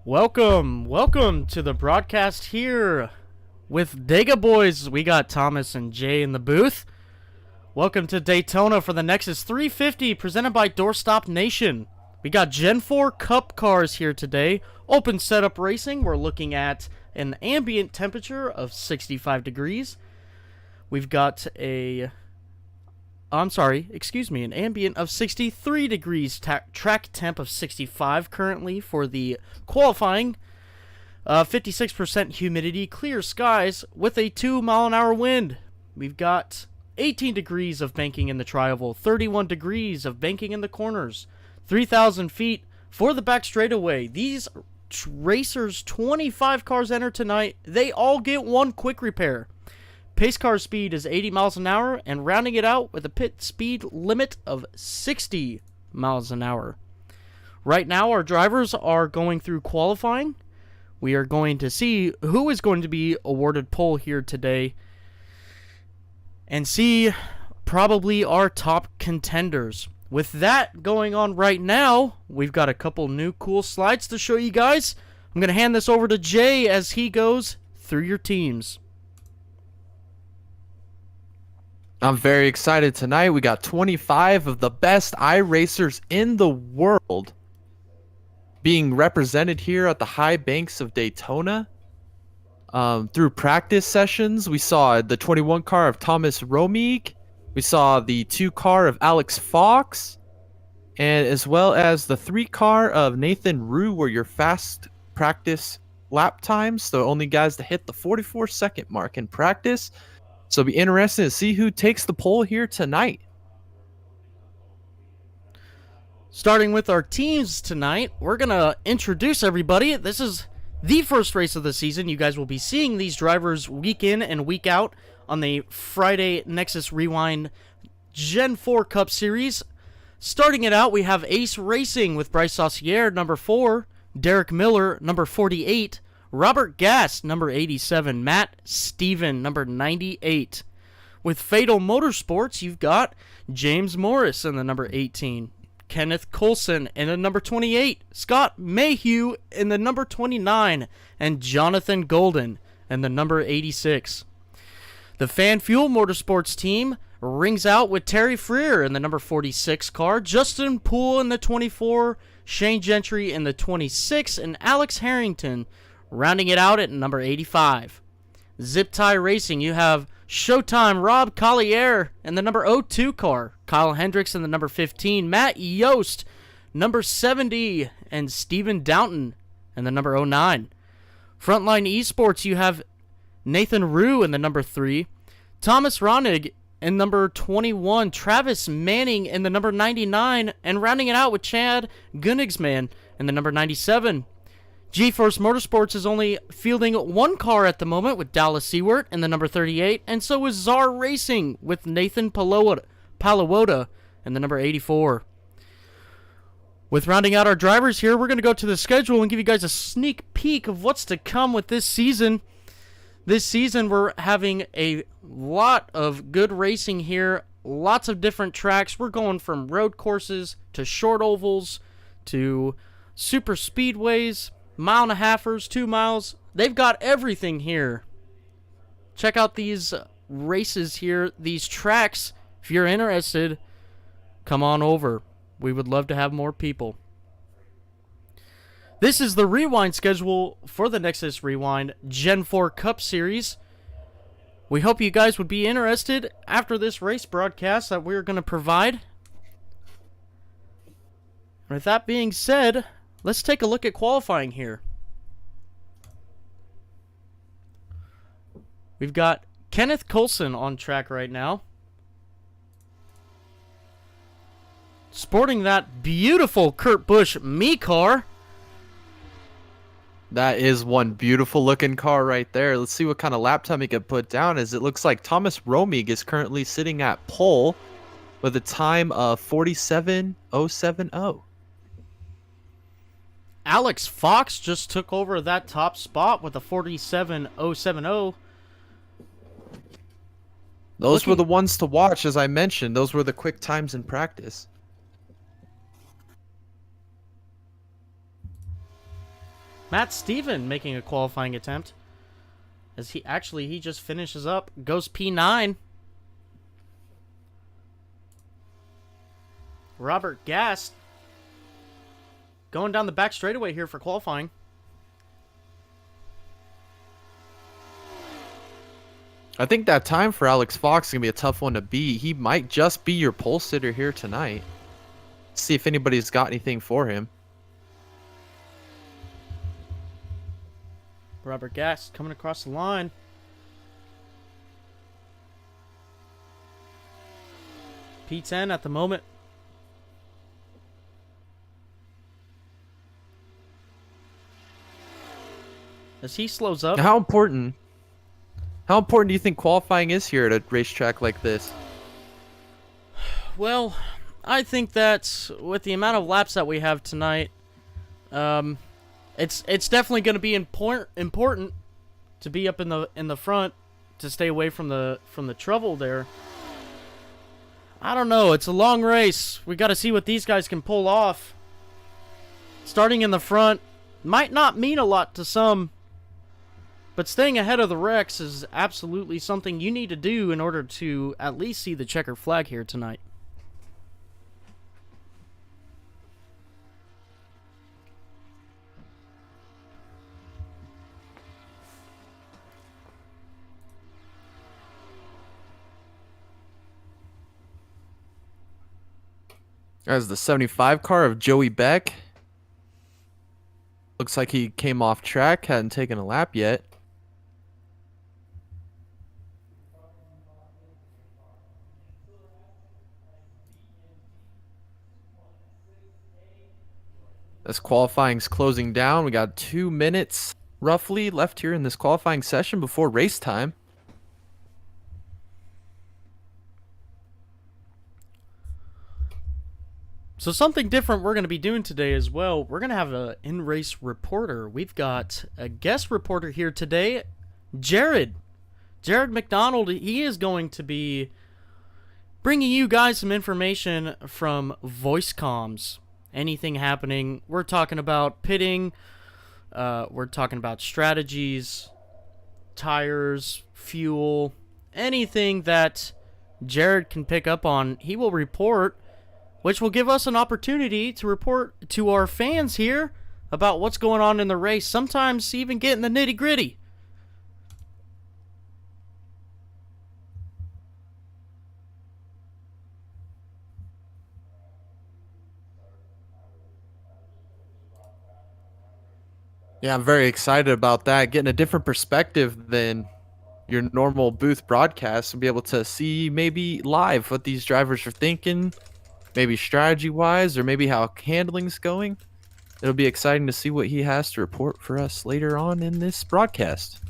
Welcome to the broadcast here with Dega Boys. We got Thomas and Jay in the booth. Welcome to Daytona for the Nexus 350 presented by Doorstop Nation. We got Gen 4 Cup cars here today. Open setup racing. We're looking at an ambient temperature of 65 degrees. We've got an ambient of 63 degrees, track temp of 65 currently for the qualifying. 56% humidity, clear skies with a 2-mile-an-hour wind. We've got 18 degrees of banking in the tri-oval, 31 degrees of banking in the corners, 3,000 feet for the back straightaway. These racers, 25 cars enter tonight. They all get one quick repair. Pace car speed is 80 miles an hour, and rounding it out with a pit speed limit of 60 miles an hour. Right now, our drivers are going through qualifying. We are going to see who is going to be awarded pole here today, and see probably our top contenders. With that going on right now, we've got a couple new cool slides to show you guys. I'm going to hand this over to Jay as he goes through your teams. I'm very excited tonight. We got 25 of the best iRacers in the world being represented here at the high banks of Daytona. Through practice sessions, we saw the 21 car of Thomas Romig. We saw the 2 car of Alex Fox. And as well as the 3 car of Nathan Rue were your fast practice lap times. The only guys to hit the 44-second mark in practice. So it'll be interesting to see who takes the pole here tonight. Starting with our teams tonight, we're going to introduce everybody. This is the first race of the season. You guys will be seeing these drivers week in and week out on the Friday Nexus Rewind Gen 4 Cup Series. Starting it out, we have Ace Racing with Bryce Saucier, number 4, Derek Miller, number 48, Robert Gass, number 87. Matt Steven, number 98. With Fatal Motorsports, you've got James Morris in the number 18. Kenneth Coulson in the number 28. Scott Mayhew in the number 29. And Jonathan Golden in the number 86. The Fan Fuel Motorsports team rings out with Terry Freer in the number 46 car. Justin Poole in the 24. Shane Gentry in the 26. And Alex Harrington rounding it out at number 85. Zip Tie Racing, you have Showtime Rob Collier in the number 02 car. Kyle Hendricks in the number 15. Matt Yost, number 70. And Steven Downton in the number 09. Frontline Esports, you have Nathan Rue in the number 3. Thomas Ronig in number 21. Travis Manning in the number 99. And rounding it out with Chad Gunnigsman in the number 97. GeForce Motorsports is only fielding 1 car at the moment with Dallas Seward in the number 38, and so is Czar Racing with Nathan Palawota in the number 84. With rounding out our drivers here, we're going to go to the schedule and give you guys a sneak peek of what's to come with this season. This season, we're having a lot of good racing here, lots of different tracks. We're going from road courses to short ovals to super speedways, 1.5-milers, 2 miles. They've got everything here. Check out these races here, these tracks. If you're interested, come on over. We would love to have more people. This is the rewind schedule for the Nexus Rewind Gen 4 Cup Series. We hope you guys would be interested after this race broadcast that we're going to provide. With that being said, let's take a look at qualifying here. We've got Kenneth Coulson on track right now. Sporting that beautiful Kurt Busch Me car. That is one beautiful looking car right there. Let's see what kind of lap time he can put down, as it looks like Thomas Romig is currently sitting at pole with a time of 47.070. Alex Fox just took over that top spot with a 47.070. Those were the ones to watch, as I mentioned. Those were the quick times in practice. Matt Steven making a qualifying attempt. As he just finishes up. Goes P9. Robert Gast going down the back straightaway here for qualifying. I think that time for Alex Fox is going to be a tough one to beat. He might just be your pole sitter here tonight. See if anybody's got anything for him. Robert Gast coming across the line. P10 at the moment. As he slows up. How important do you think qualifying is here at a racetrack like this? Well, I think that with the amount of laps that we have tonight, it's definitely going to be important to be up in the front to stay away from the trouble there. I don't know. It's a long race. We got to see what these guys can pull off. Starting in the front might not mean a lot to some, but staying ahead of the Rex is absolutely something you need to do in order to at least see the checker flag here tonight. As the 75 car of Joey Beck. Looks like he came off track, hadn't taken a lap yet. As qualifying's closing down, we got 2 minutes roughly left here in this qualifying session before race time. So something different we're going to be doing today as well. We're going to have an in-race reporter. We've got a guest reporter here today, Jared McDonald. He is going to be bringing you guys some information from voice comms. Anything happening. We're talking about pitting. We're talking about strategies, tires, fuel, anything that Jared can pick up on. He will report, which will give us an opportunity to report to our fans here about what's going on in the race, sometimes even get in the nitty-gritty. Yeah, I'm very excited about that. Getting a different perspective than your normal booth broadcast and be able to see maybe live what these drivers are thinking, maybe strategy-wise, or maybe how handling's going. It'll be exciting to see what he has to report for us later on in this broadcast.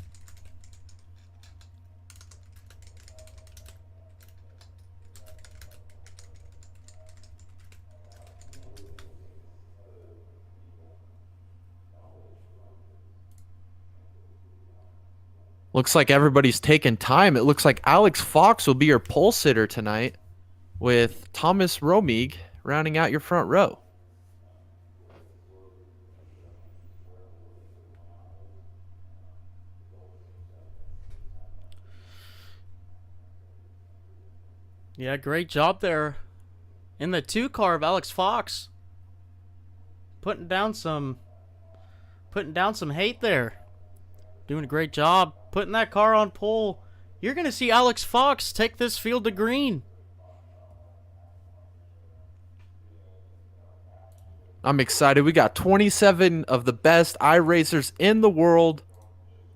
Looks like everybody's taking time. It looks like Alex Fox will be your pole sitter tonight, with Thomas Romig rounding out your front row. Yeah, great job there in the 2 car of Alex Fox. Putting down some hate there. Doing a great job putting that car on pole. You're going to see Alex Fox take this field to green. I'm excited. We got 27 of the best iRacers in the world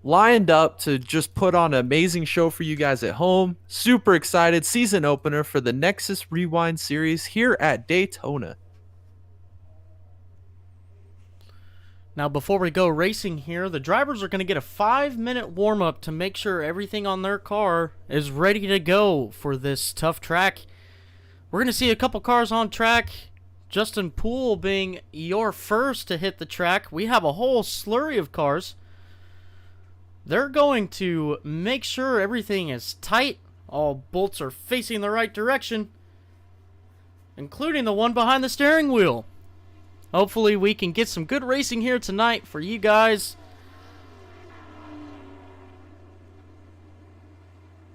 lined up to just put on an amazing show for you guys at home. Super excited. Season opener for the Nexus Rewind series here at Daytona. Now, before we go racing here, the drivers are going to get a 5-minute warm-up to make sure everything on their car is ready to go for this tough track. We're going to see a couple cars on track. Justin Poole being your first to hit the track. We have a whole slurry of cars. They're going to make sure everything is tight. All bolts are facing the right direction, including the one behind the steering wheel. Hopefully we can get some good racing here tonight for you guys.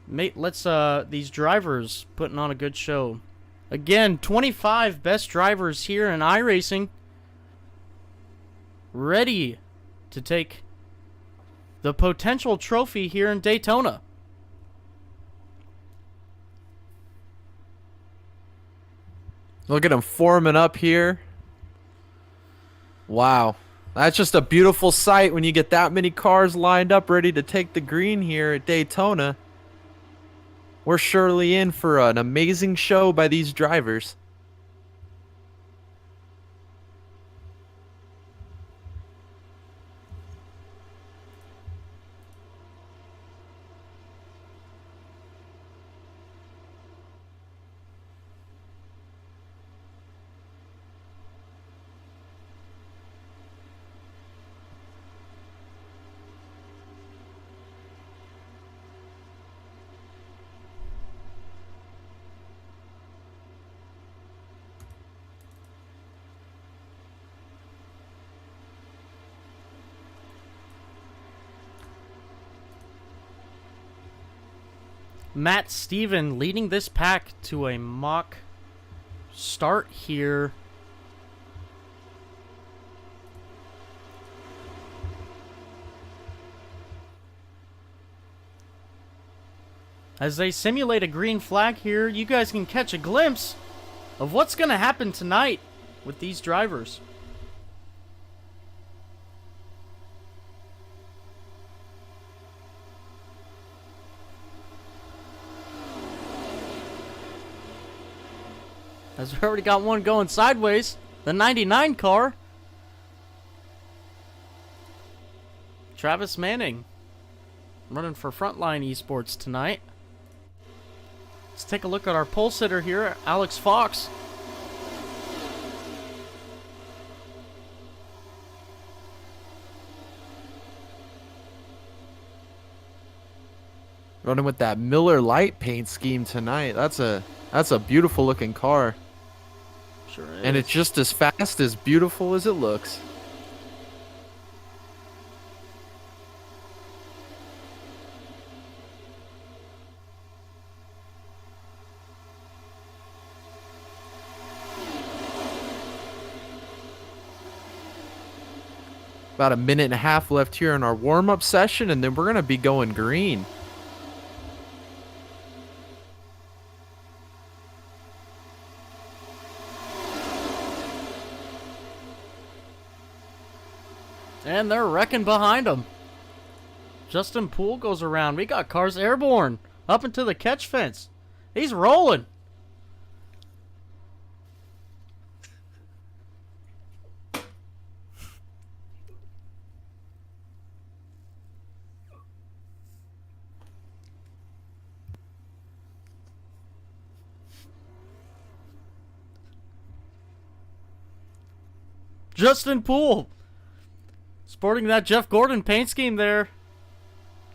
Mate, let's these drivers putting on a good show. Again, 25 best drivers here in iRacing, ready to take the potential trophy here in Daytona. Look at them forming up here. Wow. That's just a beautiful sight when you get that many cars lined up ready to take the green here at Daytona. We're surely in for an amazing show by these drivers. Matt Steven leading this pack to a mock start here. As they simulate a green flag here, you guys can catch a glimpse of what's going to happen tonight with these drivers. As we already got one going sideways, the 99 car. Travis Manning running for Frontline Esports tonight. Let's take a look at our pole sitter here, Alex Fox. Running with that Miller Lite paint scheme tonight. That's a beautiful looking car. Sure is. And it's just as fast, as beautiful as it looks. About a minute and a half left here in our warm-up session, and then we're going to be going green. And they're wrecking behind them. Justin Poole goes around. We got cars airborne up into the catch fence. He's rolling. Justin Poole sporting that Jeff Gordon paint scheme there.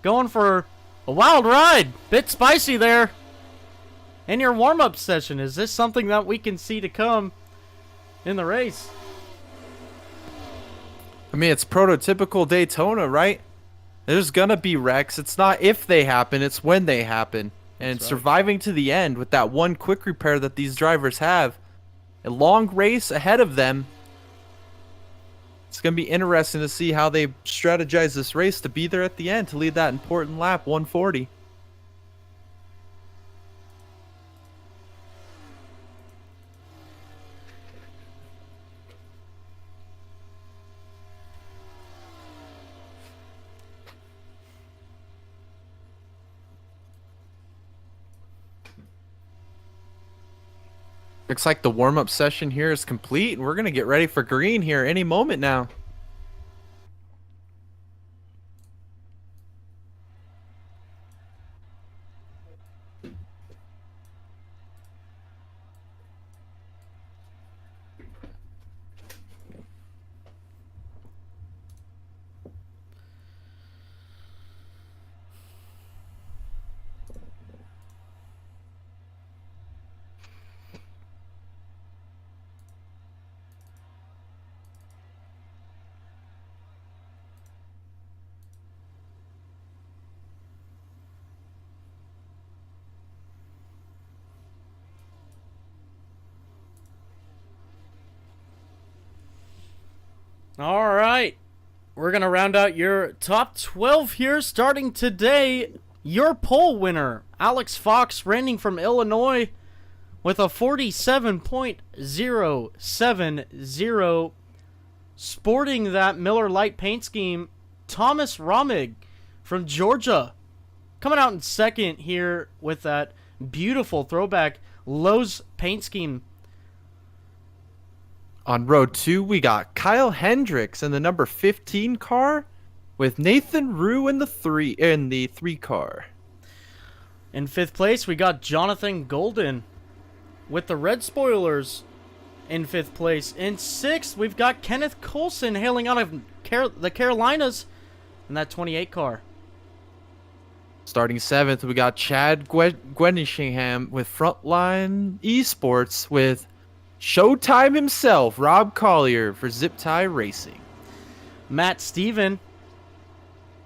Going for a wild ride. Bit spicy there. In your warm-up session, is this something that we can see to come in the race? I mean, it's prototypical Daytona, right? There's gonna be wrecks. It's not if they happen, it's when they happen. And That's right. surviving to the end with that one quick repair that these drivers have, a long race ahead of them. It's going to be interesting to see how they strategize this race to be there at the end to lead that important lap, 140. Looks like the warm-up session here is complete, and we're going to get ready for green here any moment now. All right. We're going to round out your top 12 here starting today. Your pole winner, Alex Fox, reigning from Illinois with a 47.070. Sporting that Miller Lite paint scheme, Thomas Romig from Georgia. Coming out in second here with that beautiful throwback Lowe's paint scheme. On row 2, we got Kyle Hendricks in the number 15 car with Nathan Rue in the 3 car. In 5th place, we got Jonathan Golden with the red spoilers in 5th place. In 6th, we've got Kenneth Colson hailing out of the Carolinas in that 28 car. Starting 7th, we got Chad Gwenishingham with Frontline Esports with Showtime himself, Rob Collier for Zip Tie Racing. Matt Steven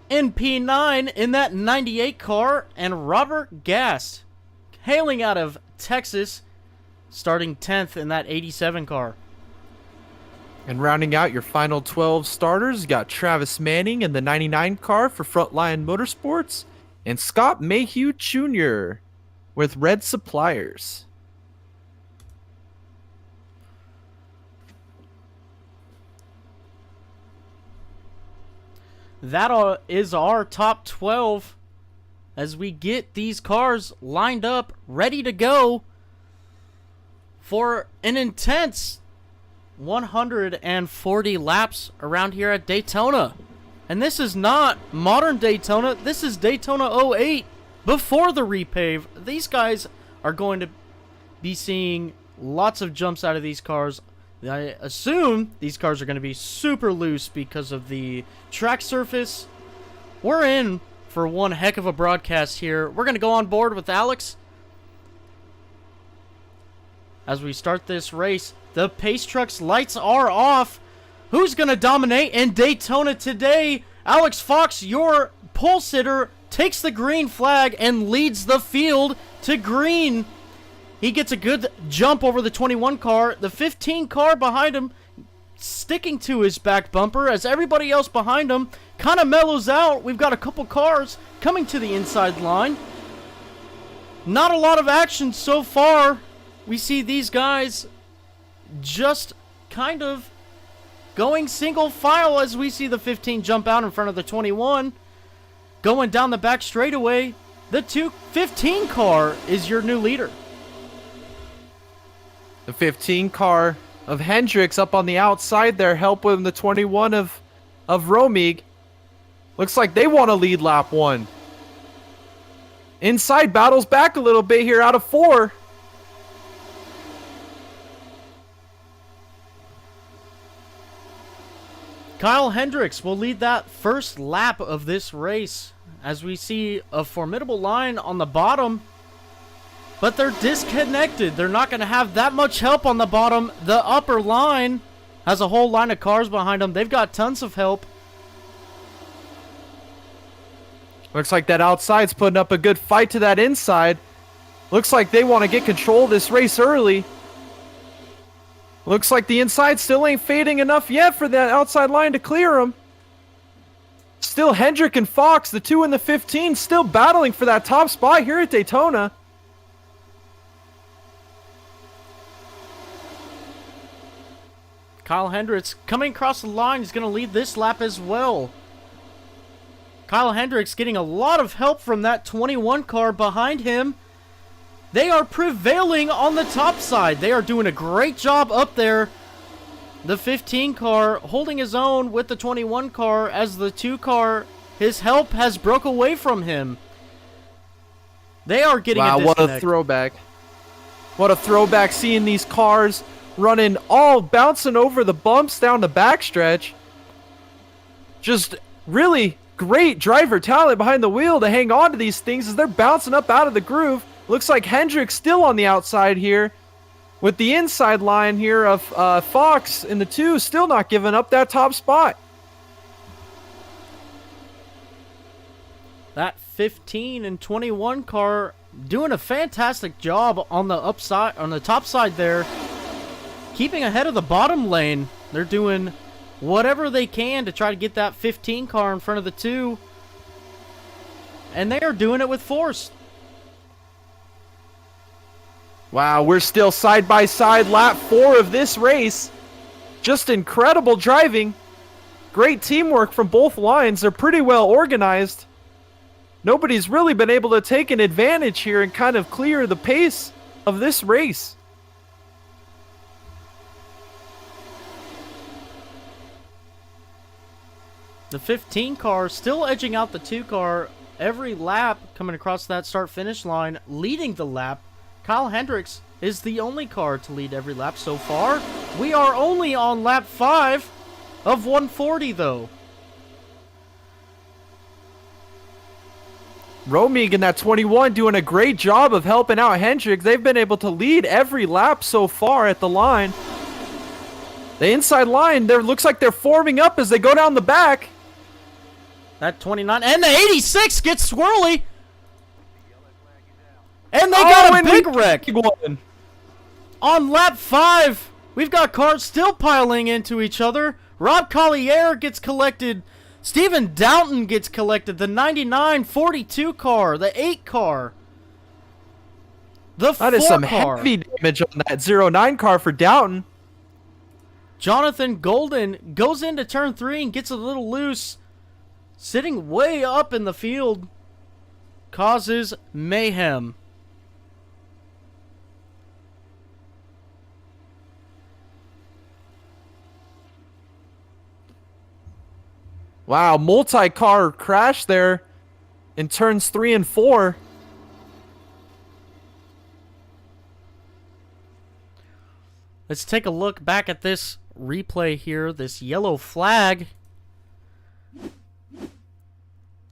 in P9 in that 98 car, and Robert Gast hailing out of Texas, starting 10th in that 87 car. And rounding out your final 12 starters, you got Travis Manning in the 99 car for Frontline Motorsports, and Scott Mayhew Jr. with Red Suppliers. That is our top 12 as we get these cars lined up, ready to go for an intense 140 laps around here at Daytona. And this is not modern Daytona. This is Daytona 08 before the repave. These guys are going to be seeing lots of jumps out of these cars. I assume these cars are going to be super loose because of the track surface. We're in for one heck of a broadcast here. We're going to go on board with Alex as we start this race. The Pace Truck's lights are off. Who's going to dominate in Daytona today? Alex Fox, your pole sitter, takes the green flag and leads the field to green. He gets a good jump over the 21 car. The 15 car behind him sticking to his back bumper as everybody else behind him kind of mellows out. We've got a couple cars coming to the inside line. Not a lot of action so far. We see these guys just kind of going single file as we see the 15 jump out in front of the 21. Going down the back straightaway, the 215 car is your new leader. The 15 car of Hendricks up on the outside there, helping the 21 of Romig. Looks like they want to lead lap 1. Inside battles back a little bit here out of 4. Kyle Hendricks will lead that first lap of this race as we see a formidable line on the bottom. But they're disconnected. They're not going to have that much help on the bottom. The upper line has a whole line of cars behind them. They've got tons of help. Looks like that outside's putting up a good fight to that inside. Looks like they want to get control of this race early. Looks like the inside still ain't fading enough yet for that outside line to clear them. Still Hendrick and Fox, the 2 and the 15, still battling for that top spot here at Daytona. Kyle Hendricks coming across the line. He's going to lead this lap as well. Kyle Hendricks getting a lot of help from that 21 car behind him. They are prevailing on the top side. They are doing a great job up there. The 15 car holding his own with the 21 car as the 2 car, his help has broke away from him. They are getting a disconnect. What a throwback. What a throwback seeing these cars running all bouncing over the bumps down the backstretch. Just really great driver talent behind the wheel to hang on to these things as they're bouncing up out of the groove. Looks like Hendrick's still on the outside here with the inside line here of Fox in the 2 still not giving up that top spot. That 15 and 21 car doing a fantastic job on the upside, on the top side there, keeping ahead of the bottom lane. They're doing whatever they can to try to get that 15 car in front of the 2. And they are doing it with force. Wow, we're still side by side, lap 4 of this race. Just incredible driving. Great teamwork from both lines. They're pretty well organized. Nobody's really been able to take an advantage here and kind of clear the pace of this race. The 15 car still edging out the 2 car every lap, coming across that start-finish line, leading the lap. Kyle Hendricks is the only car to lead every lap so far. We are only on lap 5 of 140, though. Romig in that 21 doing a great job of helping out Hendricks. They've been able to lead every lap so far at the line. The inside line, there looks like they're forming up as they go down the back. That 29 and the 86 gets swirly. And they got a big wreck. On lap 5, we've got cars still piling into each other. Rob Collier gets collected. Stephen Downton gets collected. The 99-42 car. The 8 car. The 4 car. That is some heavy damage on that 09 car for Downton. Jonathan Golden goes into turn 3 and gets a little loose. Sitting way up in the field. Causes mayhem. Wow, multi-car crash there in turns 3 and 4. Let's take a look back at this replay here. This yellow flag.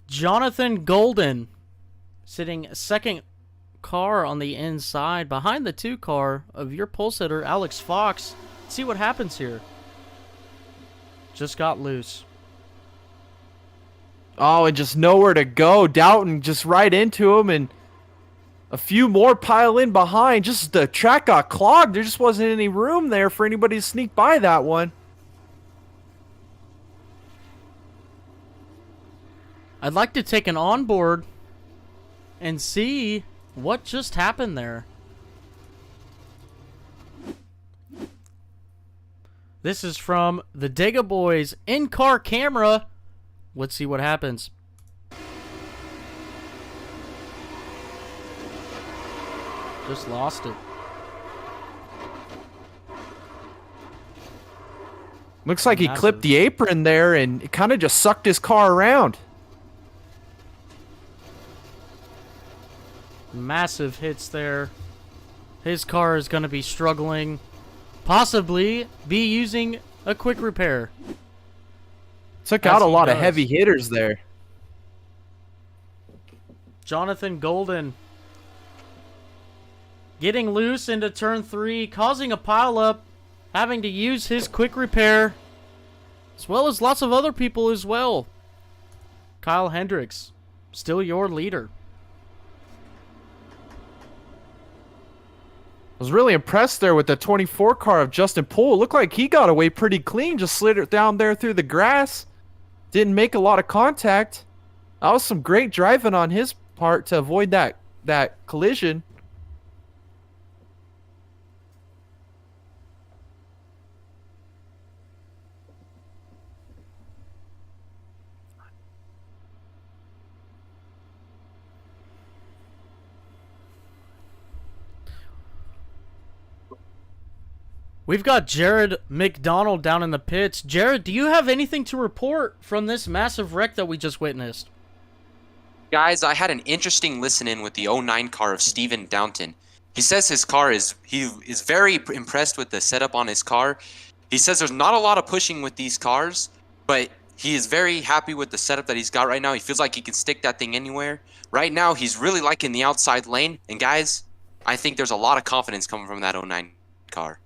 Jonathan Golden sitting second car on the inside behind the 2 car of your pole sitter, Alex Fox. Let's see what happens here. Just got loose. Oh, and just nowhere to go. Downton just right into him, and a few more pile in behind. Just the track got clogged. There just wasn't any room there for anybody to sneak by that one. I'd like to take an onboard and see what just happened there. This is from the Dega Boys in-car camera. Let's see what happens. Just lost it. Looks like he clipped the apron there and it kind of just sucked his car around. Massive hits there. His car is going to be struggling. Possibly be using a quick repair. Took out a lot of heavy hitters there. Jonathan Golden getting loose into turn 3, causing a pileup, having to use his quick repair, as well as lots of other people as well. Kyle Hendricks, still your leader. I was really impressed there with the 24 car of Justin Poole. Looked like he got away pretty clean, just slid it down there through the grass. Didn't make a lot of contact. That was some great driving on his part to avoid that collision. We've got Jared McDonald down in the pits. Jared, do you have anything to report from this massive wreck that we just witnessed? Guys, I had an interesting listen-in with the 09 car of Stephen Downton. He says he is very impressed with the setup on his car. He says there's not a lot of pushing with these cars, but he is very happy with the setup that he's got right now. He feels like he can stick that thing anywhere. Right now, he's really liking the outside lane. And guys, I think there's a lot of confidence coming from that 09 car.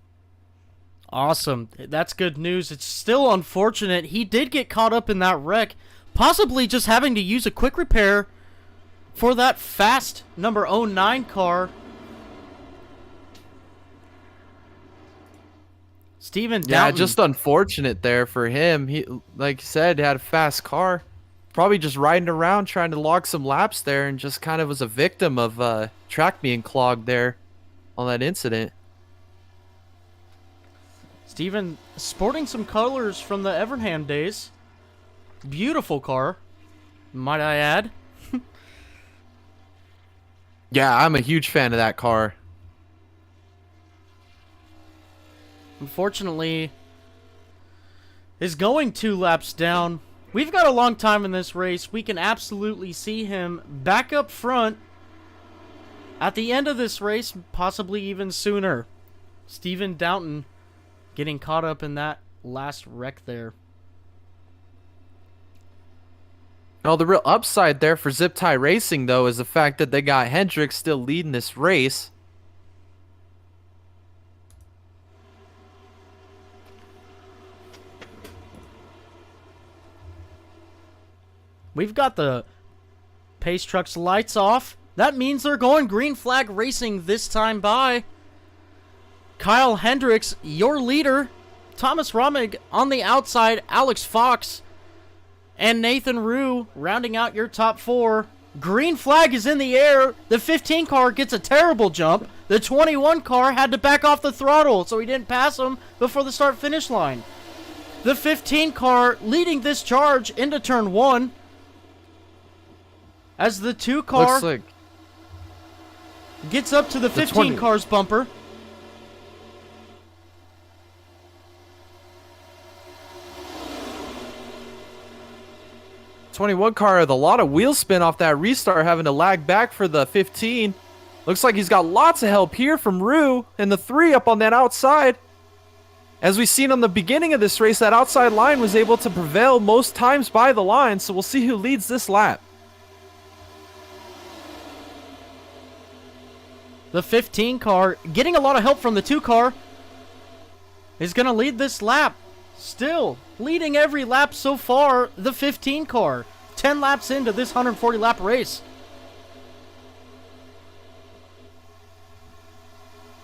Awesome. That's good news. It's still unfortunate. He did get caught up in that wreck, possibly just having to use a quick repair for that fast number 09 car. Steven Yeah, Downton. just unfortunate there for him. He, like you said, had a fast car. Probably just riding around trying to log some laps there and just kind of was a victim of track being clogged there on that incident. Steven sporting some colors from the Evernham days. Beautiful car, might I add. Yeah, I'm a huge fan of that car. Unfortunately, is going 2 laps down. We've got a long time in this race. We can absolutely see him back up front at the end of this race, possibly even sooner. Steven Downton getting caught up in that last wreck there. Oh, the real upside there for Zip Tie Racing, though, is the fact that they got Hendrick still leading this race. We've got the pace truck's lights off. That means they're going green flag racing this time by. Kyle Hendricks, your leader. Thomas Romig on the outside. Alex Fox and Nathan Rue rounding out your top 4. Green flag is in the air. The 15 car gets a terrible jump. The 21 car had to back off the throttle, so he didn't pass him before the start-finish line. The 15 car leading this charge into turn 1. As the 2 car Looks like gets up to the 15 20 car's bumper. '21 car with a lot of wheel spin off that restart, having to lag back for the 15. Looks like he's got lots of help here from Rue and the 3 up on that outside. As we've seen on the beginning of this race, that outside line was able to prevail most times by the line, so we'll see who leads this lap. The 15 car, getting a lot of help from the 2 car, is going to lead this lap. Still leading every lap so far, the 15 car. 10 laps into this 140 lap race.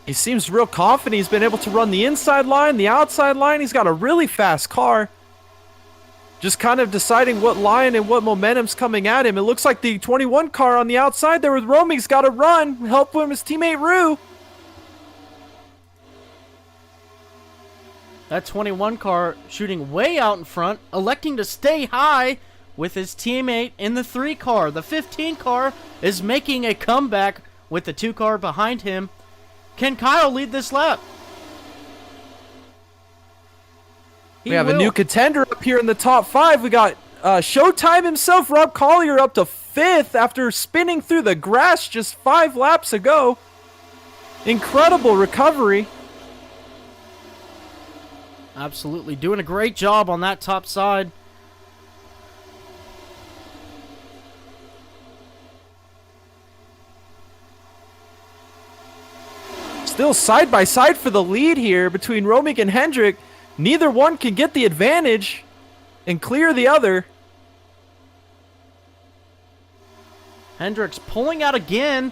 He seems real confident. He's been able to run the inside line, the outside line. He's got a really fast car. Just kind of deciding what line and what momentum's coming at him. It looks like the 21 car on the outside there with Romig's got to run. Help him, his teammate Rue. That 21 car shooting way out in front, electing to stay high with his teammate in the 3 car. The 15 car is making a comeback with the 2 car behind him. Can Kyle lead this lap? We have a new contender up here in the top 5. We got Showtime himself, Rob Collier, up to 5th after spinning through the grass just 5 laps ago. Incredible recovery. Absolutely. Doing a great job on that top side. Still side by side for the lead here between Romig and Hendrick. Neither one can get the advantage and clear the other. Hendricks pulling out again,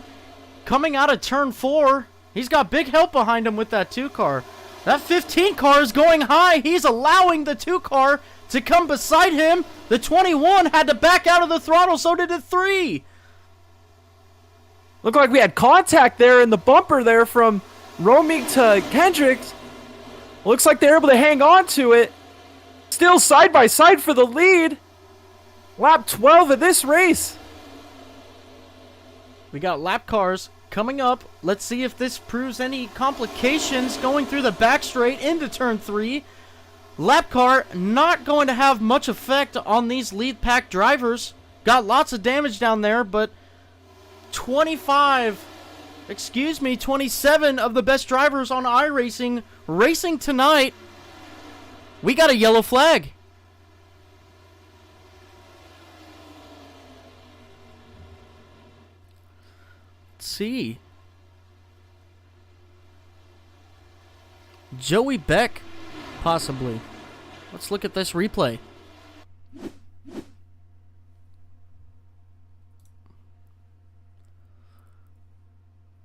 coming out of turn 4. He's got big help behind him with that 2 car. That 15 car is going high. He's allowing the 2 car to come beside him. The 21 had to back out of the throttle, so did the 3. Looked like we had contact there in the bumper there from Romig to Hendricks. Looks like they're able to hang on to it. Still side by side for the lead. Lap 12 of this race. We got lap cars coming up. Let's see if this proves any complications going through the back straight into turn 3. Lap car not going to have much effect on these lead pack drivers. Got lots of damage down there, but 27 of the best drivers on iRacing racing tonight. We got a yellow flag. Let's see. Joey Beck, possibly. Let's look at this replay.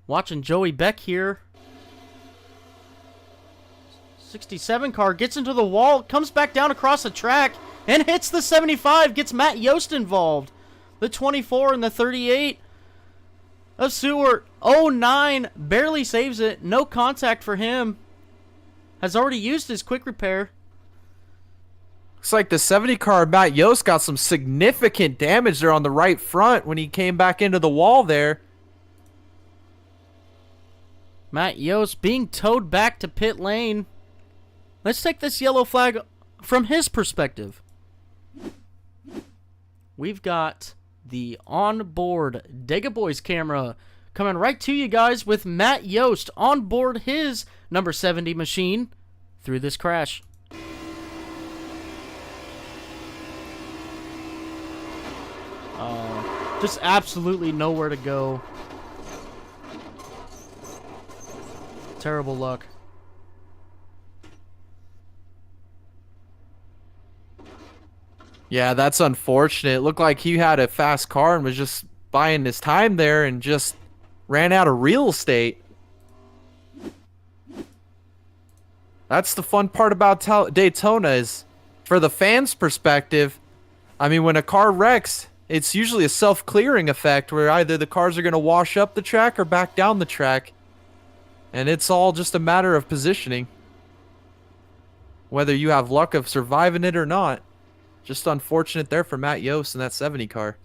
Watching Joey Beck here. 67 car gets into the wall, comes back down across the track, and hits the 75, gets Matt Yost involved. The 24 and the 38 of Seward. 09 barely saves it. No contact for him. Has already used his quick repair. Looks like the 70 car, Matt Yost, got some significant damage there on the right front when he came back into the wall there. Matt Yost being towed back to pit lane. Let's take this yellow flag from his perspective. We've got the onboard Dega Boys camera coming right to you guys with Matt Yost on board his number 70 machine through this crash. Just absolutely nowhere to go. Terrible luck. Yeah, that's unfortunate. It looked like he had a fast car and was just buying his time there and just ran out of real estate. That's the fun part about Daytona is, for the fans' perspective, I mean, when a car wrecks, it's usually a self-clearing effect where either the cars are going to wash up the track or back down the track. And it's all just a matter of positioning. Whether you have luck of surviving it or not. Just unfortunate there for Matt Yost in that 70 car.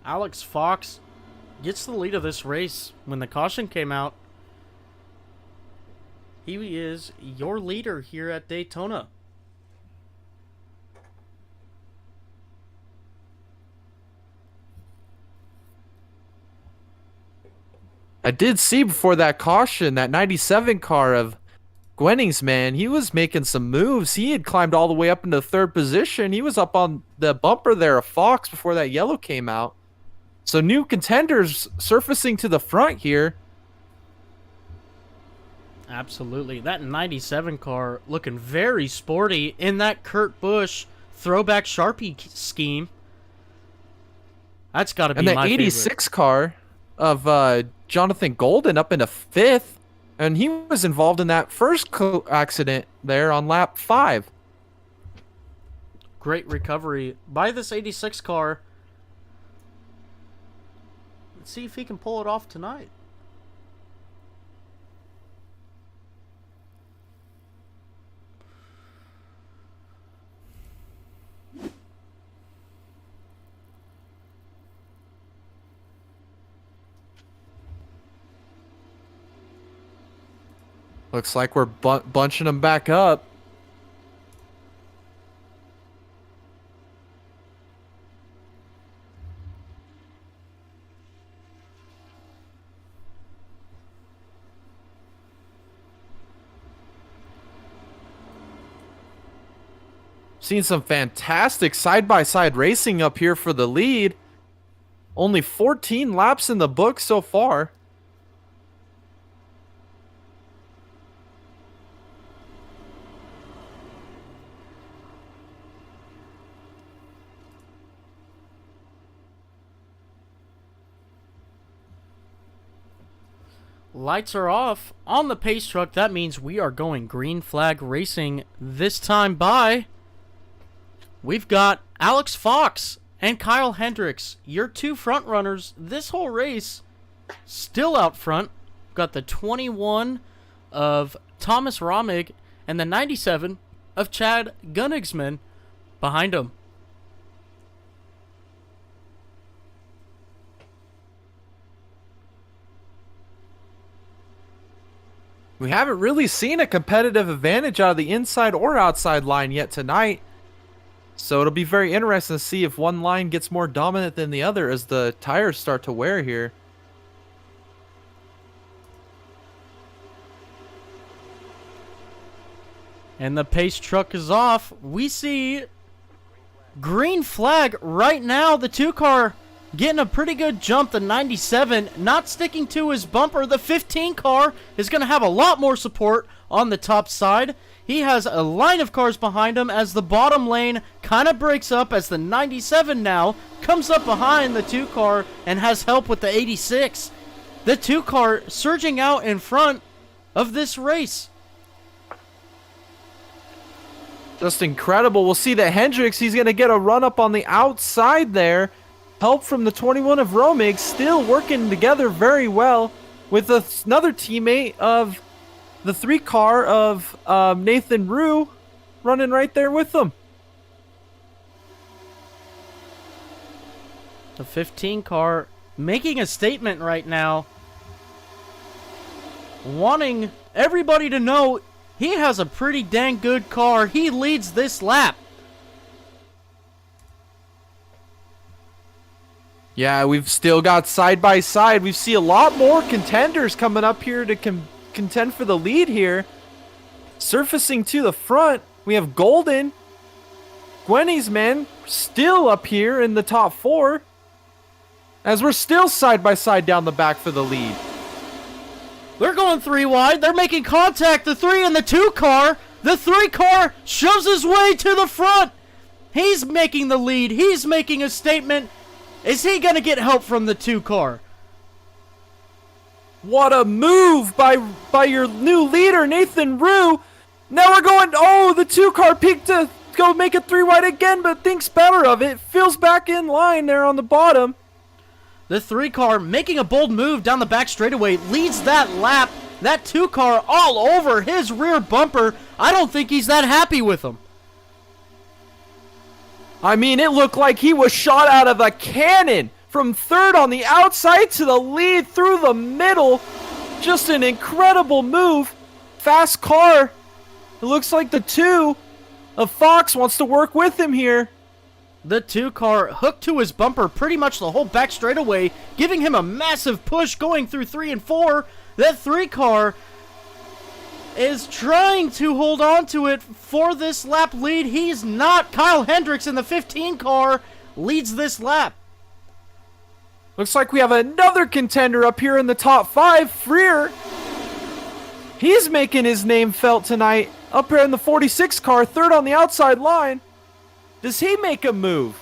Alex Fox gets the lead of this race when the caution came out. He is your leader here at Daytona. I did see before that caution, that 97 car of Gwenning's, man, he was making some moves. He had climbed all the way up into third position. He was up on the bumper there of Fox before that yellow came out. So new contenders surfacing to the front here. Absolutely. That 97 car looking very sporty in that Kurt Busch throwback Sharpie scheme. That's got to be my favorite. And the 86 car of Jonathan Golden up into fifth. And he was involved in that first accident there on lap 5. Great recovery by this 86 car. Let's see if he can pull it off tonight. Looks like we're bunching them back up. Seen some fantastic side-by-side racing up here for the lead. Only 14 laps in the book so far. Lights are off on the pace truck. That means we are going green flag racing this time by. We've got Alex Fox and Kyle Hendricks, your two front runners this whole race. Still out front. Got the 21 of Thomas Romig and the 97 of Chad Gunnigsman behind them. We haven't really seen a competitive advantage out of the inside or outside line yet tonight. So it'll be very interesting to see if one line gets more dominant than the other as the tires start to wear here. And the pace truck is off. We see green flag right now. The 2-car getting a pretty good jump. The 97 not sticking to his bumper. The 15 car is going to have a lot more support on the top side. He has a line of cars behind him as the bottom lane kind of breaks up as the 97 now comes up behind the 2-car and has help with the 86. The 2 car surging out in front of this race. Just incredible. We'll see that Hendricks, he's going to get a run up on the outside there. Help from the 21 of Romig, still working together very well with another teammate of the 3 car of Nathan Rue running right there with them. The 15 car making a statement right now, wanting everybody to know he has a pretty dang good car. He leads this lap. Yeah, we've still got side by side. We see a lot more contenders coming up here to contend for the lead here. Surfacing to the front, we have Golden. Gwenny's men still up here in the top 4. As we're still side by side down the back for the lead. They're going 3 wide. They're making contact. The 3 and the 2 car. The 3 car shoves his way to the front. He's making the lead. He's making a statement. Is he going to get help from the 2 car? What a move by your new leader, Nathan Rue. Now we're going, oh, the 2 car peaked to go make it 3 wide again, but thinks better of it. Feels back in line there on the bottom. The 3 car making a bold move down the back straightaway, leads that lap. That 2 car all over his rear bumper. I don't think he's that happy with him. I mean, it looked like he was shot out of a cannon from 3rd on the outside to the lead through the middle. Just an incredible move. Fast car. It looks like the 2 of Fox wants to work with him here. The 2 car hooked to his bumper pretty much the whole back straightaway, giving him a massive push going through 3 and 4. That 3 car is trying to hold on to it for this lap lead. He's not. Kyle Hendricks in the 15 car leads this lap. Looks like we have another contender up here in the top 5, Freer. He's making his name felt tonight. Up here in the 46 car, 3rd on the outside line. Does he make a move?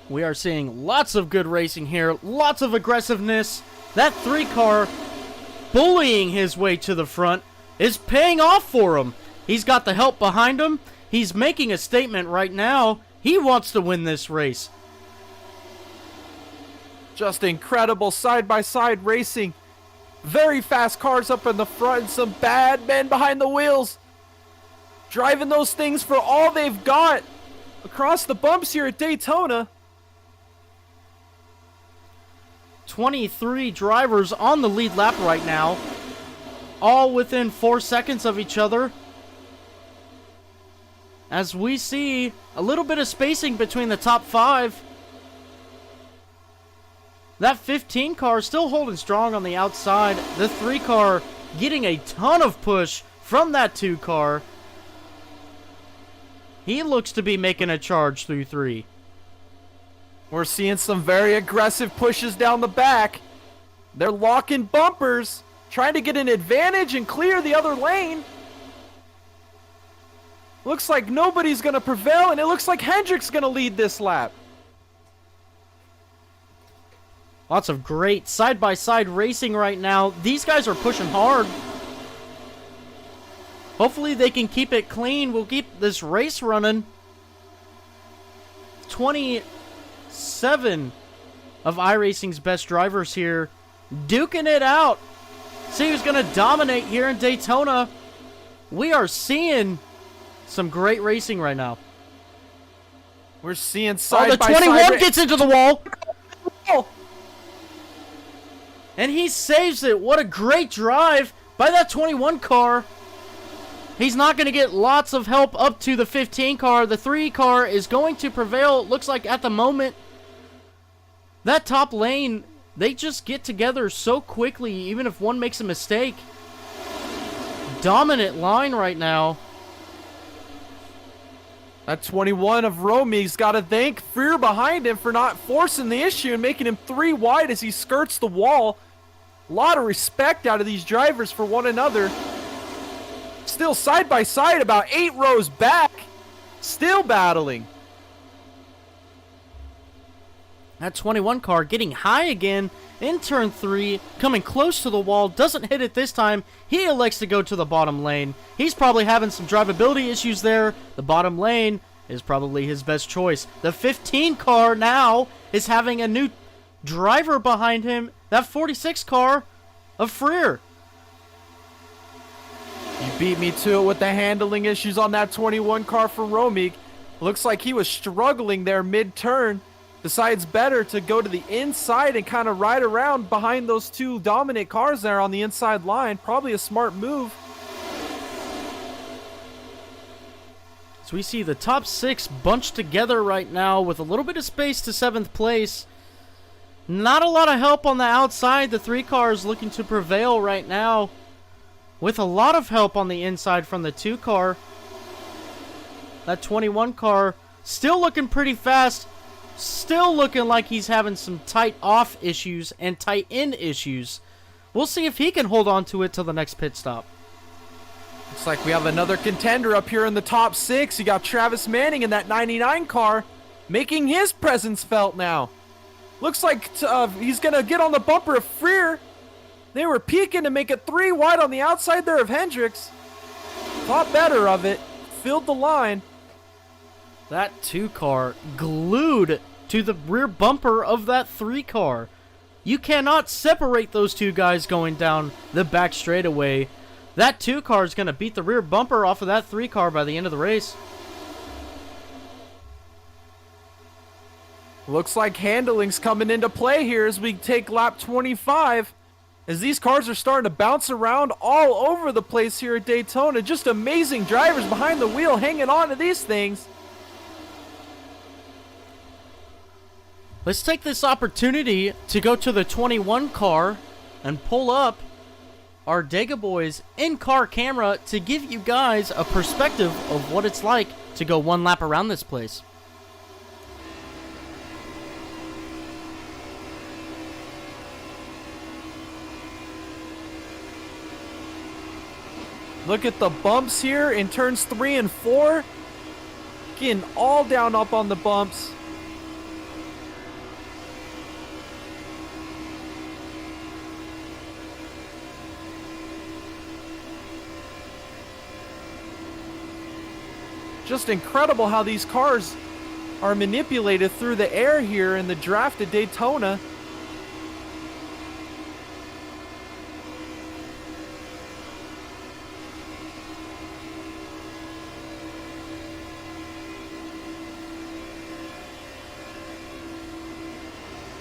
We are seeing lots of good racing here, lots of aggressiveness. That 3 car bullying his way to the front is paying off for him. He's got the help behind him. He's making a statement right now. He wants to win this race. Just incredible side-by-side racing. Very fast cars up in the front and some bad men behind the wheels. Driving those things for all they've got across the bumps here at Daytona. 23 drivers on the lead lap right now, all within 4 seconds of each other. As we see a little bit of spacing between the top 5. That 15 car still holding strong on the outside. The 3 car getting a ton of push from that 2 car. He looks to be making a charge through 3. We're seeing some very aggressive pushes down the back. They're locking bumpers, trying to get an advantage and clear the other lane. Looks like nobody's going to prevail, and it looks like Hendrick's going to lead this lap. Lots of great side-by-side racing right now. These guys are pushing hard. Hopefully they can keep it clean. We'll keep this race running. 27 of iRacing's best drivers here, duking it out. See who's going to dominate here in Daytona. We are seeing some great racing right now. We're seeing Oh, side the by 21 side. gets into the wall. Oh, And he saves it. What a great drive by that 21 car. He's not going to get lots of help up to the 15 car. The 3 car is going to prevail, it looks like, at the moment. That top lane, they just get together so quickly, even if one makes a mistake. Dominant line right now. that 21 of Romy's got to thank Freer behind him for not forcing the issue and making him 3 wide as he skirts the wall. A lot of respect out of these drivers for one another. Still side by side, about 8 rows back. Still battling. That 21 car getting high again in turn 3, coming close to the wall, doesn't hit it this time. He elects to go to the bottom lane. He's probably having some drivability issues there. The bottom lane is probably his best choice. The 15 car now is having a new driver behind him. That 46 car of Freer. You beat me to it with the handling issues on that 21 car for Romig. Looks like he was struggling there mid-turn. Decides better to go to the inside and kind of ride around behind those two dominant cars there on the inside line. Probably a smart move. So we see the top 6 bunched together right now with a little bit of space to 7th place. Not a lot of help on the outside. The 3 cars looking to prevail right now, with a lot of help on the inside from the 2 car. That 21 car still looking pretty fast. Still looking like he's having some tight off issues and tight in issues. We'll see if he can hold on to it till the next pit stop. Looks like we have another contender up here in the top 6. You got Travis Manning in that 99 car making his presence felt now. Looks like he's going to get on the bumper of Freer. They were peeking to make it 3 wide on the outside there of Hendricks. Thought better of it. Filled the line. That 2 car glued to the rear bumper of that 3 car. You cannot separate those 2 guys going down the back straightaway. That 2 car is going to beat the rear bumper off of that 3 car by the end of the race. Looks like handling's coming into play here as we take lap 25. As these cars are starting to bounce around all over the place here at Daytona. Just amazing drivers behind the wheel hanging on to these things. Let's take this opportunity to go to the 21 car and pull up our Dega Boys in-car camera to give you guys a perspective of what it's like to go 1 lap around this place. Look at the bumps here in turns 3 and 4. Getting all down up on the bumps. Just incredible how these cars are manipulated through the air here in the draft at Daytona.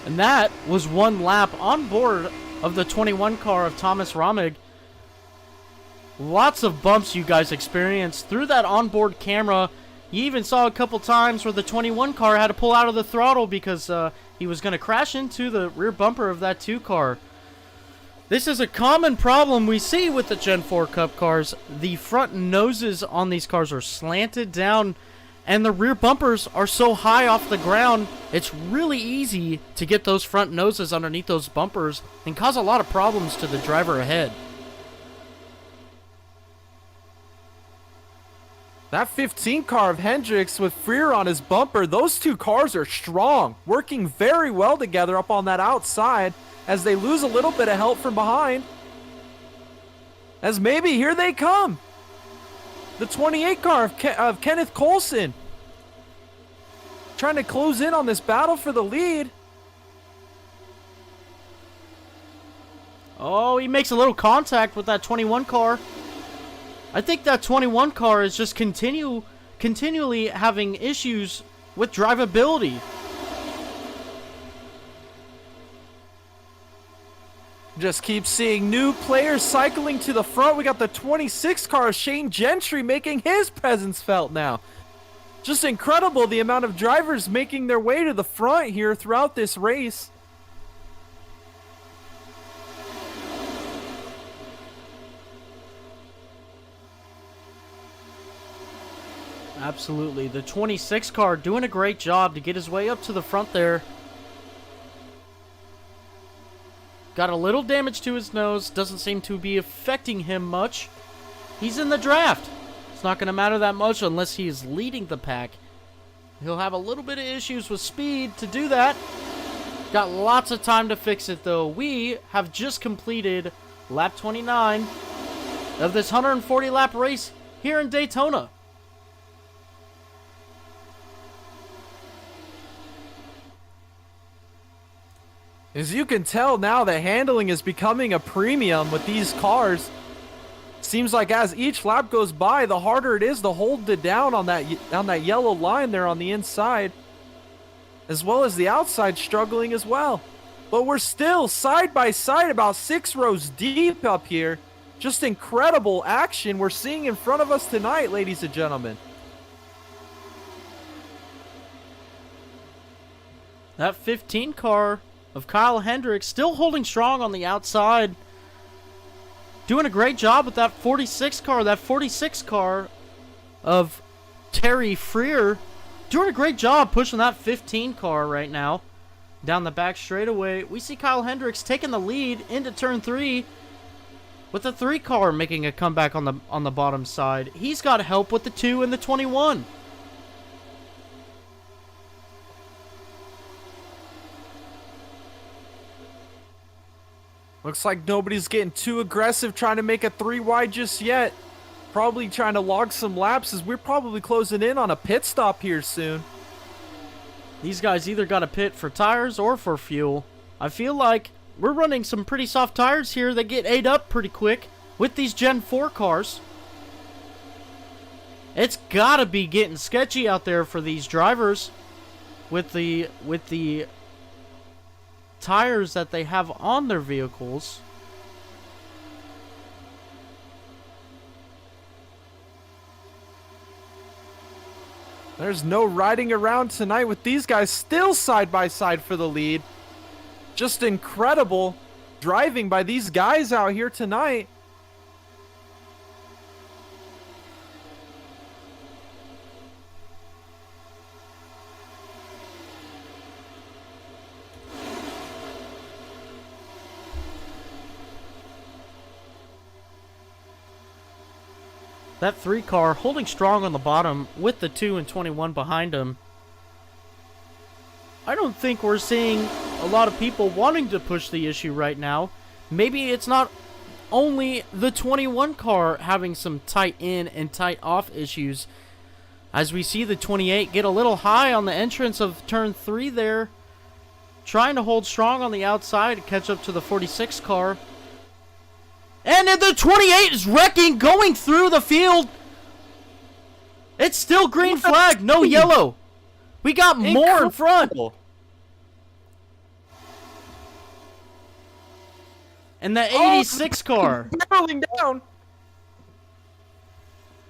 And that was 1 lap on board of the 21 car of Thomas Romig. Lots of bumps you guys experienced through that onboard camera. You even saw a couple times where the 21 car had to pull out of the throttle because he was going to crash into the rear bumper of that 2 car. This is a common problem we see with the Gen 4 Cup cars. The front noses on these cars are slanted down, and the rear bumpers are so high off the ground, it's really easy to get those front noses underneath those bumpers and cause a lot of problems to the driver ahead. That 15 car of Hendricks with Freer on his bumper, those 2 cars are strong, working very well together up on that outside as they lose a little bit of help from behind. As maybe here they come. The 28 car of Kenneth Colson trying to close in on this battle for the lead. Oh, he makes a little contact with that 21 car. I think that 21 car is just continually having issues with drivability. Just keep seeing new players cycling to the front. We got the 26 car, Shane Gentry, making his presence felt now. Just incredible the amount of drivers making their way to the front here throughout this race. Absolutely. The 26 car doing a great job to get his way up to the front there. Got a little damage to his nose. Doesn't seem to be affecting him much. He's in the draft. It's not going to matter that much unless he is leading the pack. He'll have a little bit of issues with speed to do that. Got lots of time to fix it, though. We have just completed lap 29 of this 140-lap race here in Daytona. As you can tell now, the handling is becoming a premium with these cars. Seems like as each lap goes by, the harder it is to hold it down on that yellow line there on the inside, as well as the outside struggling as well. But we're still side by side, about 6 rows deep up here. Just incredible action we're seeing in front of us tonight, ladies and gentlemen. That 15 car of Kyle Hendricks still holding strong on the outside. Doing a great job with that 46 car. That 46 car of Terry Freer doing a great job pushing that 15 car right now down the back straightaway. We see Kyle Hendricks taking the lead into turn 3 with the 3 car making a comeback on the bottom side. He's got help with the 2 and the 21. Looks like nobody's getting too aggressive trying to make a 3 wide just yet. Probably trying to log some laps as we're probably closing in on a pit stop here soon. These guys either got to pit for tires or for fuel. I feel like we're running some pretty soft tires here that get ate up pretty quick with these Gen 4 cars. It's got to be getting sketchy out there for these drivers with the tires that they have on their vehicles. There's no riding around tonight with these guys still side by side for the lead. Just incredible driving by these guys out here tonight. That 3 car holding strong on the bottom with the 2 and 21 behind him. I don't think we're seeing a lot of people wanting to push the issue right now. Maybe it's not only the 21 car having some tight in and tight off issues. As we see the 28 get a little high on the entrance of turn 3 there. Trying to hold strong on the outside to catch up to the 46 car. And then the 28 is wrecking, going through the field. It's still green flag, no yellow. We got more in front. And the 86 car. Barreling down.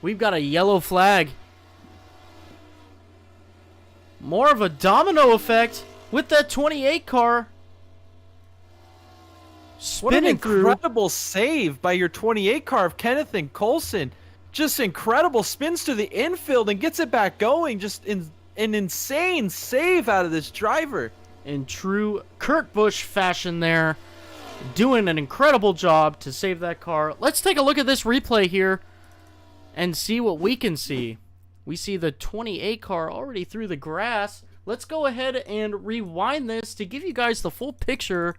We've got a yellow flag. More of a domino effect with that 28 car. What an Spinning incredible save by your 28 car of Kenneth and Colson. Just incredible. Spins to the infield and gets it back going. Just an insane save out of this driver. In true Kurt Busch fashion there. Doing an incredible job to save that car. Let's take a look at this replay here and see what we can see. We see the 28 car already through the grass. Let's go ahead and rewind this to give you guys the full picture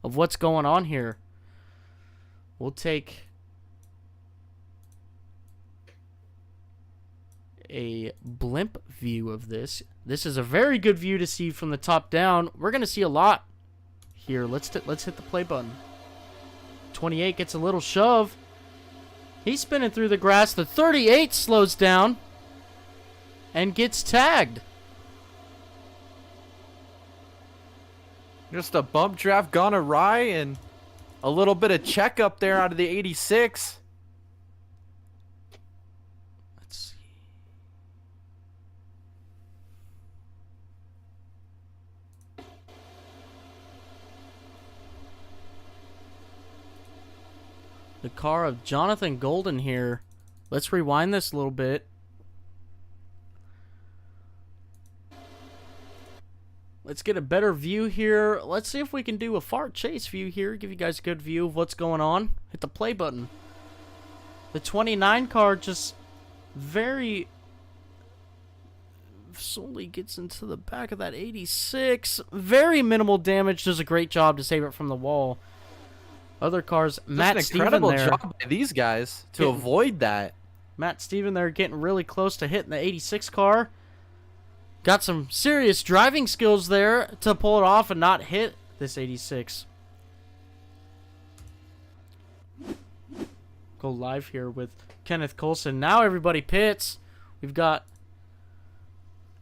of what's going on here. We'll take a blimp view of this. This is a very good view to see from the top down. We're going to see a lot here. Let's hit the play button. 28 gets a little shove. He's spinning through the grass. The 38 slows down and gets tagged. Just a bump draft gone awry and a little bit of check up there out of the 86. Let's see. The car of Jonathan Golden here. Let's rewind this a little bit. Let's get a better view here. Let's see if we can do a fart chase view here. Give you guys a good view of what's going on. Hit the play button. The 29 car just very Solely gets into the back of that 86. Very minimal damage. Does a great job to save it from the wall. Other cars, Matt Just an Steven incredible there. job by these guys to avoid that. Matt Steven there getting really close to hitting the 86 car. Got some serious driving skills there to pull it off and not hit this 86. Go live here with Kenneth Colson. Now everybody pits. We've got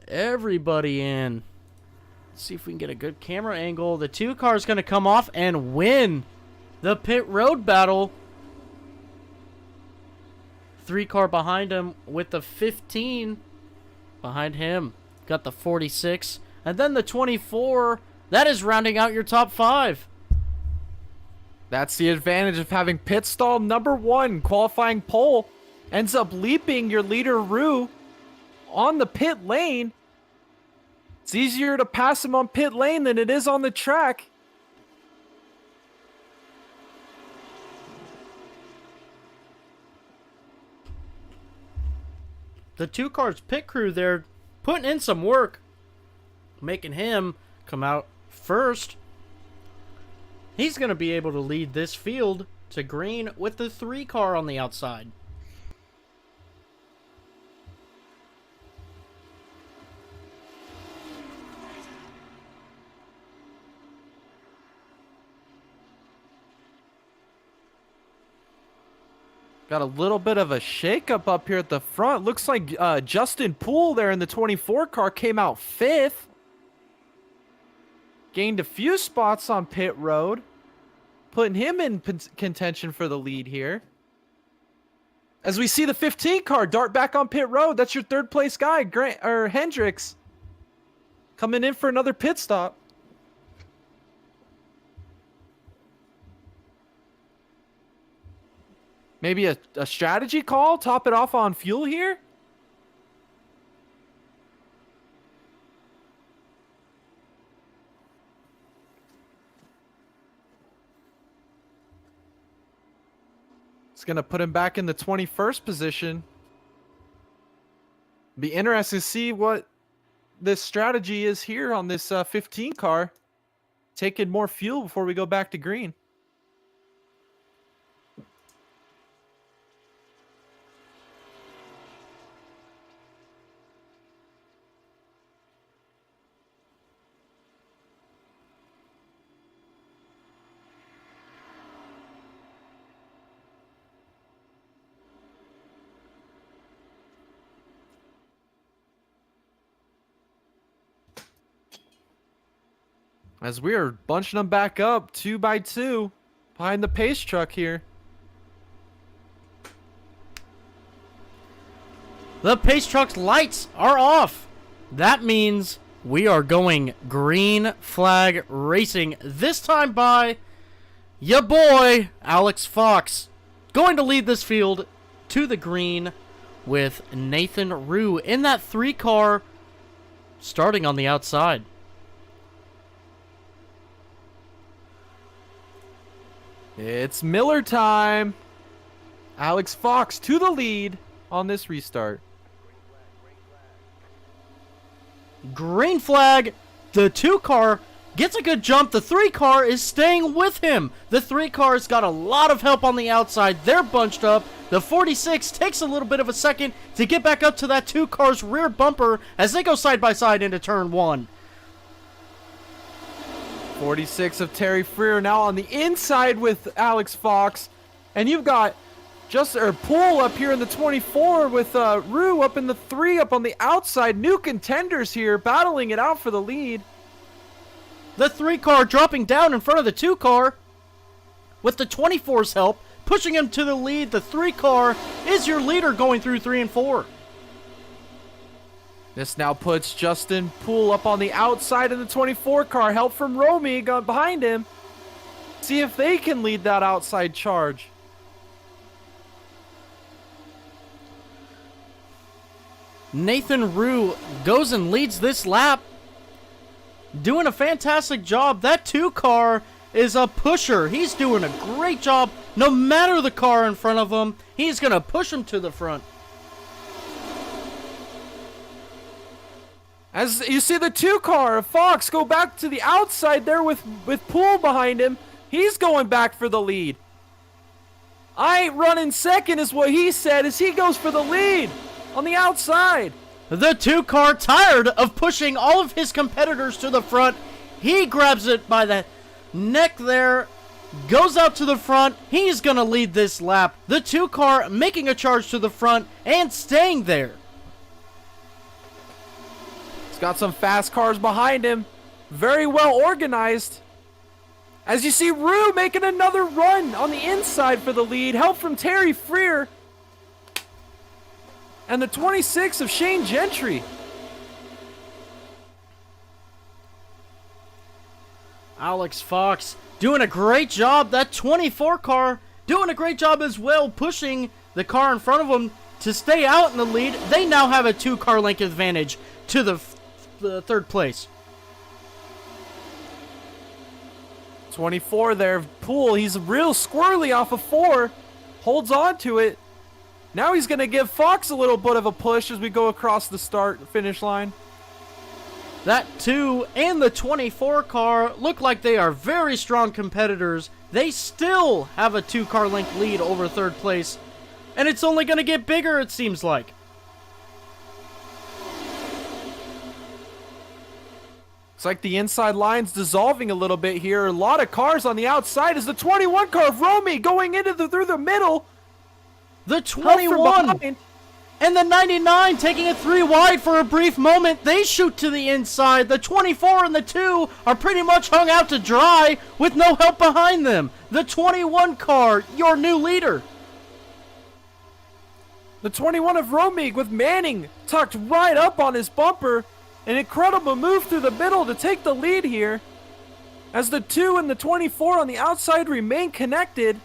everybody in. Let's see if we can get a good camera angle. The 2 cars going to come off and win the pit road battle. 3 car behind him with the 15 behind him. Got the 46. And then the 24. That is rounding out your top 5. That's the advantage of having pit stall number 1 qualifying pole. Ends up leaping your leader Rue on the pit lane. It's easier to pass him on pit lane than it is on the track. The 2 cars pit crew there putting in some work, making him come out first. He's going to be able to lead this field to green with the 3 car on the outside. Got a little bit of a shakeup up here at the front. Looks like Justin Poole there in the 24 car came out 5th. Gained a few spots on pit road. Putting him in contention for the lead here. As we see the 15 car dart back on pit road. That's your 3rd place guy, Hendricks. Coming in for another pit stop. Maybe a strategy call? Top it off on fuel here? It's going to put him back in the 21st position. Be interesting to see what this strategy is here on this 15 car. Taking more fuel before we go back to green. As we are bunching them back up 2 by 2 behind the pace truck here. The pace truck's lights are off. That means we are going green flag racing. This time by ya boy, Alex Fox. Going to lead this field to the green with Nathan Rue in that 3 car starting on the outside. It's Miller time. Alex Fox to the lead on this restart. Green flag. The 2 car gets a good jump. The 3 car is staying with him. The 3 car's got a lot of help on the outside. They're bunched up. The 46 takes a little bit of a second to get back up to that 2 car's rear bumper as they go side by side into turn 1. 46 of Terry Freer now on the inside with Alex Fox. And you've got Poole up here in the 24 with Rue up in the 3 up on the outside. New contenders here battling it out for the lead. The 3 car dropping down in front of the 2 car with the 24's help, pushing him to the lead. The 3 car is your leader going through 3 and 4. This now puts Justin Poole up on the outside of the 24 car. Help from Romy got behind him. See if they can lead that outside charge. Nathan Rue goes and leads this lap. Doing a fantastic job. That 2 car is a pusher. He's doing a great job. No matter the car in front of him, he's going to push him to the front. As you see the 2 car of Fox go back to the outside there with Poole behind him. He's going back for the lead. I ain't running second is what he said as he goes for the lead on the outside. The 2 car, tired of pushing all of his competitors to the front, he grabs it by the neck there, goes out to the front. He's going to lead this lap. The 2 car making a charge to the front and staying there. He's got some fast cars behind him. Very well organized. As you see Rue making another run on the inside for the lead. Help from Terry Freer. And the 26 of Shane Gentry. Alex Fox doing a great job. That 24 car doing a great job as well, pushing the car in front of him to stay out in the lead. They now have a 2 car length advantage to the third place. 24 there, Poole. He's real squirrely off of 4. Holds on to it. Now he's going to give Fox a little bit of a push as we go across the finish line. That 2 and the 24 car look like they are very strong competitors. They still have a 2 car length lead over third place. And it's only going to get bigger, it seems like. Looks like the inside line's dissolving a little bit here. A lot of cars on the outside as the 21 car of Romy going through the middle. The 21 and the 99 taking it 3 wide for a brief moment. They shoot to the inside. The 24 and the 2 are pretty much hung out to dry with no help behind them. The 21 car, your new leader. The 21 of Romy with Manning tucked right up on his bumper. An incredible move through the middle to take the lead here. As the 2 and the 24 on the outside remain connected.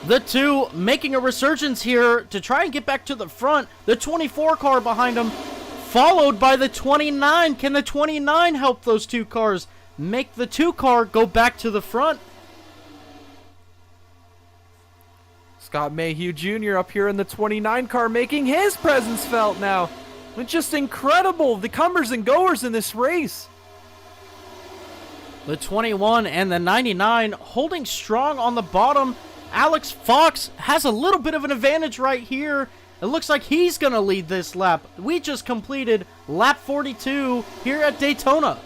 The 2 making a resurgence here to try and get back to the front. The 24 car behind him, followed by the 29. Can the 29 help those 2 cars make the 2 car go back to the front? Scott Mayhew Jr. up here in the 29 car making his presence felt now. It's just incredible, the comers and goers in this race. The 21 and the 99 holding strong on the bottom. Alex Fox has a little bit of an advantage right here. It looks like he's going to lead this lap. We just completed lap 42 here at Daytona.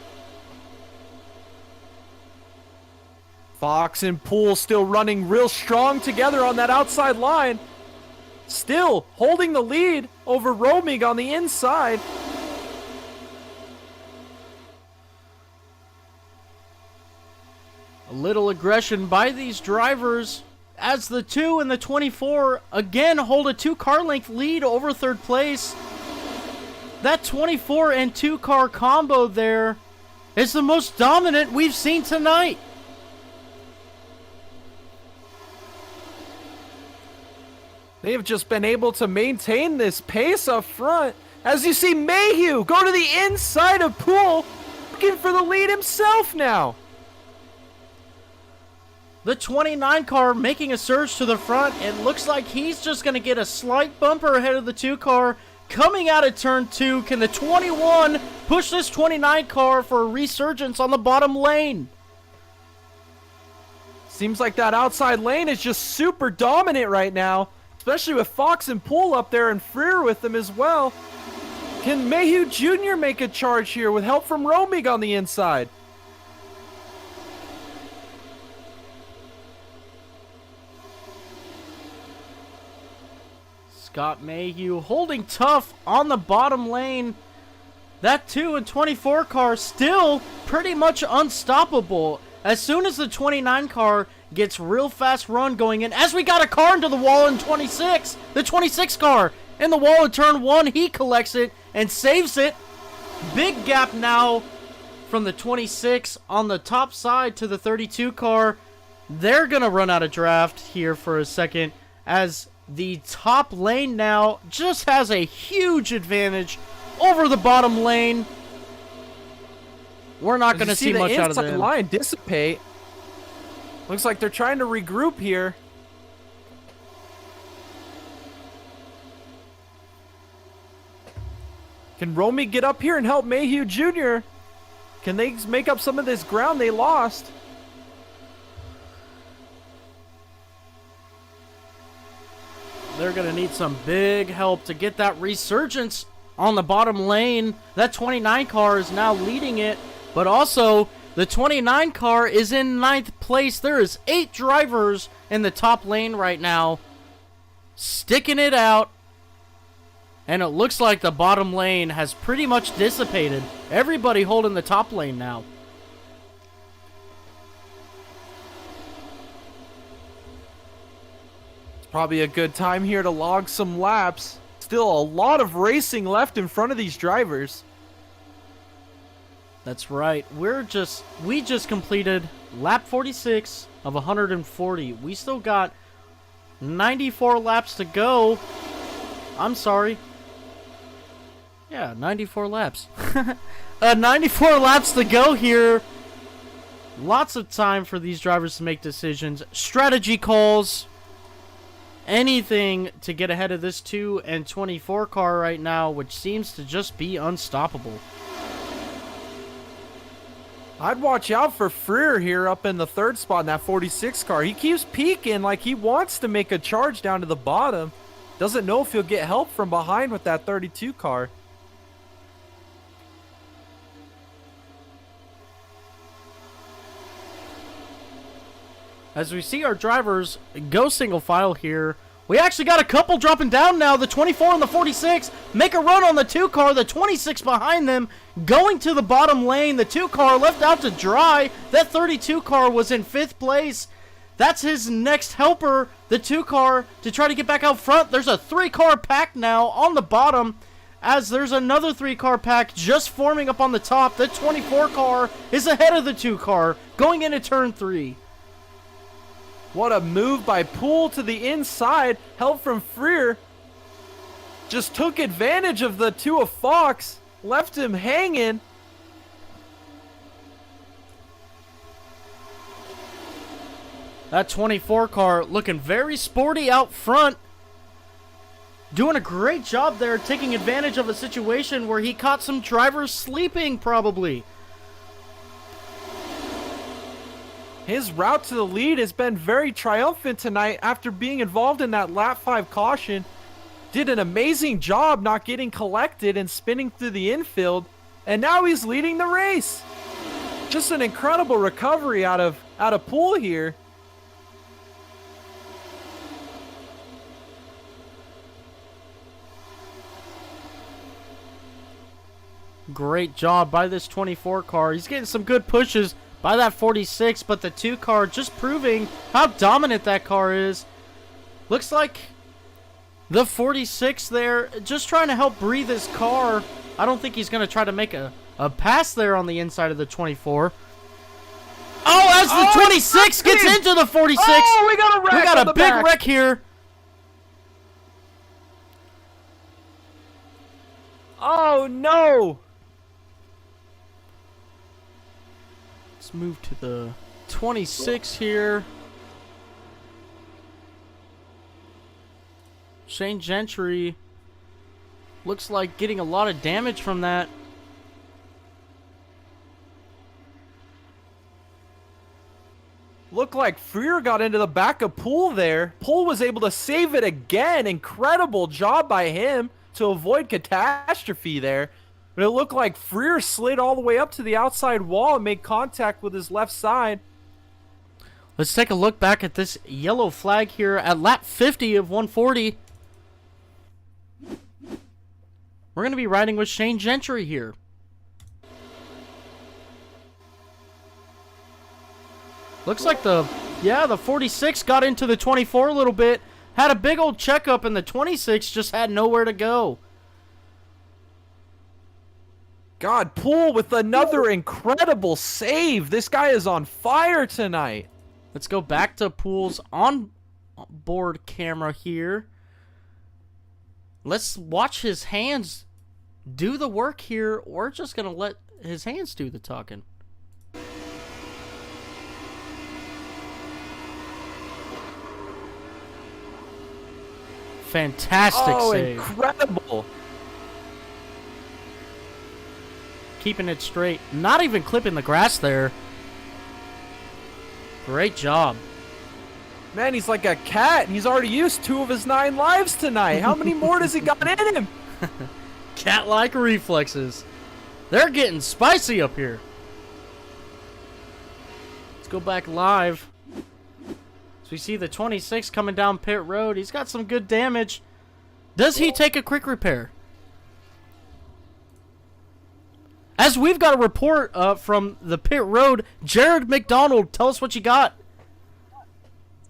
Fox and Poole still running real strong together on that outside line. Still holding the lead over Romig on the inside. A little aggression by these drivers as the 2 and the 24 again hold a 2 car length lead over third place. That 24 and 2 car combo there is the most dominant we've seen tonight. They have just been able to maintain this pace up front. As you see Mayhew go to the inside of Poole, looking for the lead himself now. The 29 car making a surge to the front. It looks like he's just going to get a slight bumper ahead of the 2 car. Coming out of turn 2, can the 21 push this 29 car for a resurgence on the bottom lane? Seems like that outside lane is just super dominant right now. Especially with Fox and Poole up there and Freer with them as well. Can Mayhew Jr. make a charge here with help from Romig on the inside? Scott Mayhew holding tough on the bottom lane. That 2 and 24 car still pretty much unstoppable. As soon as the 29 car gets real fast run going in, as we got a car into the wall in 26, the 26 car in the wall in turn 1, he collects it and saves it. Big gap now from the 26 on the top side to the 32 car. They're going to run out of draft here for a second as the top lane now just has a huge advantage over the bottom lane. We're not going to see much out of them. The inside line dissipate. Looks like they're trying to regroup here. Can Romy get up here and help Mayhew Jr.? Can they make up some of this ground they lost? They're going to need some big help to get that resurgence on the bottom lane. That 29 car is now leading it, but also the 29 car is in 9th place. There is 8 drivers in the top lane right now, sticking it out. And it looks like the bottom lane has pretty much dissipated. Everybody holding the top lane now. It's probably a good time here to log some laps. Still a lot of racing left in front of these drivers. That's right. We just completed lap 46 of 140. We still got 94 laps to go. I'm sorry. Yeah, 94 laps. 94 laps to go here. Lots of time for these drivers to make decisions. Strategy calls. Anything to get ahead of this 2 and 24 car right now, which seems to just be unstoppable. I'd watch out for Freer here up in the 3rd spot in that 46 car. He keeps peeking like he wants to make a charge down to the bottom. Doesn't know if he'll get help from behind with that 32 car. As we see our drivers go single file here, we actually got a couple dropping down now. The 24 and the 46 make a run on the 2 car. The 26 behind them going to the bottom lane. The 2 car left out to dry. That 32 car was in 5th place. That's his next helper, the 2 car, to try to get back out front. There's a 3 car pack now on the bottom, as there's another 3 car pack just forming up on the top. The 24 car is ahead of the 2 car going into turn 3. What a move by Poole to the inside. Help from Freer. Just took advantage of the 2 of Fox. Left him hanging. That 24 car looking very sporty out front. Doing a great job there, taking advantage of a situation where he caught some drivers sleeping, probably. His route to the lead has been very triumphant tonight after being involved in that lap 5 caution. Did an amazing job not getting collected and spinning through the infield, and now he's leading the race. Just an incredible recovery out of Poole here. Great job by this 24 car. He's getting some good pushes by that 46, but the 2 car just proving how dominant that car is. Looks like the 46 there just trying to help breathe his car. I don't think he's going to try to make a pass there on the inside of the 24. Oh, as the 26 gets into the 46. Oh, we got a wreck. We got a big wreck here. Oh, no. Let's move to the 26 here. Shane Gentry looks like getting a lot of damage from that. Looked like Freer got into the back of Poole there. Poole was able to save it again. Incredible job by him to avoid catastrophe there. But it looked like Freer slid all the way up to the outside wall and made contact with his left side. Let's take a look back at this yellow flag here at lap 50 of 140. We're going to be riding with Shane Gentry here. Looks like the 46 got into the 24 a little bit. Had a big old checkup, and the 26 just had nowhere to go. God, Poole with another incredible save. This guy is on fire tonight. Let's go back to Poole's on-board camera here. Let's watch his hands do the work here. We're just going to let his hands do the talking. Fantastic save. Incredible. keeping it straight. Not even clipping the grass there. Great job. Man, he's like a cat, and he's already used 2 of his 9 lives tonight. How many more does he got in him? Cat-like reflexes. They're getting spicy up here. Let's go back live. So we see the 26 coming down pit road. He's got some good damage. Does he take a quick repair? As we've got a report from the pit road, Jared McDonald, tell us what you got.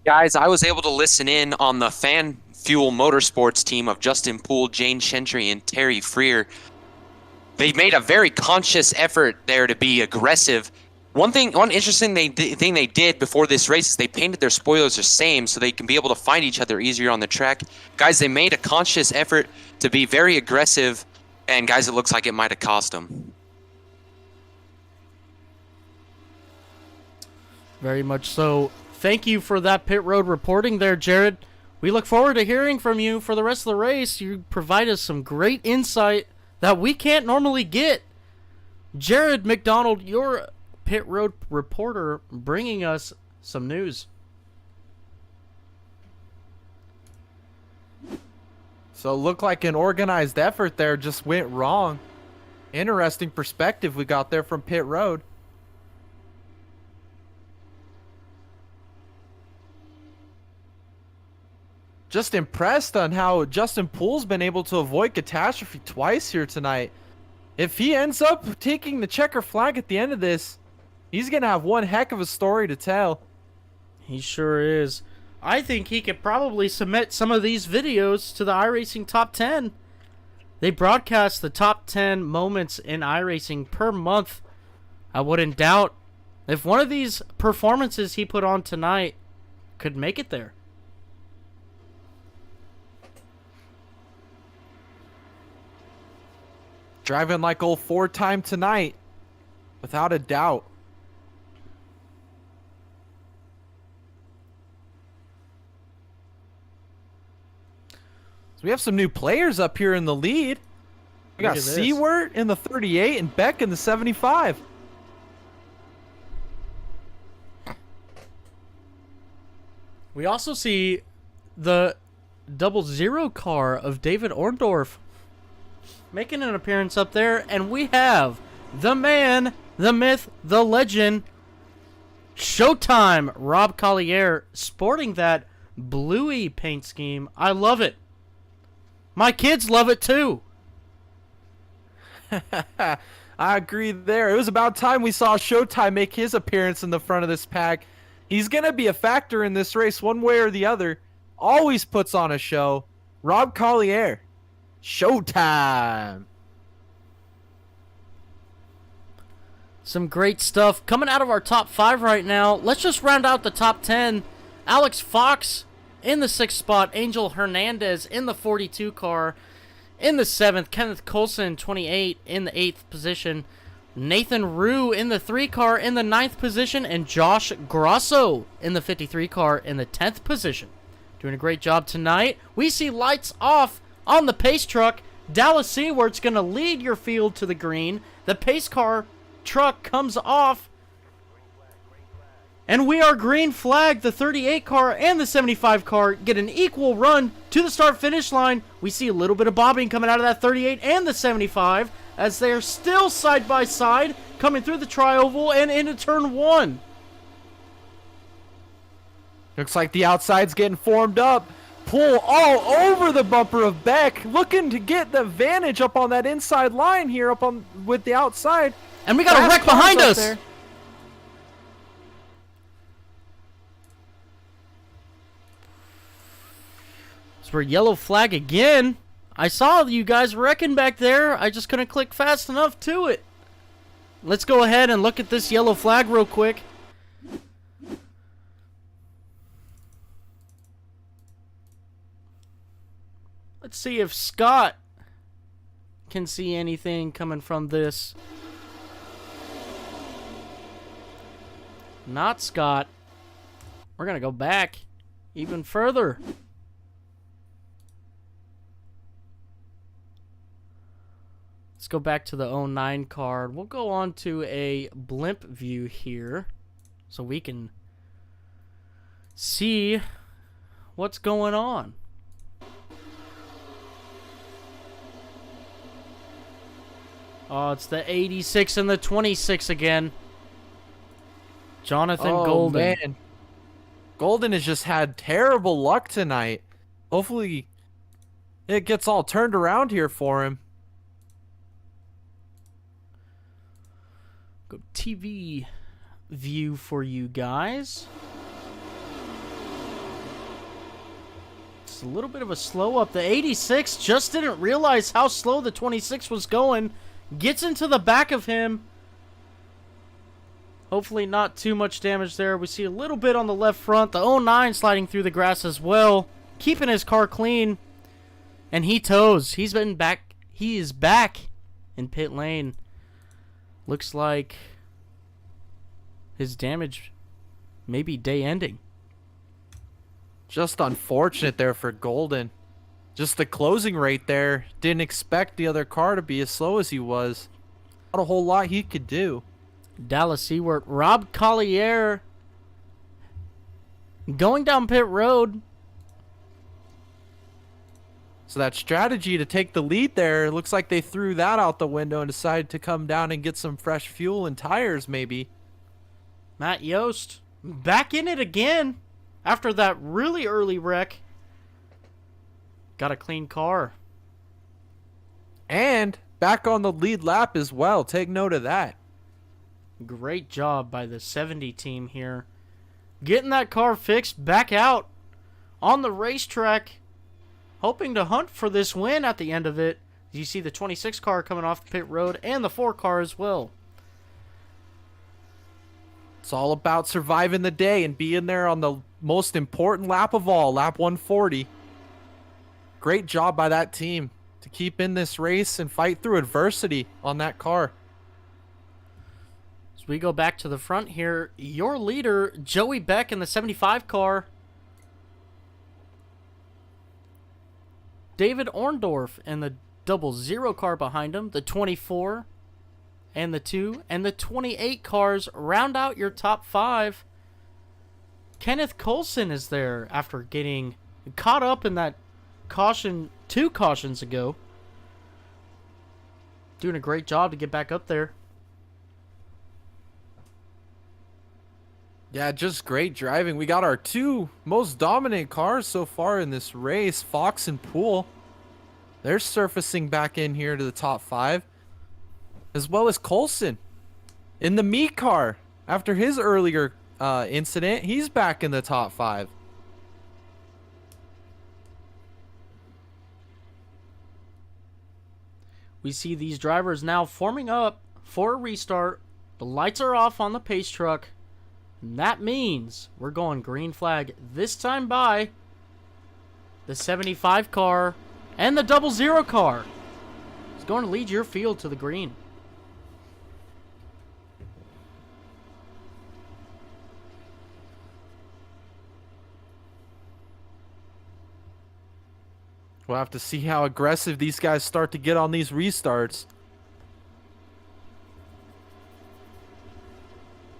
Guys, I was able to listen in on the Fan Fuel Motorsports team of Justin Poole, Jane Chentry, and Terry Freer. They made a very conscious effort there to be aggressive. One interesting thing they did before this race is they painted their spoilers the same so they can be able to find each other easier on the track. Guys, they made a conscious effort to be very aggressive, and guys, it looks like it might have cost them. Very much so. Thank you for that pit road reporting there, Jared. We look forward to hearing from you for the rest of the race. You provide us some great insight that we can't normally get. Jared McDonald, your pit road reporter, bringing us some news. So it looked like an organized effort there just went wrong. Interesting perspective we got there from pit road. Just impressed on how Justin Poole's been able to avoid catastrophe twice here tonight. If he ends up taking the checker flag at the end of this, he's going to have one heck of a story to tell. He sure is. I think he could probably submit some of these videos to the iRacing Top 10. They broadcast the top 10 moments in iRacing per month. I wouldn't doubt if one of these performances he put on tonight could make it there. Driving like old 4-time tonight, without a doubt. So we have some new players up here in the lead. We got Seward in the 38 and Beck in the 75. We also see the 00 car of David Orndorff making an appearance up there, and we have the man, the myth, the legend, Showtime Rob Collier, sporting that bluey paint scheme. I love it. My kids love it too. I agree there. It was about time we saw Showtime make his appearance in the front of this pack. He's going to be a factor in this race one way or the other. Always puts on a show. Rob Collier. Showtime. Some great stuff coming out of our top 5 right now. Let's just round out the top 10. Alex Fox in the 6th spot. Angel Hernandez in the 42 car. In the 7th, Kenneth Coulson, 28, in the 8th position. Nathan Rue in the 3 car in the 9th position. And Josh Grosso in the 53 car in the 10th position. Doing a great job tonight. We see lights off on the pace truck. Dallas Seward's going to lead your field to the green. The pace car truck comes off. And we are green flag. The 38 car and the 75 car get an equal run to the start-finish line. We see a little bit of bobbing coming out of that 38 and the 75 as they are still side by side coming through the tri-oval and into turn 1. Looks like the outside's getting formed up. Pull all over the bumper of Beck, looking to get the advantage up on that inside line here, up on with the outside. And we got a wreck behind us. There. So we're yellow flag again. I saw you guys wrecking back there. I just couldn't click fast enough to it. Let's go ahead and look at this yellow flag real quick. Let's see if Scott can see anything coming from this. Not Scott. We're going to go back even further. Let's go back to the 09 card. We'll go on to a blimp view here so we can see what's going on. Oh, it's the 86 and the 26 again. Jonathan Golden. Man. Golden has just had terrible luck tonight. Hopefully it gets all turned around here for him. Go TV view for you guys. It's a little bit of a slow up. The 86 just didn't realize how slow the 26 was going. Gets into the back of him. Hopefully not too much damage there. We see a little bit on the left front. The 09 sliding through the grass as well. Keeping his car clean. And he tows. He's been back. He is back in pit lane. Looks like his damage may be day ending. Just unfortunate there for Golden. Just the closing rate there. Didn't expect the other car to be as slow as he was. Not a whole lot he could do. Dallas Seward, Rob Collier going down pit road. So that strategy to take the lead there, looks like they threw that out the window and decided to come down and get some fresh fuel and tires maybe. Matt Yost back in it again after that really early wreck. Got a clean car. And back on the lead lap as well. Take note of that. Great job by the 70 team here. Getting that car fixed, back out on the racetrack. Hoping to hunt for this win at the end of it. You see the 26 car coming off the pit road and the 4 car as well. It's all about surviving the day and being there on the most important lap of all, lap 140. Great job by that team to keep in this race and fight through adversity on that car. As we go back to the front here, your leader, Joey Beck in the 75 car. David Orndorff in the 00 car behind him, the 24 and the 2 and the 28 cars round out your top 5. Kenneth Coulson is there after getting caught up in that caution 2 cautions ago. Doing a great job to get back up there. Yeah, just great driving. We got our 2 most dominant cars so far in this race, Fox and Poole. They're surfacing back in here to the top 5. As well as Coulson in the meat car. After his earlier incident, he's back in the top 5. We see these drivers now forming up for a restart. The lights are off on the pace truck. And that means we're going green flag this time by the 75 car and the 00 car. It's going to lead your field to the green. We'll have to see how aggressive these guys start to get on these restarts.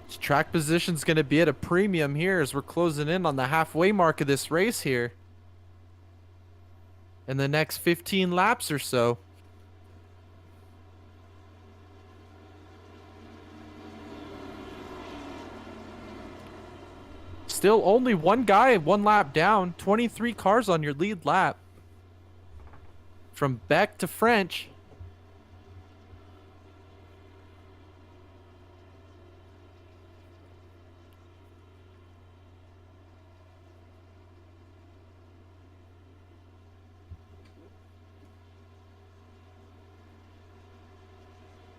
This track position's going to be at a premium here as we're closing in on the halfway mark of this race here. In the next 15 laps or so. Still only one guy, 1 lap down. 23 cars on your lead lap. From Beck to French.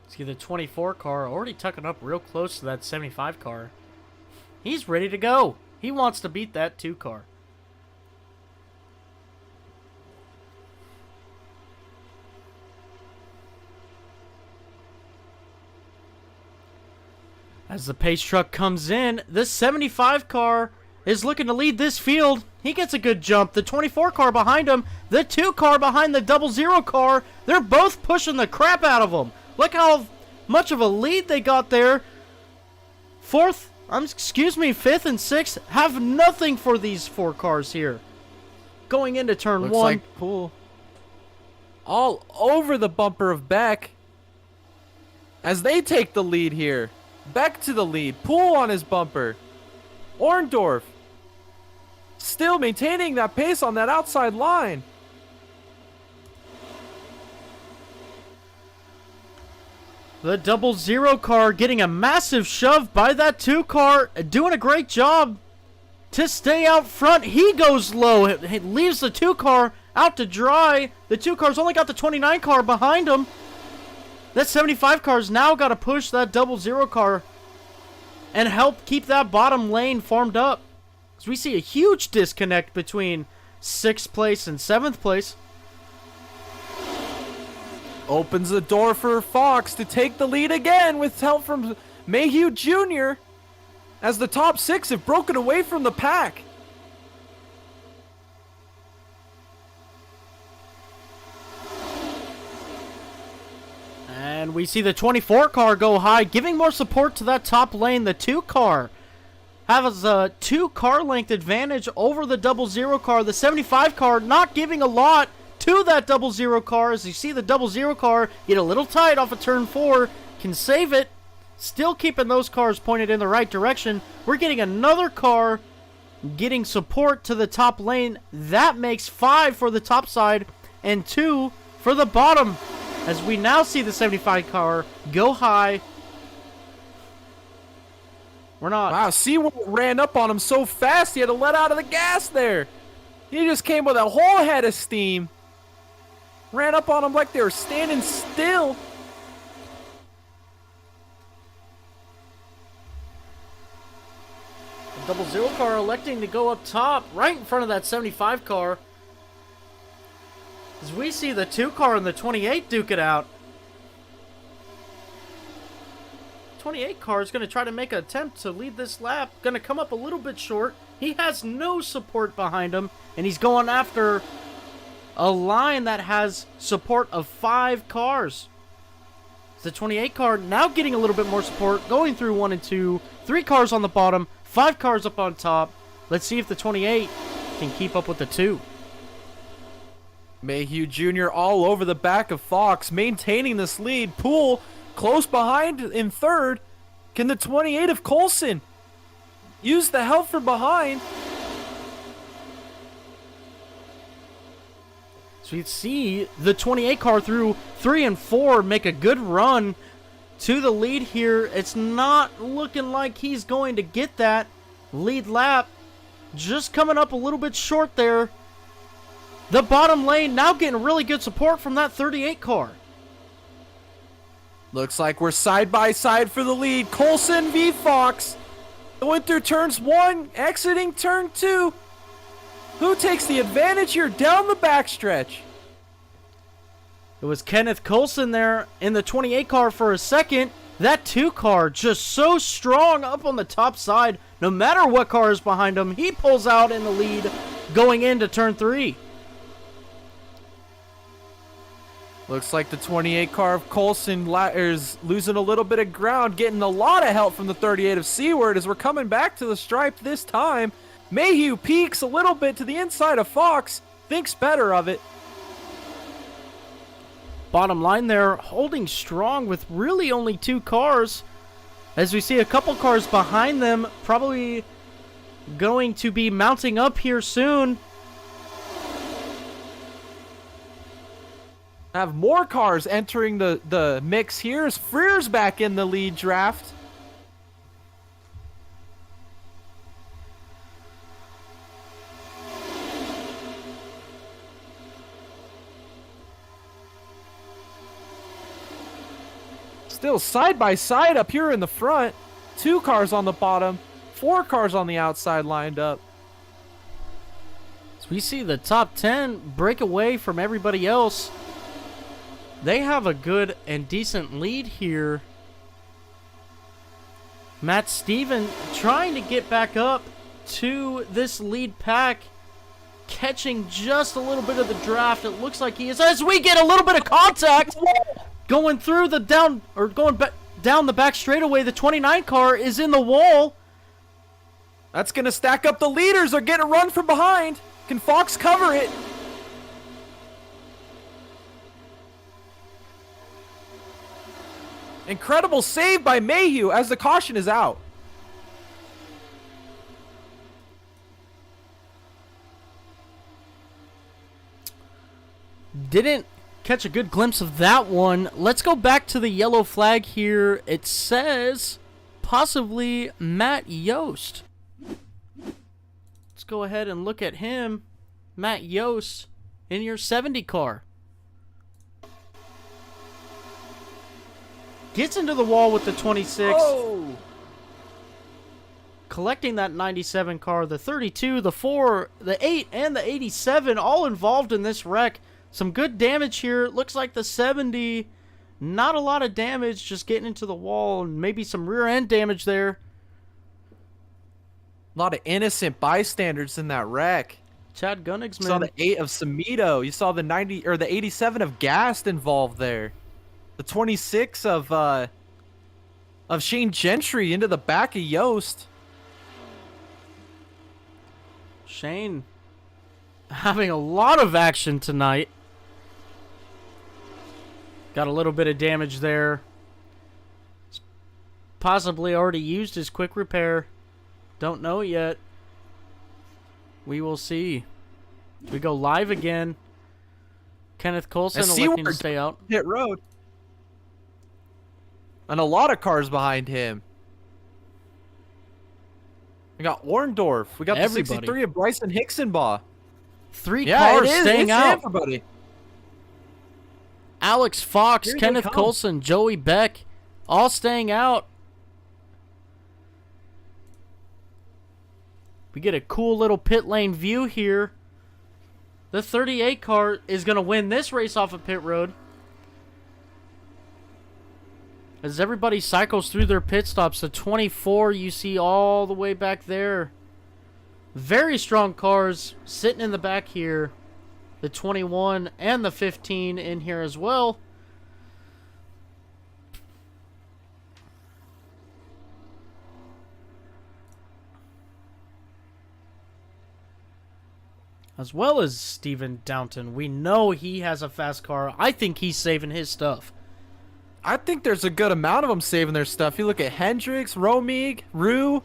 See the 24 car already tucking up real close to that 75 car. He's ready to go. He wants to beat that 2 car. As the pace truck comes in, the 75 car is looking to lead this field. He gets a good jump. The 24 car behind him, the 2 car behind the 00 car, they're both pushing the crap out of him. Look how much of a lead they got there. Fifth and 6th have nothing for these 4 cars here. Going into turn Looks 1. like Poole all over the bumper of Beck as they take the lead here. Beck to the lead. Poole on his bumper. Orndorff still maintaining that pace on that outside line. The 00 car getting a massive shove by that 2 car, doing a great job to stay out front. He goes low. He leaves the 2 car out to dry. The 2 car's only got the 29 car behind him. That 75 car's now got to push that 00 car and help keep that bottom lane formed up. Because we see a huge disconnect between 6th place and 7th place. Opens the door for Fox to take the lead again with help from Mayhew Jr. as the top 6 have broken away from the pack. And we see the 24 car go high, giving more support to that top lane. The 2 car has a 2 car length advantage over the 00 car. The 75 car not giving a lot to that 00 car. As you see the 00 car get a little tight off of turn 4, can save it, still keeping those cars pointed in the right direction. We're getting another car getting support to the top lane. That makes 5 for the top side and 2 for the bottom, as we now see the 75 car go high. We're not... Wow, Seward ran up on him so fast he had to let out of the gas there. He just came with a whole head of steam. Ran up on him like they were standing still. The 00 car electing to go up top, right in front of that 75 car. As we see the 2 car and the 28 duke it out. 28 car is going to try to make an attempt to lead this lap. Going to come up a little bit short. He has no support behind him, and he's going after a line that has support of 5 cars. The 28 car now getting a little bit more support, going through 1 and 2. 3 cars on the bottom, 5 cars up on top. Let's see if the 28 can keep up with the 2. Mayhew Jr. all over the back of Fox, maintaining this lead. Poole close behind in 3rd. Can the 28 of Coulson use the help from behind? So we see the 28 car through 3 and 4 make a good run to the lead here. It's not looking like he's going to get that lead lap. Just coming up a little bit short there. The bottom lane now getting really good support from that 38 car. Looks like we're side by side for the lead. Coulson v. Fox. Going through turns 1, exiting turn 2. Who takes the advantage here down the backstretch? It was Kenneth Coulson there in the 28 car for a second. That 2 car just so strong up on the top side. No matter what car is behind him, he pulls out in the lead going into turn 3. Looks like the 28 car of Coulson is losing a little bit of ground, getting a lot of help from the 38 of Seward as we're coming back to the stripe this time. Mayhew peeks a little bit to the inside of Fox, thinks better of it. Bottom line there, holding strong with really only 2 cars. As we see a couple cars behind them, probably going to be mounting up here soon. Have more cars entering the mix here as Freer's back in the lead draft. Still side by side up here in the front. 2 cars on the bottom, 4 cars on the outside lined up. So we see the top 10 break away from everybody else. They have a good and decent lead here. Matt Steven trying to get back up to this lead pack, catching just a little bit of the draft. It looks like he is, as we get a little bit of contact going through the down, or going back down the back straightaway. The 29 car is in the wall. That's going to stack up the leaders or get a run from behind. Can Fox cover it? Incredible save by Mayhew as the caution is out. Didn't catch a good glimpse of that one. Let's go back to the yellow flag here. It says possibly Matt Yost. Let's go ahead and look at him. Matt Yost in your 70 car. Gets into the wall with the 26. Oh. Collecting that 97 car, the 32, the 4, the 8, and the 87 all involved in this wreck. Some good damage here. Looks like the 70, not a lot of damage, just getting into the wall, and maybe some rear end damage there. A lot of innocent bystanders in that wreck. Chad You Gunnigsman. saw the 8 of Samito. You saw the 90 or the 87 of Gast involved there. The 26 of Shane Gentry into the back of Yost. Shane having a lot of action tonight. Got a little bit of damage there. Possibly already used his quick repair. Don't know yet. We will see. We go live again. Kenneth Coulson electing to stay out. Hit road. And a lot of cars behind him. We got Orndorff. We got Everybody. the 63 of Bryson Hicksonbaugh. Three cars staying it's out. Everybody. Alex Fox, Here they Kenneth come. Coulson, Joey Beck, all staying out. We get a cool little pit lane view here. The 38 car is going to win this race off of pit road. As everybody cycles through their pit stops, the 24 you see all the way back there. Very strong cars sitting in the back here. The 21 and the 15 in here as well. As well as Steven Downton. We know he has a fast car. I think he's saving his stuff. I think there's a good amount of them saving their stuff. You look at Hendricks, Romig, Rue.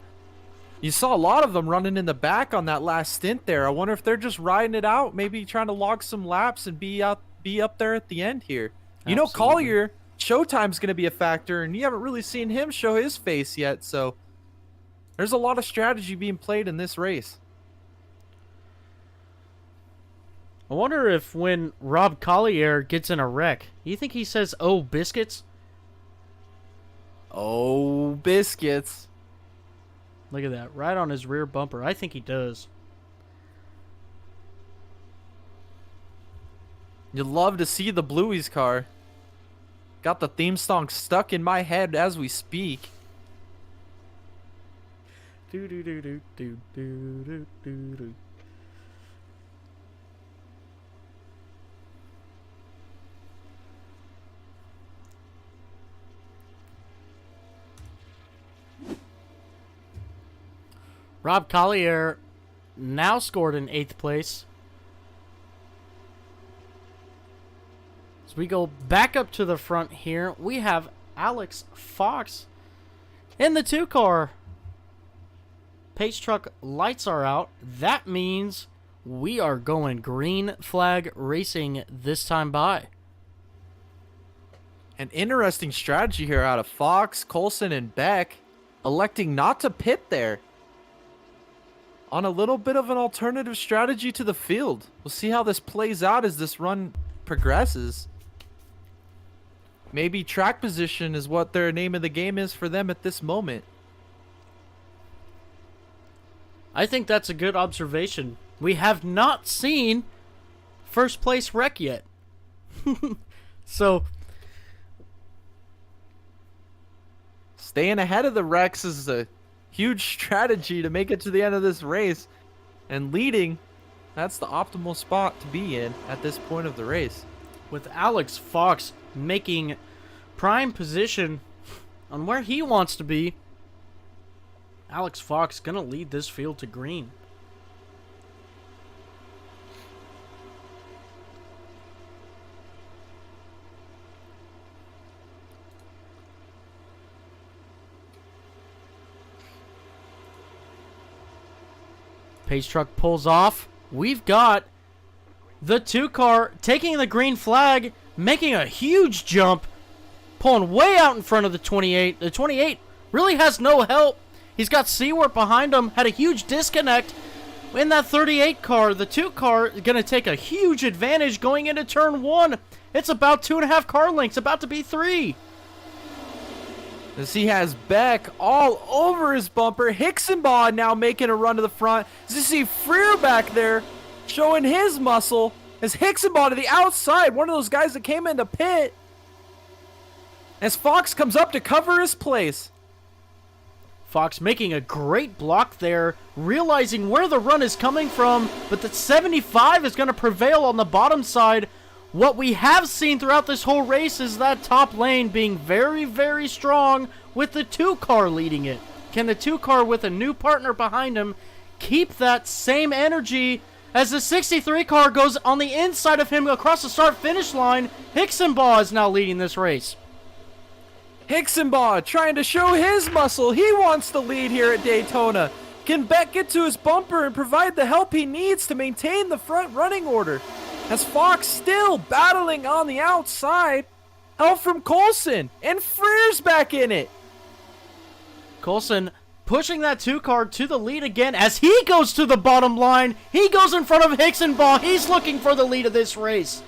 You saw a lot of them running in the back on that last stint there. I wonder if they're just riding it out, maybe trying to log some laps and be up there at the end here. You know, Absolutely. Collier, showtime's going to be a factor, and you haven't really seen him show his face yet, so there's a lot of strategy being played in this race. I wonder if when Rob Collier gets in a wreck, you think he says, "Oh, biscuits"? Oh, biscuits. Look at that, right on his rear bumper. I think he does. You'd love to see the Bluey's car. Got the theme song stuck in my head as we speak. Do do do do do do do do do. Rob Collier now scored in 8th place. As we go back up to the front here, we have Alex Fox in the 2 car. Pace truck lights are out. That means we are going green flag racing this time by. An interesting strategy here out of Fox, Coulson, and Beck, electing not to pit there. On a little bit of an alternative strategy to the field. We'll see how this plays out as this run progresses. Maybe track position is what their name of the game is for them at this moment. I think that's a good observation. We have not seen first place wreck yet. So, Staying ahead of the Rex is a huge strategy to make it to the end of this race. And leading, that's the optimal spot to be in at this point of the race. With Alex Fox making prime position on where he wants to be, Alex Fox gonna lead this field to green. Pace truck pulls off. We've got the 2 car taking the green flag, making a huge jump, pulling way out in front of the 28. The 28 really has no help. He's got Seawart behind him, had a huge disconnect. In that 38 car, the 2 car is going to take a huge advantage going into turn 1. It's about 2.5 car lengths, about to be 3. As he has Beck all over his bumper. Hicksonbaugh now making a run to the front. As you see Freer back there showing his muscle. As Hicksonbaugh to the outside, one of those guys that came in the pit. As Fox comes up to cover his place. Fox making a great block there, realizing where the run is coming from, but the 75 is going to prevail on the bottom side. What we have seen throughout this whole race is that top lane being very, very strong with the 2 car leading it. Can the 2 car with a new partner behind him keep that same energy as the 63 car goes on the inside of him across the start-finish line? Hicksonbaugh is now leading this race. Hicksonbaugh trying to show his muscle. He wants the lead here at Daytona. Can Beck get to his bumper and provide the help he needs to maintain the front running order? As Fox still battling on the outside. Help from Coulson. And Freer's back in it. Coulson pushing that 2 car to the lead again as he goes to the bottom line. He goes in front of Hicksonbaugh. He's looking for the lead of this race.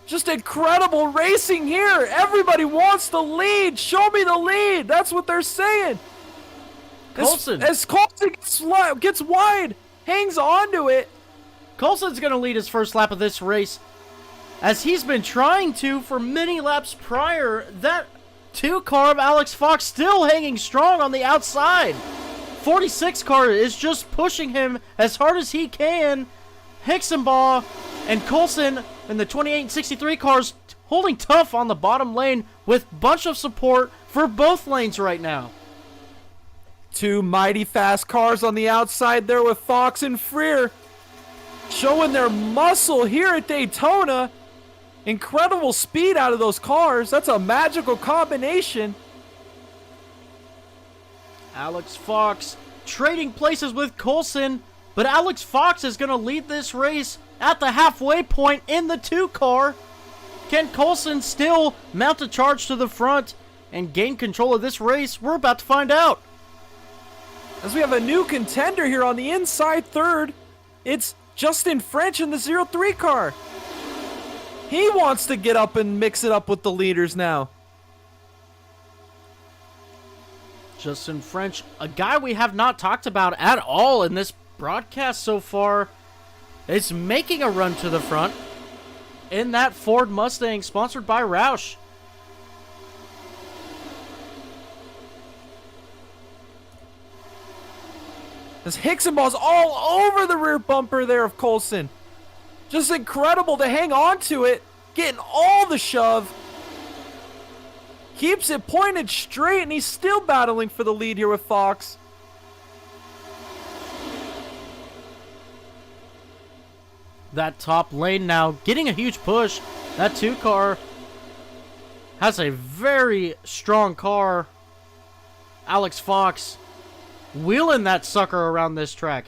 Just incredible racing here. Everybody wants the lead. Show me the lead. That's what they're saying. Coulson. As Coulson gets wide, hangs on to it. Coulson's going to lead his first lap of this race, as he's been trying to for many laps prior. That 2 car of Alex Fox still hanging strong on the outside. 46 car is just pushing him as hard as he can. Hicksonbaugh and Coulson and the 28 and 63 cars holding tough on the bottom lane with bunch of support for both lanes right now. 2 mighty fast cars on the outside there with Fox and Freer. Showing their muscle here at Daytona. Incredible speed out of those cars. That's a magical combination. Alex Fox trading places with Coulson, but Alex Fox is going to lead this race at the halfway point in the 2 car. Can Coulson still mount a charge to the front and gain control of this race? We're about to find out. As we have a new contender here on the inside third. It's Justin French in the 03 car. He wants to get up and mix it up with the leaders now. Justin French, a guy we have not talked about at all in this broadcast so far, is making a run to the front in that Ford Mustang sponsored by Roush. As Hicksonbaugh's all over the rear bumper there of Coulson. Just incredible to hang on to it. Getting all the shove. Keeps it pointed straight, and he's still battling for the lead here with Fox. That top lane now getting a huge push. That 2 car has a very strong car. Alex Fox wheeling that sucker around this track.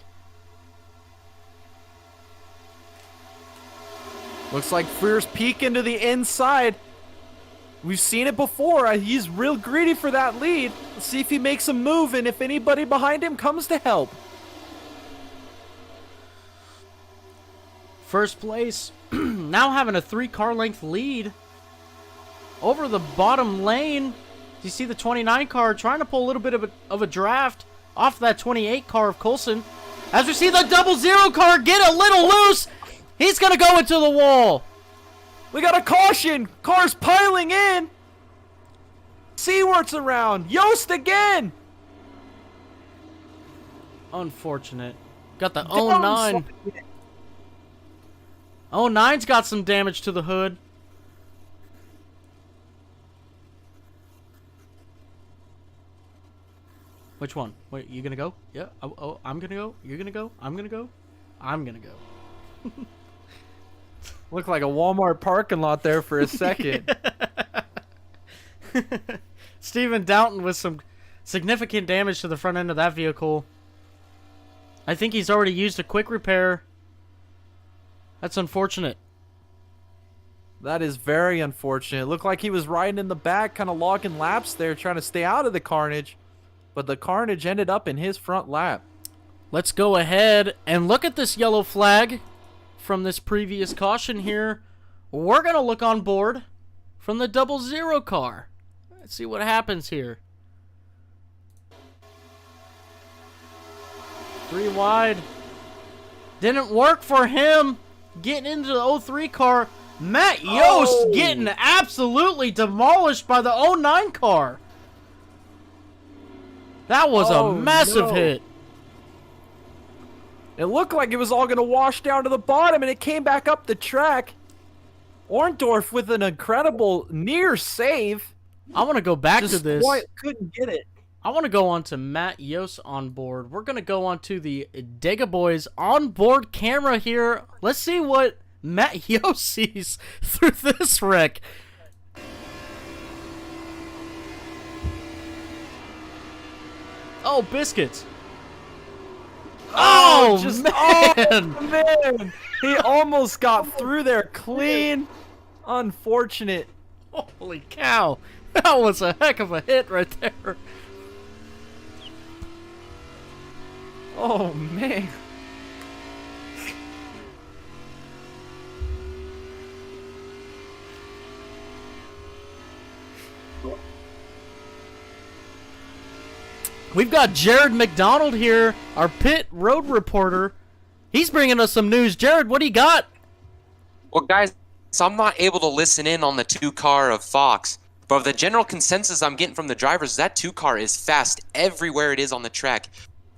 Looks like Freer's peeking to the inside. We've seen it before. He's real greedy for that lead. Let's see if he makes a move and if anybody behind him comes to help. First place, now having a 3 car length lead over the bottom lane. You see the 29 car trying to pull a little bit of a draft off that 28 car of Coulson. As we see the 00 car get a little loose, he's going to go into the wall. We got a caution. Cars piling in. Seawart's around. Yost again. Unfortunate. Got the 09. 09's got some damage to the hood. Which one? Wait, you gonna go? Yeah. Oh, I'm gonna go. You're gonna go. I'm gonna go. I'm gonna go. Looked like a Walmart parking lot there for a second. Steven Downton with some significant damage to the front end of that vehicle. I think he's already used a quick repair. That's unfortunate. That is very unfortunate. It looked like he was riding in the back, kind of logging laps there, trying to stay out of the carnage. But the carnage ended up in his front lap. Let's go ahead and look at this yellow flag from this previous caution here. We're going to look on board from the 00 car. Let's see what happens here. 3 wide. Didn't work for him. Getting into the 03 car. Matt Yost getting absolutely demolished by the 09 car. That was a massive hit. It looked like it was all going to wash down to the bottom, and it came back up the track. Orndorff with an incredible near save. I want to go back to this. Couldn't get it. I want to go on to Matt Yost on board. We're going to go on to the Dega Boys onboard camera here. Let's see what Matt Yost sees through this wreck. Oh, biscuits. Oh, man. He almost got through there clean. Unfortunate. Holy cow. That was a heck of a hit right there. Oh, man. We've got Jared McDonald here, our pit road reporter. He's bringing us some news. Jared, what do you got? Well, guys, so I'm not able to listen in on the 2-car of Fox, but the general consensus I'm getting from the drivers is that 2-car is fast everywhere it is on the track.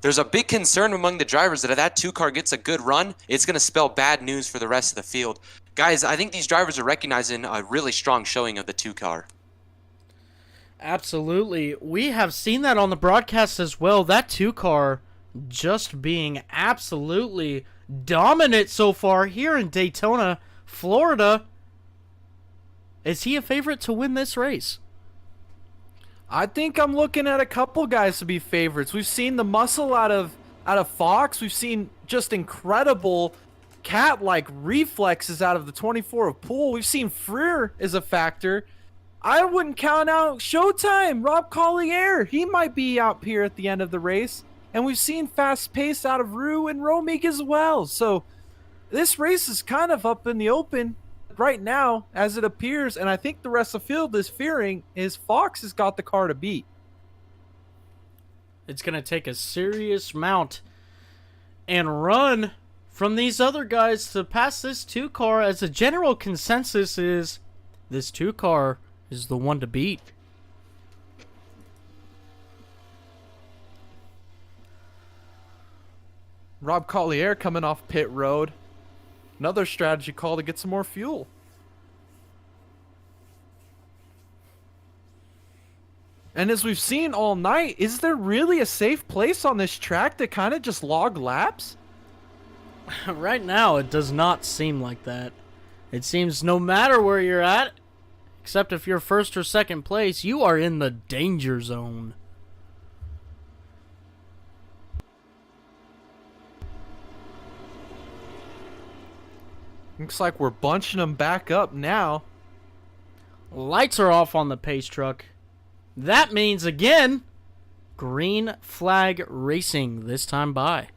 There's a big concern among the drivers that if that 2-car gets a good run, it's going to spell bad news for the rest of the field. Guys, I think these drivers are recognizing a really strong showing of the 2-car. Absolutely. We have seen that on the broadcast as well. That 2-car just being absolutely dominant so far here in Daytona, Florida. Is he a favorite to win this race? I think I'm looking at a couple guys to be favorites. We've seen the muscle out of Fox. We've seen just incredible cat-like reflexes out of the 24 of Poole. We've seen Freer is a factor. I wouldn't count out Showtime, Rob Collier. He might be out here at the end of the race. And we've seen fast pace out of Rue and Romig as well. So this race is kind of up in the open right now as it appears. And I think the rest of the field is fearing is Fox has got the car to beat. It's going to take a serious mount and run from these other guys to pass this 2-car, as a general consensus is this 2-car is the one to beat. Rob Collier coming off pit road. Another strategy call to get some more fuel. And as we've seen all night, is there really a safe place on this track to kind of just log laps? Right now, it does not seem like that. It seems no matter where you're at, except if you're first or second place, you are in the danger zone. Looks like we're bunching them back up now. Lights are off on the pace truck. That means, again, green flag racing this time by.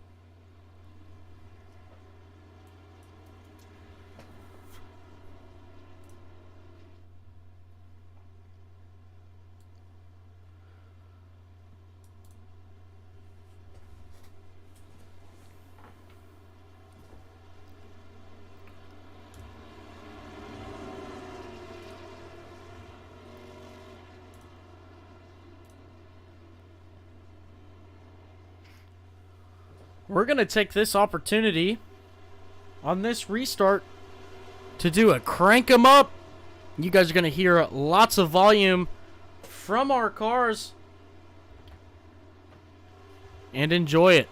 We're going to take this opportunity on this restart to do a crank 'em up. You guys are going to hear lots of volume from our cars and enjoy it.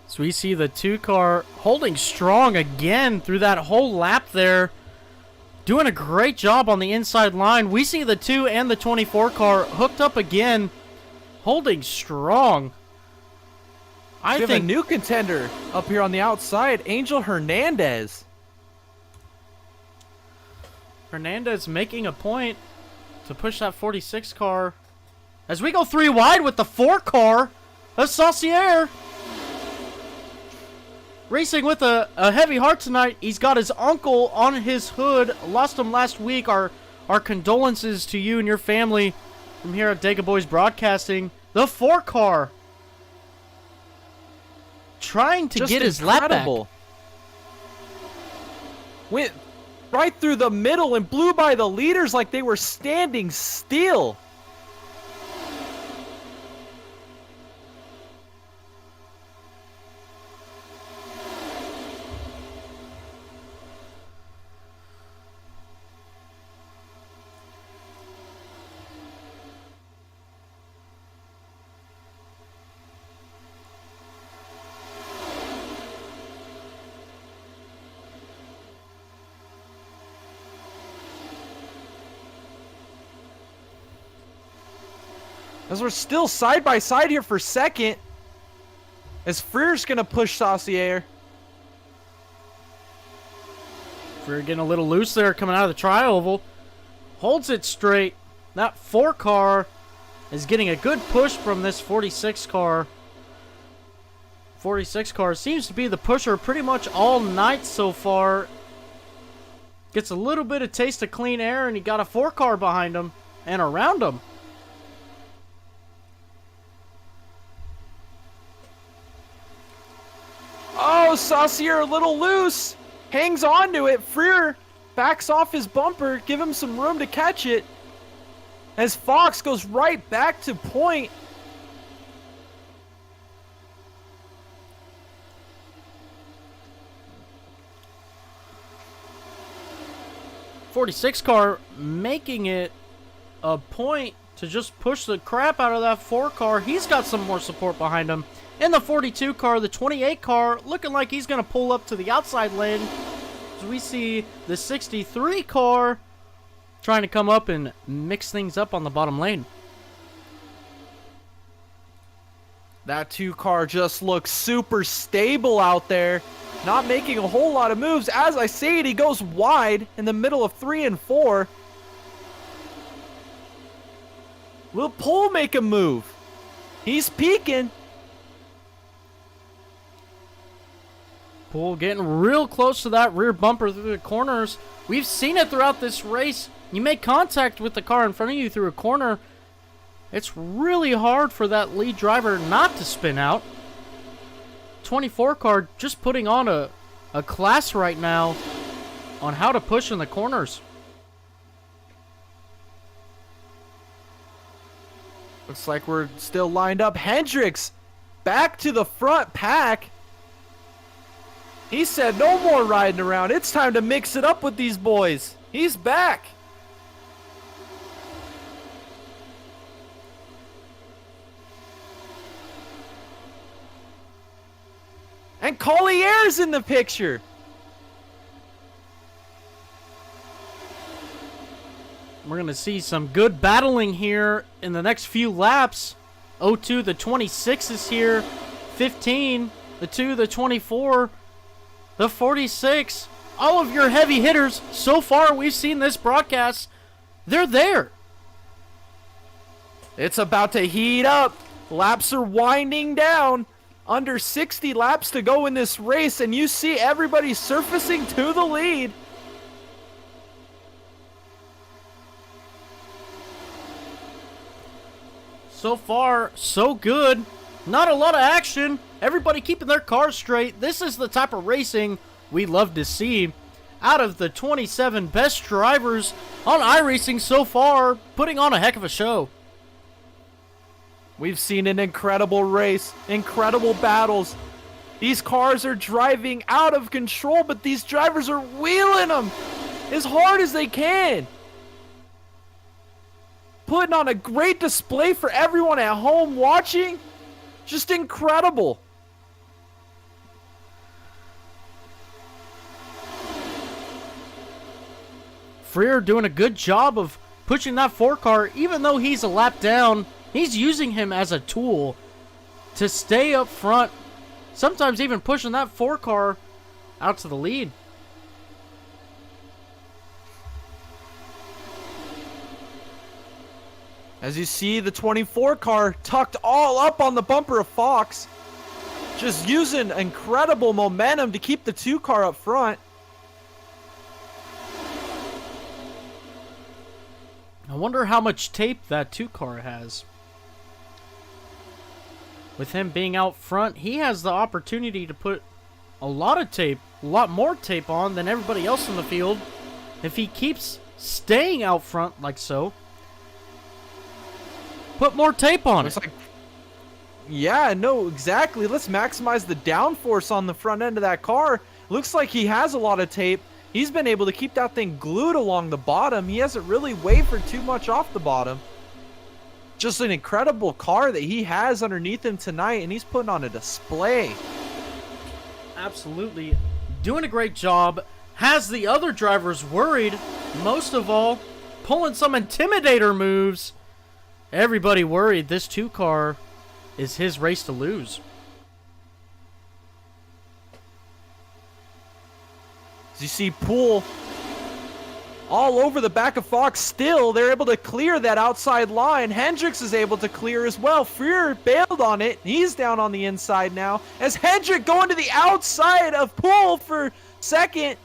So we see the 2 car holding strong again through that whole lap there. Doing a great job on the inside line. We see the 2 and the 24 car hooked up again. Holding strong. We have a new contender up here on the outside, Angel Hernandez. Hernandez making a point to push that 46 car. As we go 3 wide with the 4 car of Saucier. Racing with a heavy heart tonight. He's got his uncle on his hood. Lost him last week. Our condolences to you and your family from here at Dega Boys Broadcasting. The 4 car. Trying to get his lap back. Went right through the middle and blew by the leaders like they were standing still. As we're still side by side here for second. As Freer's going to push Saucier. Freer getting a little loose there coming out of the tri-oval. Holds it straight. That 4 car is getting a good push from this 46 car. 46 car seems to be the pusher pretty much all night so far. Gets a little bit of taste of clean air, and he got a 4 car behind him and around him. Oh, Saucier a little loose. Hangs on to it. Freer backs off his bumper. Give him some room to catch it. As Fox goes right back to point. .46 car making it a point to just push the crap out of that 4 car. He's got some more support behind him. In the 42 car, the 28 car looking like he's going to pull up to the outside lane. As we see the 63 car trying to come up and mix things up on the bottom lane. That 2 car just looks super stable out there. Not making a whole lot of moves. As I say it, he goes wide in the middle of 3 and 4. Will Poole make a move? He's peeking. Poole getting real close to that rear bumper through the corners. We've seen it throughout this race. You make contact with the car in front of you through a corner. It's really hard for that lead driver not to spin out. 24 car just putting on a class right now on how to push in the corners. Looks like we're still lined up. Hendricks back to the front pack. He said no more riding around. It's time to mix it up with these boys. He's back. And Collier's in the picture. We're going to see some good battling here in the next few laps. 02, the 26 is here. 15, the 2, the 24, the 46. All of your heavy hitters, so far we've seen this broadcast, they're there. It's about to heat up. Laps are winding down. Under 60 laps to go in this race, and you see everybody surfacing to the lead. So far, so good. Not a lot of action. Everybody keeping their cars straight. This is the type of racing we love to see. Out of the 27 best drivers on iRacing so far, putting on a heck of a show. We've seen an incredible race, incredible battles. These cars are driving out of control, but these drivers are wheeling them as hard as they can. Putting on a great display for everyone at home watching. Just incredible. Freer doing a good job of pushing that 4-car, even though he's a lap down. He's using him as a tool to stay up front. Sometimes even pushing that 4-car out to the lead. As you see, the 24 car tucked all up on the bumper of Fox. Just using incredible momentum to keep the 2 car up front. I wonder how much tape that 2-car has. With him being out front, he has the opportunity to put a lot of tape, a lot more tape on than everybody else in the field. If he keeps staying out front like so, put more tape on it. Yeah, no, exactly. Let's maximize the downforce on the front end of that car. Looks like he has a lot of tape. He's been able to keep that thing glued along the bottom. He hasn't really wavered too much off the bottom. Just an incredible car that he has underneath him tonight, and he's putting on a display. Absolutely. Doing a great job. Has the other drivers worried. Most of all, pulling some intimidator moves. Everybody worried this 2-car is his race to lose. As you see Poole all over the back of Fox still, they're able to clear that outside line. Hendricks is able to clear as well. Freer bailed on it. He's down on the inside now. As Hendrick going to the outside of Poole for second.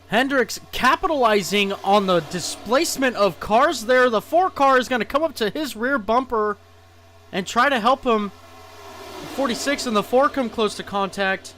Hendricks capitalizing on the displacement of cars there. The 4-car is going to come up to his rear bumper and try to help him. 46 and the 4 come close to contact.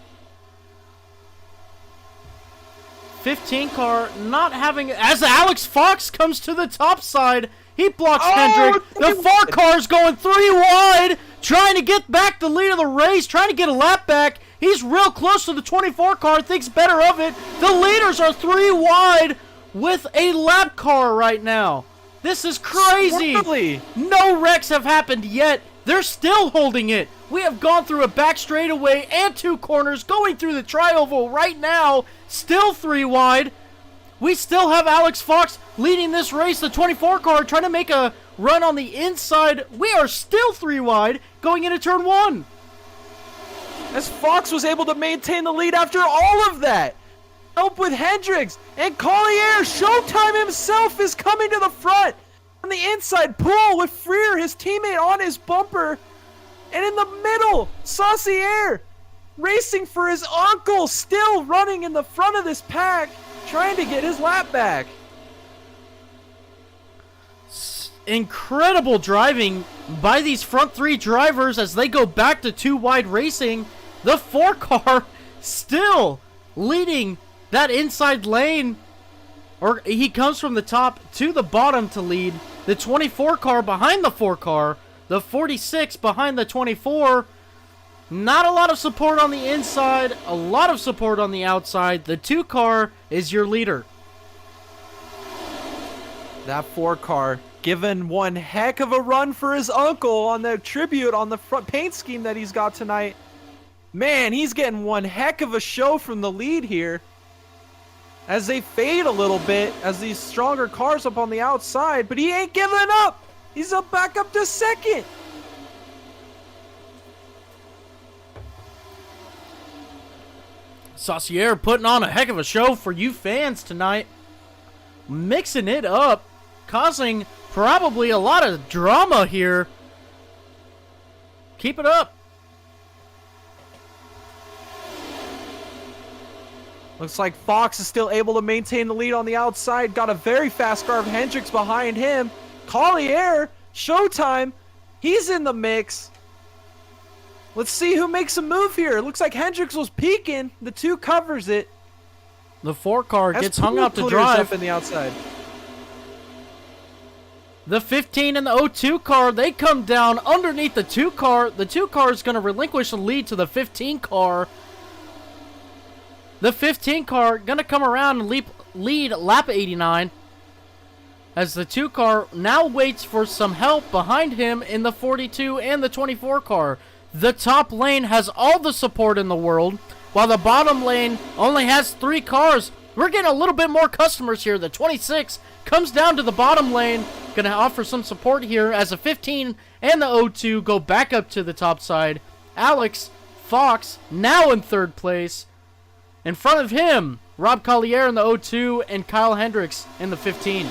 15 car not having, as Alex Fox comes to the top side, he blocks Hendrick. The 4 car's going 3 wide, trying to get back the lead of the race, trying to get a lap back. He's real close to the 24 car, thinks better of it. The leaders are 3 wide with a lap car right now. This is crazy. Swirly. No wrecks have happened yet. They're still holding it. We have gone through a back straightaway and 2 corners, going through the tri-oval right now. Still 3 wide. We still have Alex Fox leading this race. The 24 car trying to make a run on the inside. We are still 3 wide going into turn 1. As Fox was able to maintain the lead after all of that. Help with Hendricks and Collier. Showtime himself is coming to the front. On the inside, Poole with Freer, his teammate, on his bumper. And in the middle, Saucier racing for his uncle, still running in the front of this pack, trying to get his lap back. Incredible driving by these front 3 drivers as they go back to 2 wide racing. The 4 car still leading that inside lane. Or he comes from the top to the bottom to lead. The 24 car behind the 4 car. The 46 behind the 24. Not a lot of support on the inside. A lot of support on the outside. The 2 car is your leader. That 4 car Given one heck of a run for his uncle on the tribute on the front paint scheme that he's got tonight. Man, he's getting one heck of a show from the lead here. As they fade a little bit as these stronger cars up on the outside, but he ain't giving up. He's up back up to second. Saucier putting on a heck of a show for you fans tonight. Mixing it up, causing probably a lot of drama here. Keep it up. Looks like Fox is still able to maintain the lead on the outside. Got a very fast car of Hendricks behind him. Collier, Showtime, he's in the mix. Let's see who makes a move here. Looks like Hendricks was peeking. The 2 covers it. The 4 car As gets hung Poole out to clears drive. up in the outside. The 15 and the 02 car, they come down underneath the 2 car. The 2 car is going to relinquish the lead to the 15 car. The 15 car going to come around and lead lap 89. As the 2 car now waits for some help behind him in the 42 and the 24 car. The top lane has all the support in the world, while the bottom lane only has 3 cars. We're getting a little bit more customers here. The 26 comes down to the bottom lane, going to offer some support here as the 15 and the 02 go back up to the top side. Alex Fox now in 3rd place. In front of him, Rob Collier in the 02 and Kyle Hendricks in the 15.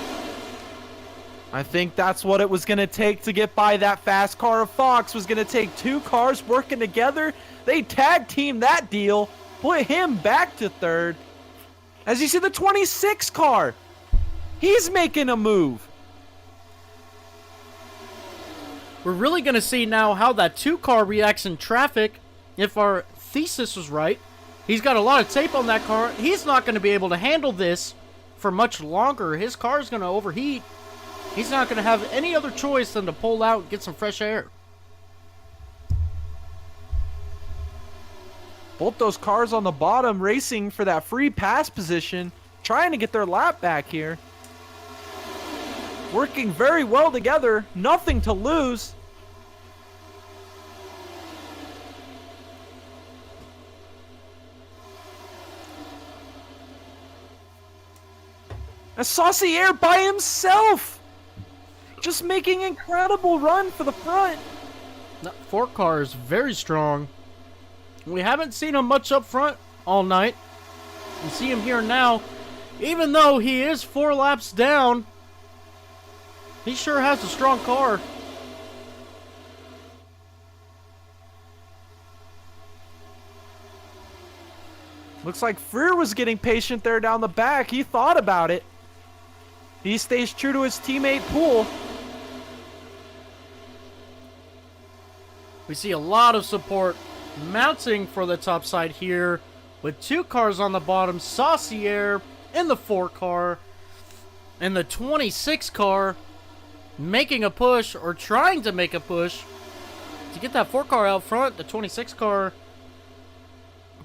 I think that's what it was going to take to get by that fast car of Fox. Was going to take 2 cars working together. They tag team that deal, put him back to 3rd. As you see the 26 car, he's making a move. We're really going to see now how that 2 car reacts in traffic. If our thesis was right, he's got a lot of tape on that car. He's not going to be able to handle this for much longer. His car is going to overheat. He's not going to have any other choice than to pull out and get some fresh air. Both those cars on the bottom racing for that free pass position, trying to get their lap back here. Working very well together, nothing to lose. A Saucier by himself, just making incredible run for the front. That 4 car is very strong. We haven't seen him much up front all night. You see him here now. Even though he is 4 laps down, he sure has a strong car. Looks like Freer was getting patient there down the back. He thought about it. He stays true to his teammate Poole. We see a lot of support mounting for the top side here with 2 cars on the bottom. Saucier in the 4 car and the 26 car making a push or trying to make a push to get that 4 car out front. The 26 car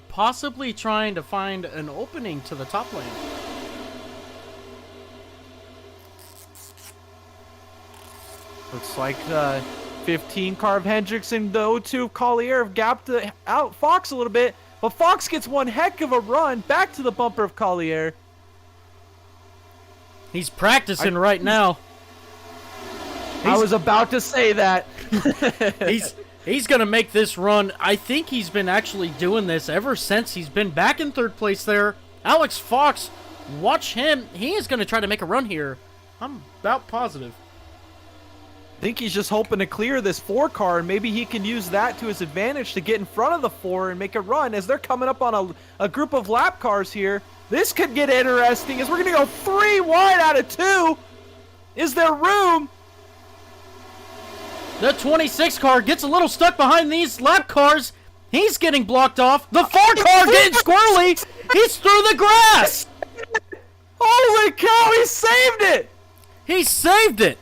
possibly trying to find an opening to the top lane. Looks like the 15 car of Hendricks and the 02 of Collier have gapped out Fox a little bit, but Fox gets one heck of a run back to the bumper of Collier. He's practicing right now. I was about to say that. He's going to make this run. I think he's been actually doing this ever since he's been back in 3rd place there. Alex Fox, watch him. He is going to try to make a run here. I'm about positive. I think he's just hoping to clear this 4 car, and maybe he can use that to his advantage to get in front of the 4 and make a run as they're coming up on a group of lap cars here. This could get interesting as we're going to go 3 wide out of 2. Is there room? The 26 car gets a little stuck behind these lap cars. He's getting blocked off. The 4 car getting squirrely. He's through the grass. Holy cow, he saved it! He saved it.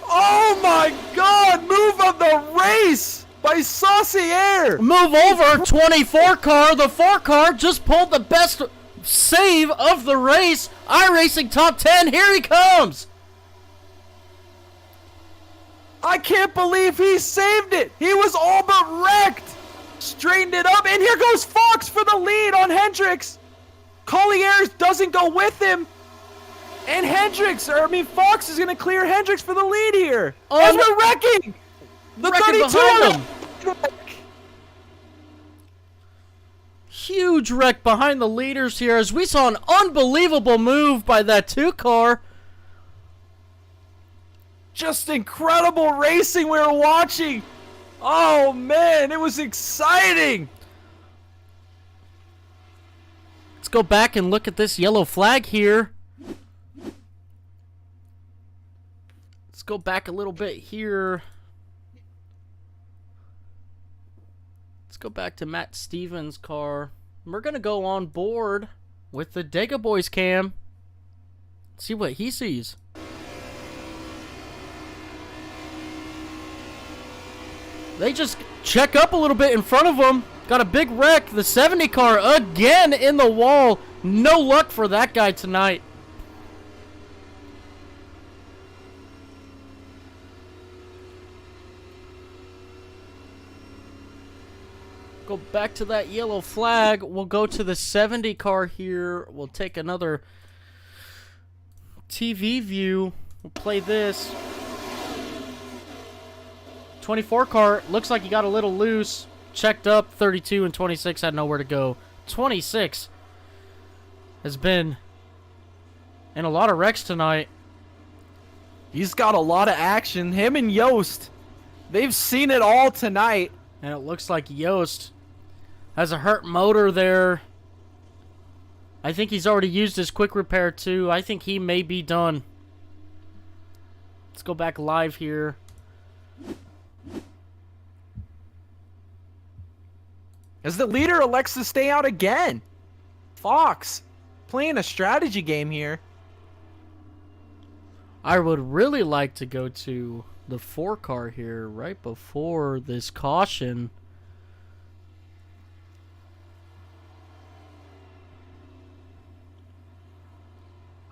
Oh my god, move of the race by Saucier! Move over, 24 car. The 4 car just pulled the best save of the race. iRacing top 10, here he comes. I can't believe he saved it. He was all but wrecked. Straightened it up, and here goes Fox for the lead on Hendricks. Collier doesn't go with him. And Fox is going to clear Hendricks for the lead here. And they're wrecking. The Wrecking 32 behind them. Huge wreck behind the leaders here as we saw an unbelievable move by that 2 car. Just incredible racing we were watching. Oh, man, it was exciting. Let's go back and look at this yellow flag here. Let's go back a little bit here. Let's go back to Matt Stevens' car. We're going to go on board with the Dega Boys cam. See what he sees. They just check up a little bit in front of them. Got a big wreck. The 70 car again in the wall. No luck for that guy tonight. Go back to that yellow flag. We'll go to the 70 car here. We'll take another TV view. We'll play this. 24 car, looks like he got a little loose. Checked up, 32 and 26 had nowhere to go. 26 has been in a lot of wrecks tonight. He's got a lot of action. Him and Yost, they've seen it all tonight. And it looks like Yost has a hurt motor there. I think he's already used his quick repair too. I think he may be done. Let's go back live here. As the leader elects to stay out again. Fox playing a strategy game here. I would really like to go to the 4 car here right before this caution.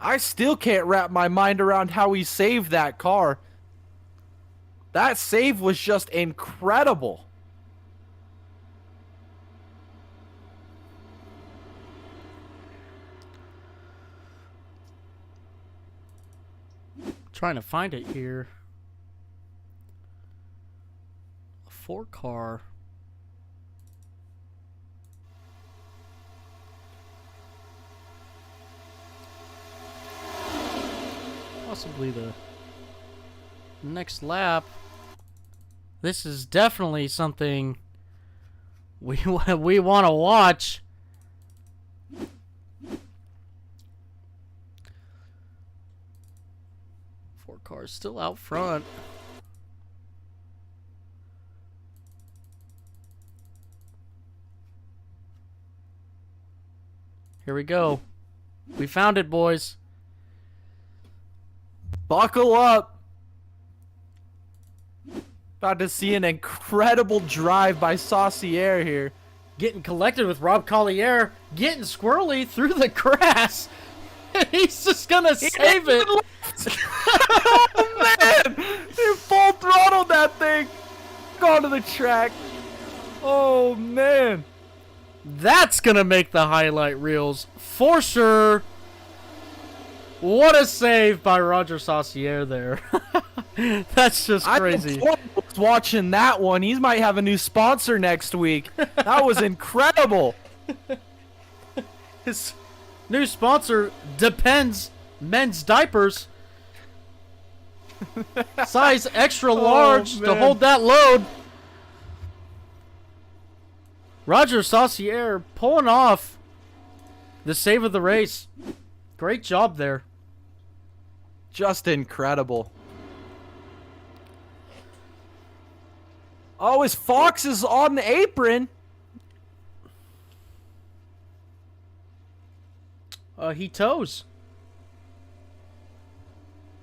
I still can't wrap my mind around how he saved that car. That save was just incredible. Trying to find it here. A 4 car. Possibly the next lap. This is definitely something we want to watch. Cars still out front. Here we go. We found it, boys. Buckle up. About to see an incredible drive by Saucier here. Getting collected with Rob Collier. Getting squirrely through the grass. He's just gonna save it. Oh man! He full throttled that thing. Gone to the track. Oh man. That's gonna make the highlight reels for sure. What a save by Roger Saucier there. That's just crazy. I was watching that one. He might have a new sponsor next week. That was incredible. His new sponsor Depends Men's Diapers. Size extra large to hold that load. Roger Saucier pulling off the save of the race. Great job there. Just incredible. Oh, his Fox is on the apron. He tows.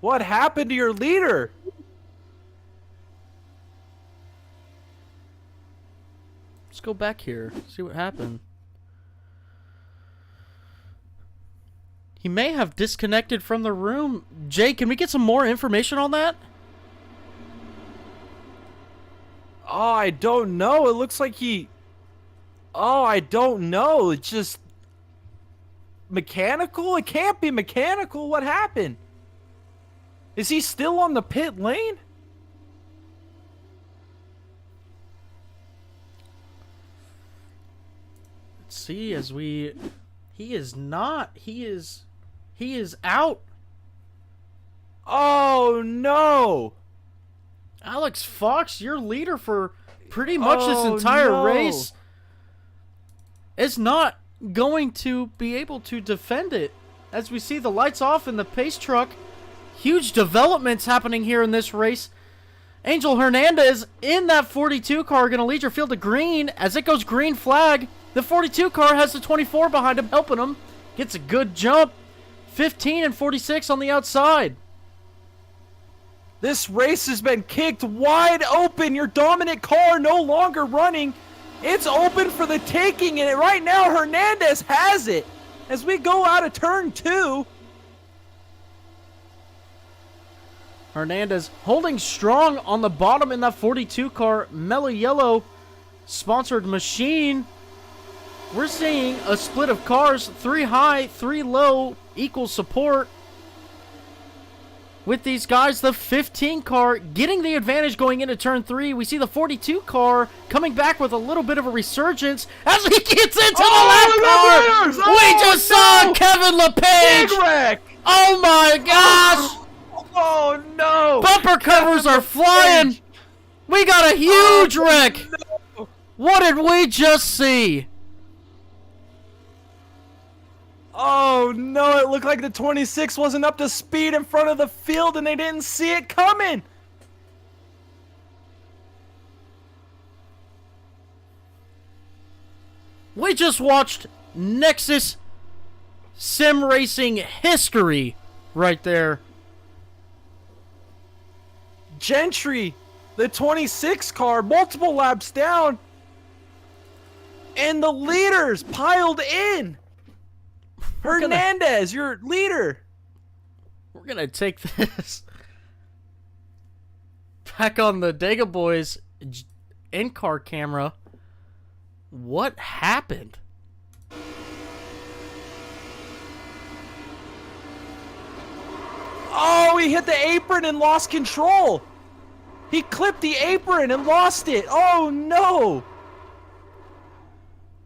What happened to your leader? Let's go back here. See what happened. He may have disconnected from the room. Jay, can we get some more information on that? Oh, I don't know. It looks like he... Oh, I don't know. It's just... Mechanical? It can't be mechanical. What happened? Is he still on the pit lane? Let's see as we... He is not. He is out. Oh, no. Alex Fox, your leader for pretty much this entire race, is not going to be able to defend it. As we see the lights off in the pace truck, huge developments happening here in this race. Angel Hernandez in that 42 car going to lead your field to green. As it goes green flag, the 42 car has the 24 behind him helping him. Gets a good jump. 15 and 46 on the outside. This race has been kicked wide open. Your dominant car no longer running. It's open for the taking, and right now Hernandez has it. As we go out of turn 2. Hernandez holding strong on the bottom in that 42 car. Mellow Yellow sponsored machine. We're seeing a split of cars. 3 high, 3 low, equal support. With these guys, the 15 car getting the advantage going into turn 3. We see the 42 car coming back with a little bit of a resurgence as he gets into the lap car. We just saw Kevin LePage. Big wreck. Oh my gosh. Oh no. Bumper covers are flying. We got a huge wreck. No. What did we just see? Oh no, it looked like the 26 wasn't up to speed in front of the field and they didn't see it coming. We just watched Nexus sim racing history right there. Gentry, the 26 car, multiple laps down. And the leaders piled in. Hernandez, your leader. We're going to take this back on the Dega Boys in-car camera. What happened? Oh, he hit the apron and lost control. He clipped the apron and lost it. Oh, no.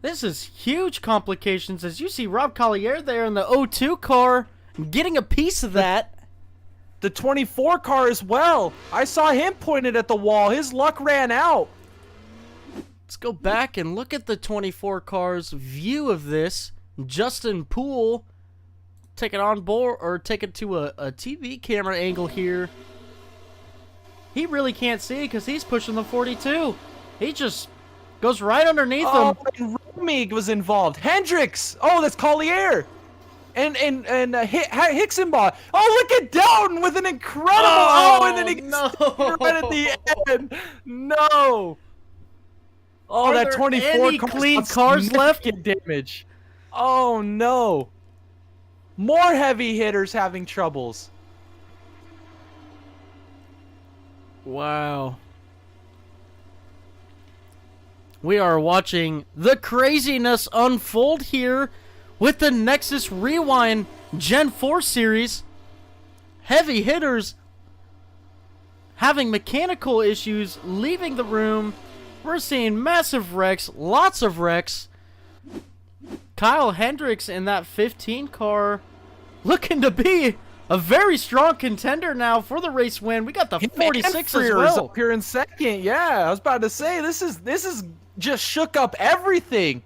This is huge complications as you see Rob Collier there in the O2 car getting a piece of that. The 24 car as well. I saw him pointed at the wall. His luck ran out. Let's go back and look at the 24 car's view of this. Justin Poole, take it on board or take it to a TV camera angle here. He really can't see because he's pushing the 42. He just goes right underneath him. And Romy was involved. Hendricks. Oh, that's Collier. And Hicksenbaugh. Oh, look at Dowden with an incredible. And then he gets right at the end. No. Oh, Are that there 24 any clean cars left? Damage. Oh no. More heavy hitters having troubles. Wow. We are watching the craziness unfold here with the Nexus Rewind Gen 4 series. Heavy hitters having mechanical issues, leaving the room. We're seeing massive wrecks, lots of wrecks. Kyle Hendricks in that 15 car looking to be a very strong contender now for the race win. We got the 46 as well. Up here in second. Yeah, I was about to say this is just shook up everything.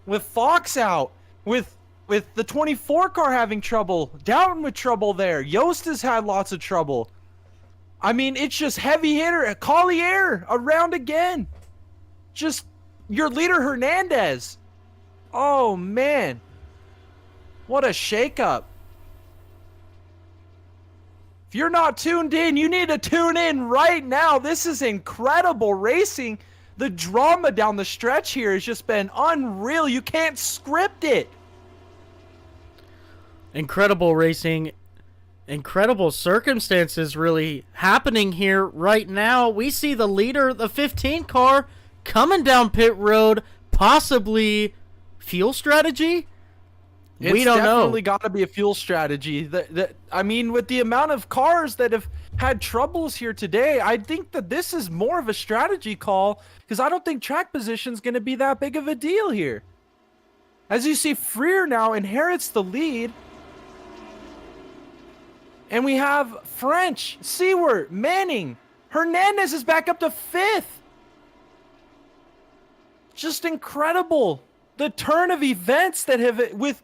With Fox out, with the 24 car having trouble, Downton with trouble there. Yost has had lots of trouble. I mean, it's just heavy hitter. Collier around again. Just your leader Hernandez. Oh man, what a shakeup. If you're not tuned in, you need to tune in right now. This is incredible racing. The drama down the stretch here has just been unreal. You can't script it. Incredible racing. Incredible circumstances really happening here right now. We see the leader, the 15 car, coming down pit road, possibly fuel strategy? We don't know. It's definitely got to be a fuel strategy. I mean, with the amount of cars that have had troubles here today, I think that this is more of a strategy call because I don't think track position is going to be that big of a deal here. As you see, Freer now inherits the lead. And we have French, Seward, Manning. Hernandez is back up to 5th. Just incredible. The turn of events that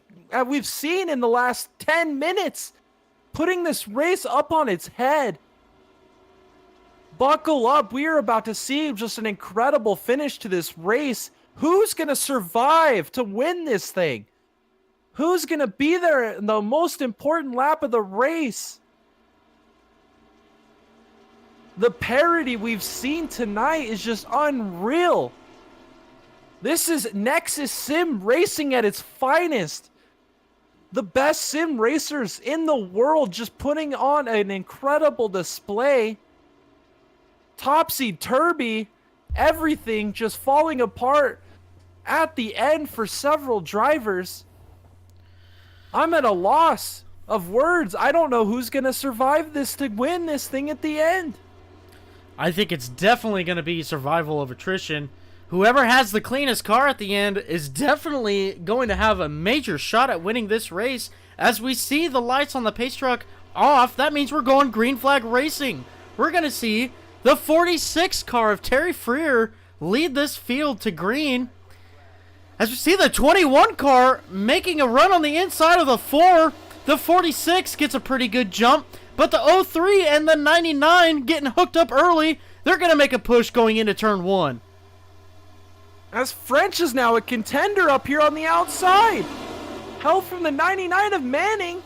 we've seen in the last 10 minutes. Putting this race up on its head. Buckle up. We are about to see just an incredible finish to this race. Who's going to survive to win this thing? Who's going to be there in the most important lap of the race? The parity we've seen tonight is just unreal. This is Nexus Sim racing at its finest. The best sim racers in the world just putting on an incredible display. Topsy-turvy, everything just falling apart at the end for several drivers. I'm at a loss of words. I don't know who's going to survive this to win this thing at the end. I think it's definitely going to be survival of attrition. Whoever has the cleanest car at the end is definitely going to have a major shot at winning this race. As we see the lights on the pace truck off, that means we're going green flag racing. We're going to see the 46 car of Terry Freer lead this field to green. As we see the 21 car making a run on the inside of the 4, the 46 gets a pretty good jump, but the 03 and the 99 getting hooked up early. They're going to make a push going into turn 1. As French is now a contender up here on the outside. Help from the 99 of Manning.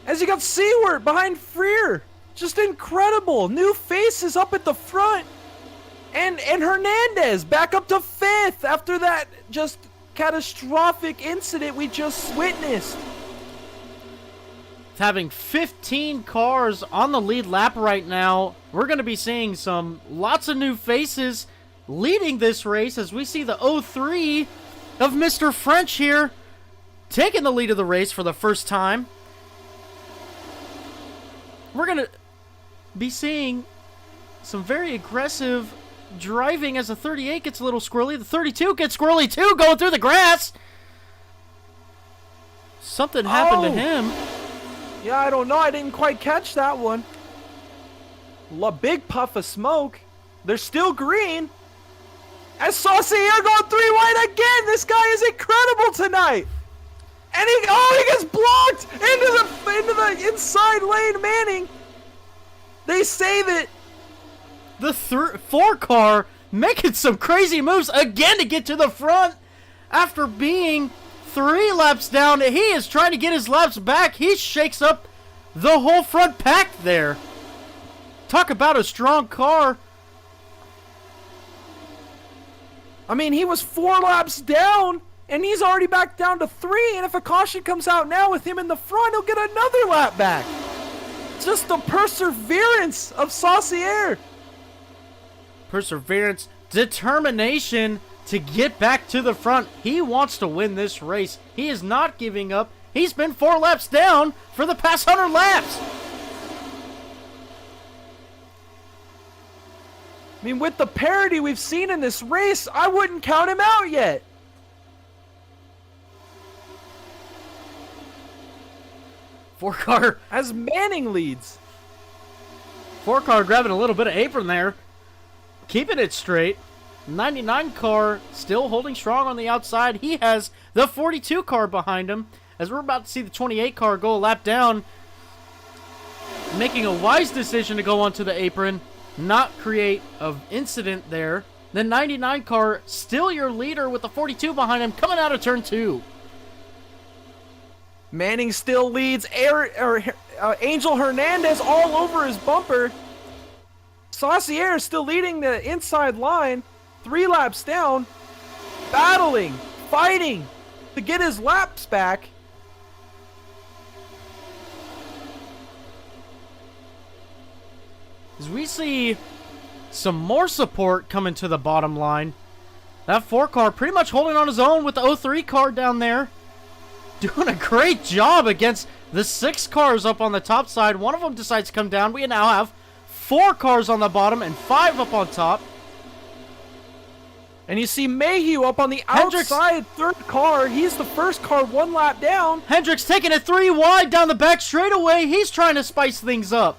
As you got Seward behind Freer. Just incredible. New faces up at the front. And Hernandez back up to 5th after that just catastrophic incident we just witnessed. Having 15 cars on the lead lap right now, we're going to be seeing lots of new faces leading this race as we see the 03 of Mr. French here taking the lead of the race for the first time. We're going to be seeing some very aggressive driving as the 38 gets a little squirrely. The 32 gets squirrely too, going through the grass. Something happened to him. Yeah, I don't know. I didn't quite catch that one. A big puff of smoke. They're still green. As Saucier going 3 wide again. This guy is incredible tonight. And he gets blocked into the inside lane. Manning. They save it. The 4 car making some crazy moves again to get to the front after being 3 laps down. He is trying to get his laps back. He shakes up the whole front pack there. Talk about a strong car. I mean, he was 4 laps down, and he's already back down to 3. And if a caution comes out now with him in the front, he'll get another lap back. Just the perseverance of Saucier. Perseverance, determination to get back to the front. He wants to win this race. He is not giving up. He's been 4 laps down for the past 100 laps. I mean, with the parity we've seen in this race, I wouldn't count him out yet. Four car as Manning leads. 4 car grabbing a little bit of apron there. Keeping it straight. 99 car still holding strong on the outside. He has the 42 car behind him. As we're about to see the 28 car go a lap down. Making a wise decision to go onto the apron. Not create an incident there. The 99 car still your leader with the 42 behind him coming out of turn 2. Manning still leads. Angel Hernandez all over his bumper. Saucier still leading the inside line. 3 laps down. Battling. Fighting to get his laps back. As we see some more support coming to the bottom line. That 4 car pretty much holding on his own with the 03 car down there. Doing a great job against the 6 cars up on the top side. One of them decides to come down. We now have 4 cars on the bottom and 5 up on top. And you see Mayhew up on the outside, 3rd car. He's the first car 1 lap down. Hendricks taking it 3 wide down the back straightaway. He's trying to spice things up.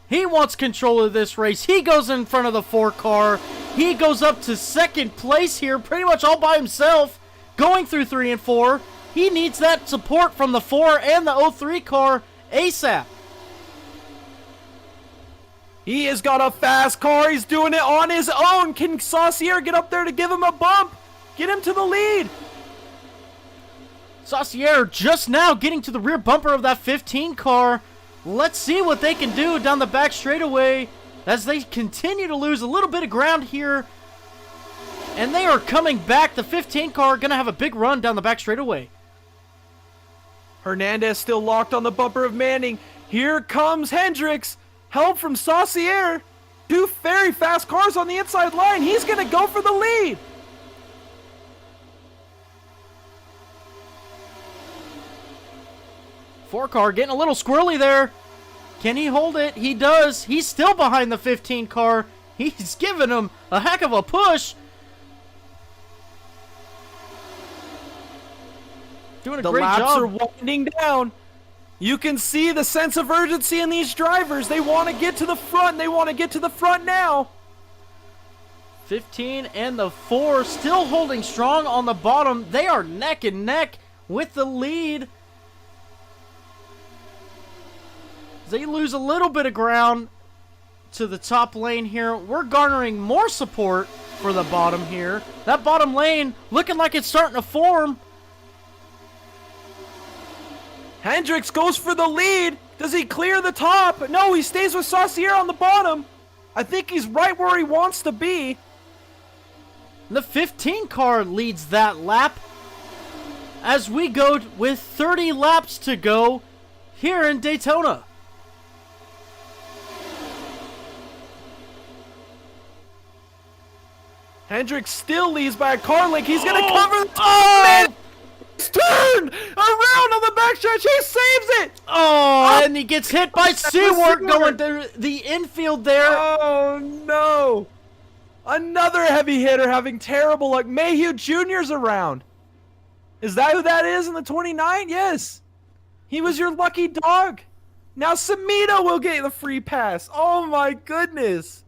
He wants control of this race. He goes in front of the 4 car. He goes up to 2nd place here, pretty much all by himself, going through 3 and 4. He needs that support from the 4 and the 03 car ASAP. He has got a fast car. He's doing it on his own. Can Saucier get up there to give him a bump? Get him to the lead. Saucier just now getting to the rear bumper of that 15 car. Let's see what they can do down the back straightaway as they continue to lose a little bit of ground here. And they are coming back. The 15 car going to have a big run down the back straightaway. Hernandez still locked on the bumper of Manning. Here comes Hendricks. Help from Saucier. 2 very fast cars on the inside line. He's going to go for the lead. Four car getting a little squirrely there. Can he hold it? He does. He's still behind the 15 car. He's giving him a heck of a push. Doing a great job. The laps are winding down. You can see the sense of urgency in these drivers. They want to get to the front. They want to get to the front now. 15 and the 4 still holding strong on the bottom. They are neck and neck with the lead. They lose a little bit of ground to the top lane here. We're garnering more support for the bottom here. That bottom lane looking like it's starting to form. Hendricks goes for the lead. Does he clear the top? No, he stays with Saucier on the bottom. I think he's right where he wants to be. The 15 car leads that lap as we go with 30 laps to go here in Daytona. Hendricks still leads by a car length. He's going to cover the turn around on the backstretch. He saves it. And he gets hit by Seward going to the infield there. Oh, no. Another heavy hitter having terrible luck. Mayhew Jr.'s around. Is that who that is in the 29? Yes. He was your lucky dog. Now Samito will get the free pass. Oh, my goodness.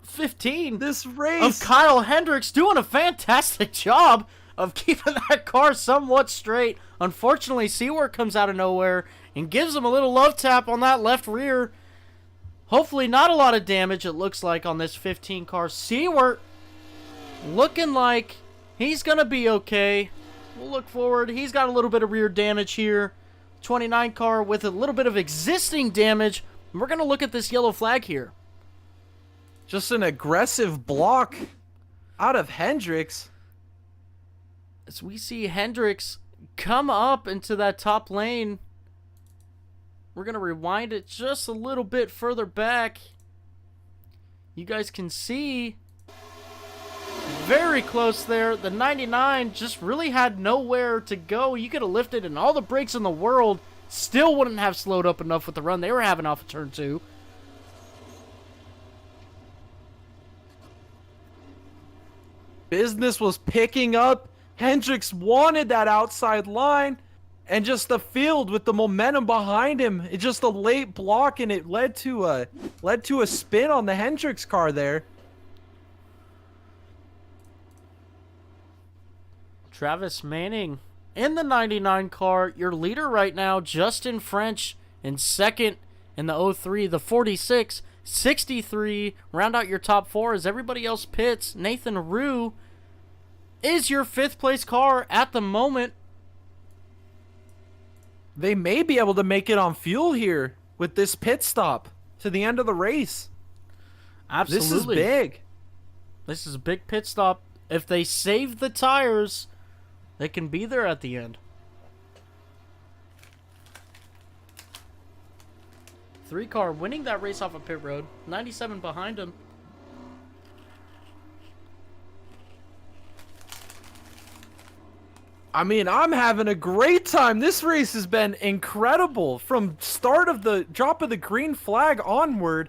15 this race of Kyle Hendricks doing a fantastic job of keeping that car somewhat straight. Unfortunately, Seward comes out of nowhere and gives him a little love tap on that left rear. Hopefully not a lot of damage, it looks like, on this 15 car. Seward looking like he's going to be okay. We'll look forward. He's got a little bit of rear damage here. 29 car with a little bit of existing damage. We're going to look at this yellow flag here. Just an aggressive block out of Hendricks. As we see Hendricks come up into that top lane. We're going to rewind it just a little bit further back. You guys can see very close there. The 99 just really had nowhere to go. You could have lifted and all the brakes in the world still wouldn't have slowed up enough with the run they were having off of turn 2. Business was picking up. Hendricks wanted that outside line, and just the field with the momentum behind him. It's just a late block, and it led to a spin on the Hendricks car there. Travis Manning in the 99 car, your leader right now. Justin French in second in the 03, the 46. 63, round out your top 4 as everybody else pits. Nathan Rue is your 5th place car at the moment. They may be able to make it on fuel here with this pit stop to the end of the race. Absolutely. This is big. This is a big pit stop. If they save the tires, they can be there at the end. 3 car winning that race off of pit road. 97 behind him. I mean, I'm having a great time. This race has been incredible from start of the drop of the green flag onward.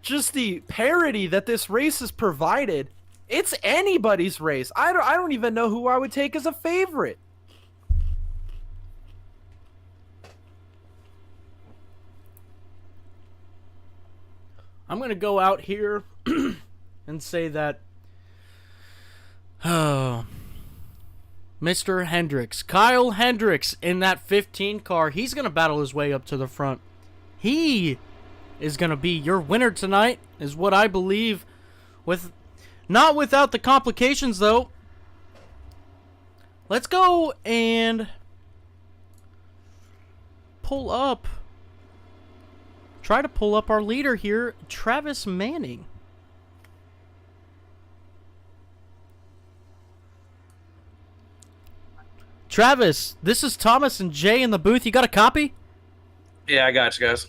Just the parity that this race has provided. It's anybody's race. I don't even know who I would take as a favorite. I'm going to go out here and say that Mr. Hendricks, Kyle Hendricks in that 15 car, he's going to battle his way up to the front. He is going to be your winner tonight, is what I believe. Not without the complications, though. Let's go and try to pull up our leader here, Travis Manning. Travis, this is Thomas and Jay in the booth. You got a copy? Yeah, I got you guys.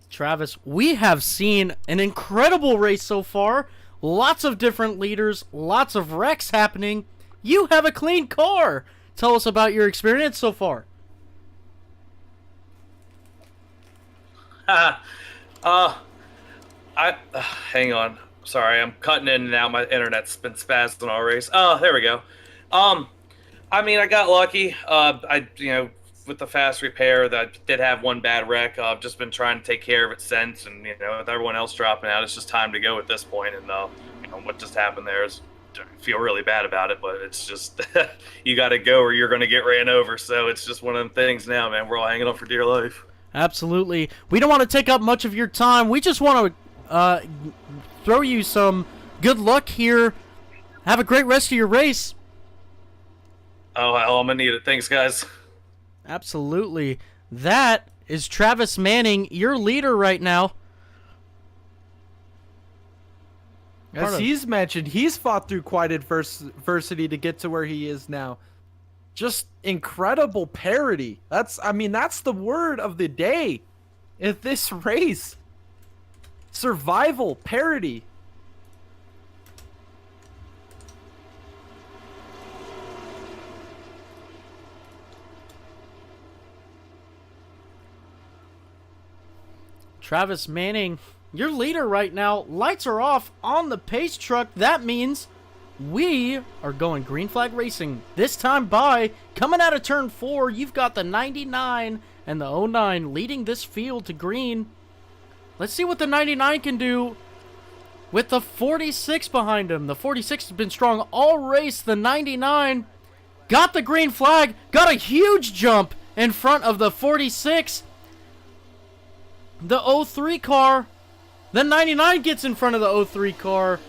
Travis, we have seen an incredible race so far. Lots of different leaders, lots of wrecks happening. You have a clean car. Tell us about your experience so far. Hang on. Sorry, I'm cutting in and out. My internet's been spazzing all race. Oh, there we go. I mean, I got lucky. With the fast repair, that did have one bad wreck. I've just been trying to take care of it since, and with everyone else dropping out, it's just time to go at this point. And what just happened there is, I feel really bad about it, but it's just you got to go or you're going to get ran over. So it's just one of them things now, man. We're all hanging on for dear life. Absolutely. We don't want to take up much of your time. We just want to throw you some good luck here. Have a great rest of your race. Oh, hell, I'm going to need it. Thanks, guys. Absolutely. That is Travis Manning, your leader right now. As he's mentioned, he's fought through quite adversity to get to where he is now. Just incredible parity. That's the word of the day in this race. Survival, parity. Travis Manning, your leader right now. Lights are off on the pace truck. That means we are going green flag racing. This time by, coming out of turn 4, you've got the 99 and the 09 leading this field to green. Let's see what the 99 can do with the 46 behind him. The 46 has been strong all race. The 99 got the green flag, got a huge jump in front of the 46. The 03 car, the 99 gets in front of the 03 car.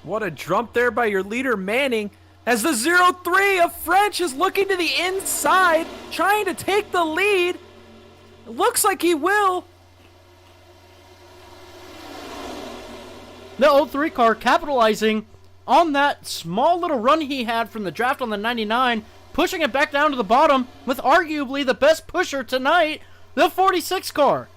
What a jump there by your leader, Manning, as the 03 of French is looking to the inside, trying to take the lead. It looks like he will. The 03 car capitalizing on that small little run he had from the draft on the 99, pushing it back down to the bottom with arguably the best pusher tonight, the 46 car.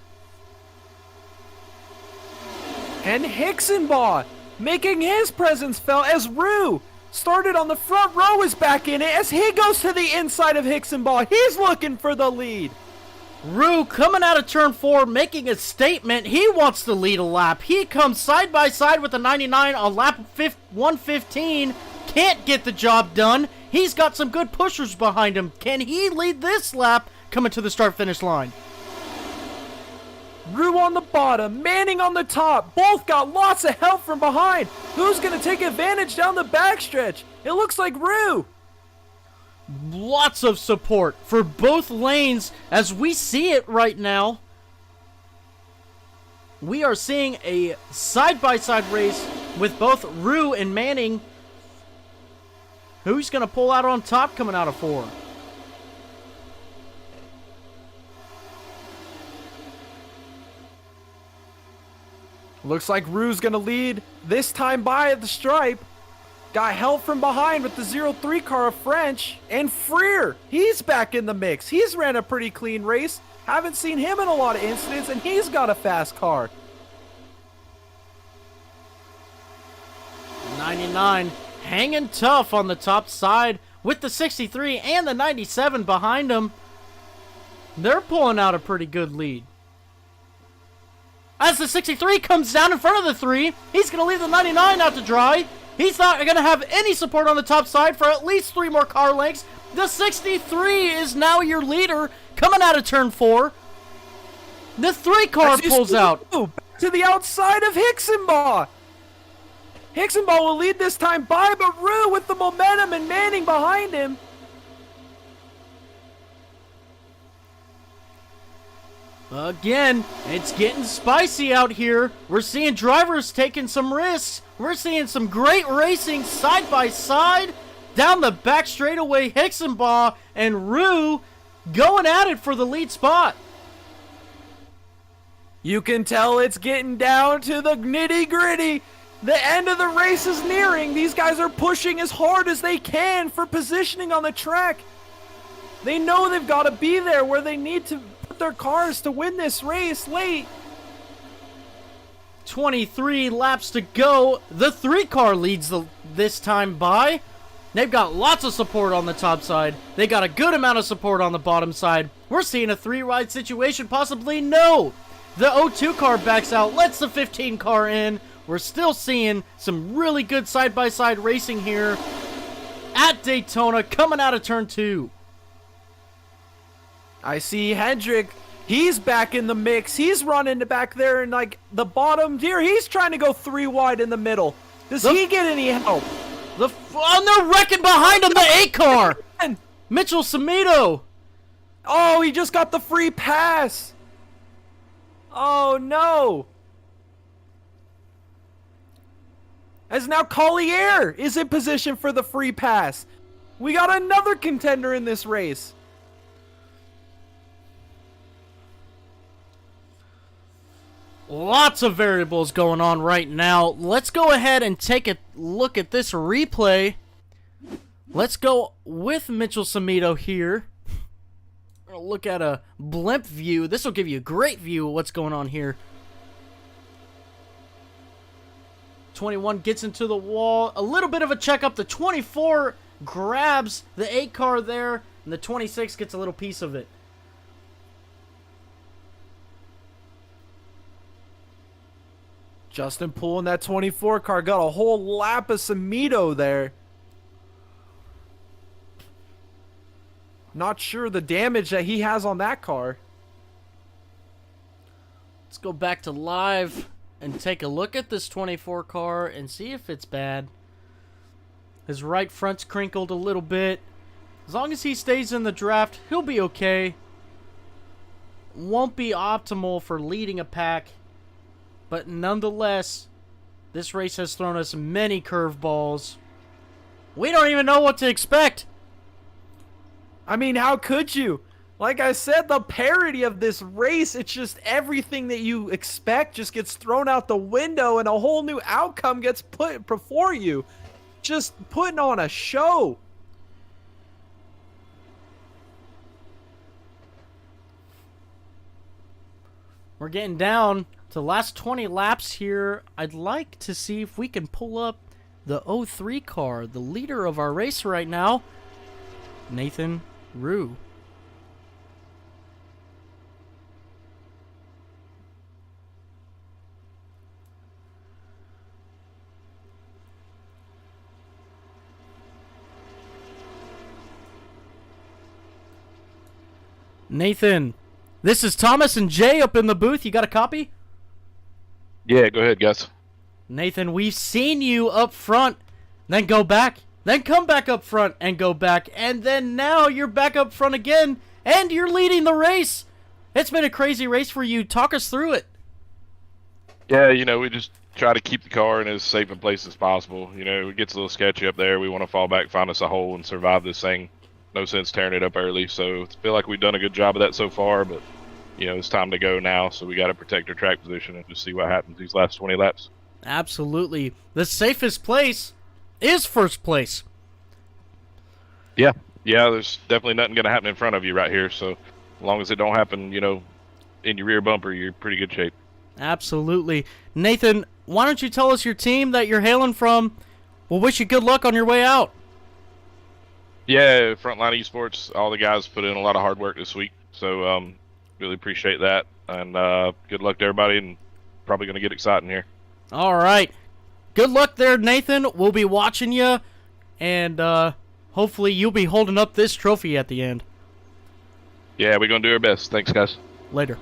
And Hicksonbaugh making his presence felt as Rue started on the front row, is back in it as he goes to the inside of Hicksonbaugh. He's looking for the lead. Rue coming out of turn 4, making a statement. He wants to lead a lap. He comes side by side with the 99 on lap 115. Can't get the job done. He's got some good pushers behind him. Can he lead this lap coming to the start-finish line? Rue on the bottom, Manning on the top. Both got lots of help from behind. Who's going to take advantage down the backstretch? It looks like Rue. Lots of support for both lanes as we see it right now. We are seeing a side-by-side race with both Rue and Manning. Who's going to pull out on top coming out of 4? Looks like Rue's going to lead this time by at the stripe. got help from behind with the 0-3 car of French. And Freer, he's back in the mix. He's ran a pretty clean race. Haven't seen him in a lot of incidents, and he's got a fast car. 99 hanging tough on the top side with the 63 and the 97 behind him. They're pulling out a pretty good lead. As the 63 comes down in front of the 3, he's going to leave the 99 out to dry. He's not going to have any support on the top side for at least 3 more car lengths. The 63 is now your leader coming out of turn 4. The 3 car pulls out. Back to the outside of Hicksenbaugh. Hicksenbaugh will lead this time by, but Rue with the momentum and Manning behind him. Again, it's getting spicy out here. We're seeing drivers taking some risks. We're seeing some great racing side by side. Down the back straightaway, Hicksenbaugh and Rue going at it for the lead spot. You can tell it's getting down to the nitty gritty. The end of the race is nearing. These guys are pushing as hard as they can for positioning on the track. They know they've got to be there where they need to put their cars to win this race late. 23 laps to go. The 3 car leads this time by. They've got lots of support on the top side. They got a good amount of support on the bottom side. We're seeing a 3-ride situation, possibly no. The 02 car backs out, lets the 15 car in. We're still seeing some really good side-by-side racing here at Daytona coming out of turn 2. I see Hendrick. He's back in the mix. He's running back there in like the bottom tier. He's trying to go 3 wide in the middle. Does he get any help? They're wrecking behind him, the 8 car. Mitchell Samito. Oh, he just got the free pass. Oh, no. As now Collier is in position for the free pass. We got another contender in this race. Lots of variables going on right now. Let's go ahead and take a look at this replay. Let's go with Mitchell Samito here. We're gonna look at a blimp view. This will give you a great view of what's going on here. 21 gets into the wall. A little bit of a checkup. The 24 grabs the 8 car there, and the 26 gets a little piece of it. Justin pulling that 24 car. Got a whole lap of Samito there. Not sure the damage that he has on that car. Let's go back to live and take a look at this 24 car and see if it's bad. His right front's crinkled a little bit. As long as he stays in the draft, he'll be okay. Won't be optimal for leading a pack. But nonetheless, this race has thrown us many curveballs. We don't even know what to expect. I mean, how could you? Like I said, the parody of this race, it's just everything that you expect just gets thrown out the window and a whole new outcome gets put before you. Just putting on a show. We're getting down to the last 20 laps here. I'd like to see if we can pull up the 03 car, the leader of our race right now, Nathan Rue. Nathan, this is Thomas and Jay up in the booth. You got a copy? Yeah, go ahead, guys. Nathan, we've seen you up front, then go back, then come back up front and go back, and then now you're back up front again, and you're leading the race. It's been a crazy race for you. Talk us through it. Yeah, we just try to keep the car in as safe a place as possible. It gets a little sketchy up there. We want to fall back, find us a hole, and survive this thing. No sense tearing it up early, so I feel like we've done a good job of that so far, but it's time to go now, so we got to protect our track position and just see what happens these last 20 laps. Absolutely. The safest place is first place. Yeah, there's definitely nothing going to happen in front of you right here. So, as long as it don't happen, in your rear bumper, you're in pretty good shape. Absolutely. Nathan, why don't you tell us your team that you're hailing from? We'll wish you good luck on your way out. Yeah, Frontline Esports, all the guys put in a lot of hard work this week. So, really appreciate that. And good luck to everybody, and probably going to get exciting here. All right. Good luck there, Nathan. We'll be watching you, and hopefully you'll be holding up this trophy at the end. Yeah, we're going to do our best. Thanks, guys. Later.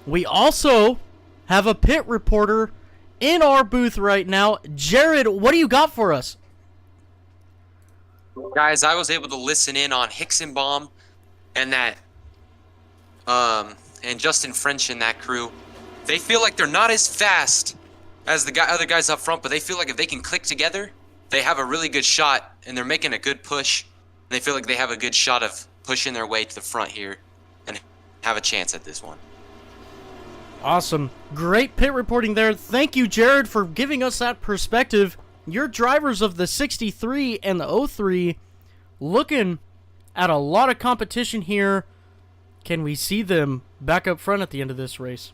We also have a pit reporter in our booth right now. Jared, what do you got for us? Guys, I was able to listen in on Hixenbaum and and Justin French and that crew. They feel like they're not as fast as the other guys up front, but they feel like if they can click together, they have a really good shot, and they're making a good push. They feel like they have a good shot of pushing their way to the front here and have a chance at this one. Awesome. Great pit reporting there. Thank you, Jared, for giving us that perspective. Your drivers of the 63 and the 03 looking at a lot of competition here. Can we see them back up front at the end of this race?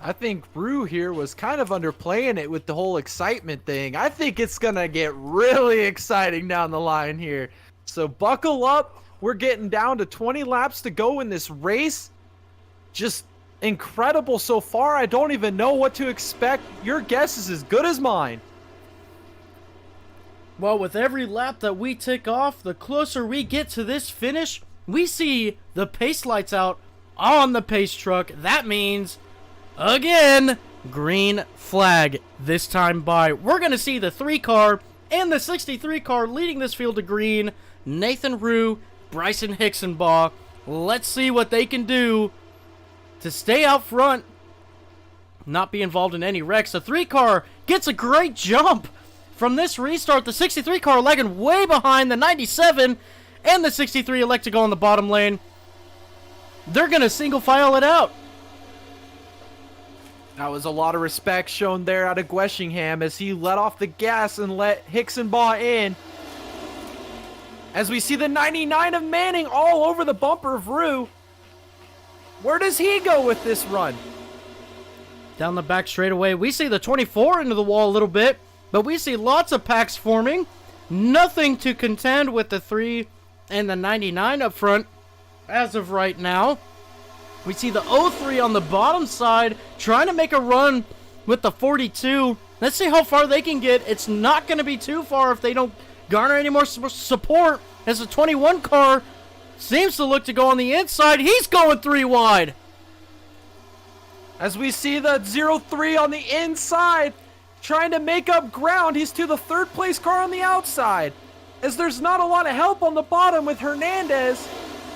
I think Rue here was kind of underplaying it with the whole excitement thing. I think it's going to get really exciting down the line here. So buckle up. We're getting down to 20 laps to go in this race. Just incredible so far. I don't even know what to expect. Your guess is as good as mine. Well, with every lap that we tick off, the closer we get to this finish, we see the pace lights out on the pace truck. That means, again, green flag this time by. We're going to see the 3 car and the 63 car leading this field to green. Nathan Rue, Bryson Hixenbaugh. Let's see what they can do to stay out front, not be involved in any wrecks. The 3 car gets a great jump from this restart. The 63 car lagging way behind the 97, and the 63 elect to go on the bottom lane. They're going to single file it out. That was a lot of respect shown there out of Gweshingham as he let off the gas and let Hixenbaugh in. As we see the 99 of Manning all over the bumper of Rue. Where does he go with this run? Down the back straightaway, we see the 24 into the wall a little bit, but we see lots of packs forming. Nothing to contend with the 3 and the 99 up front as of right now. We see the 03 on the bottom side trying to make a run with the 42. Let's see how far they can get. It's not going to be too far if they don't garner any more support, as the 21 car seems to look to go on the inside. He's going 3 wide. As we see the 03 on the inside trying to make up ground. He's to the 3rd place car on the outside. As there's not a lot of help on the bottom with Hernandez.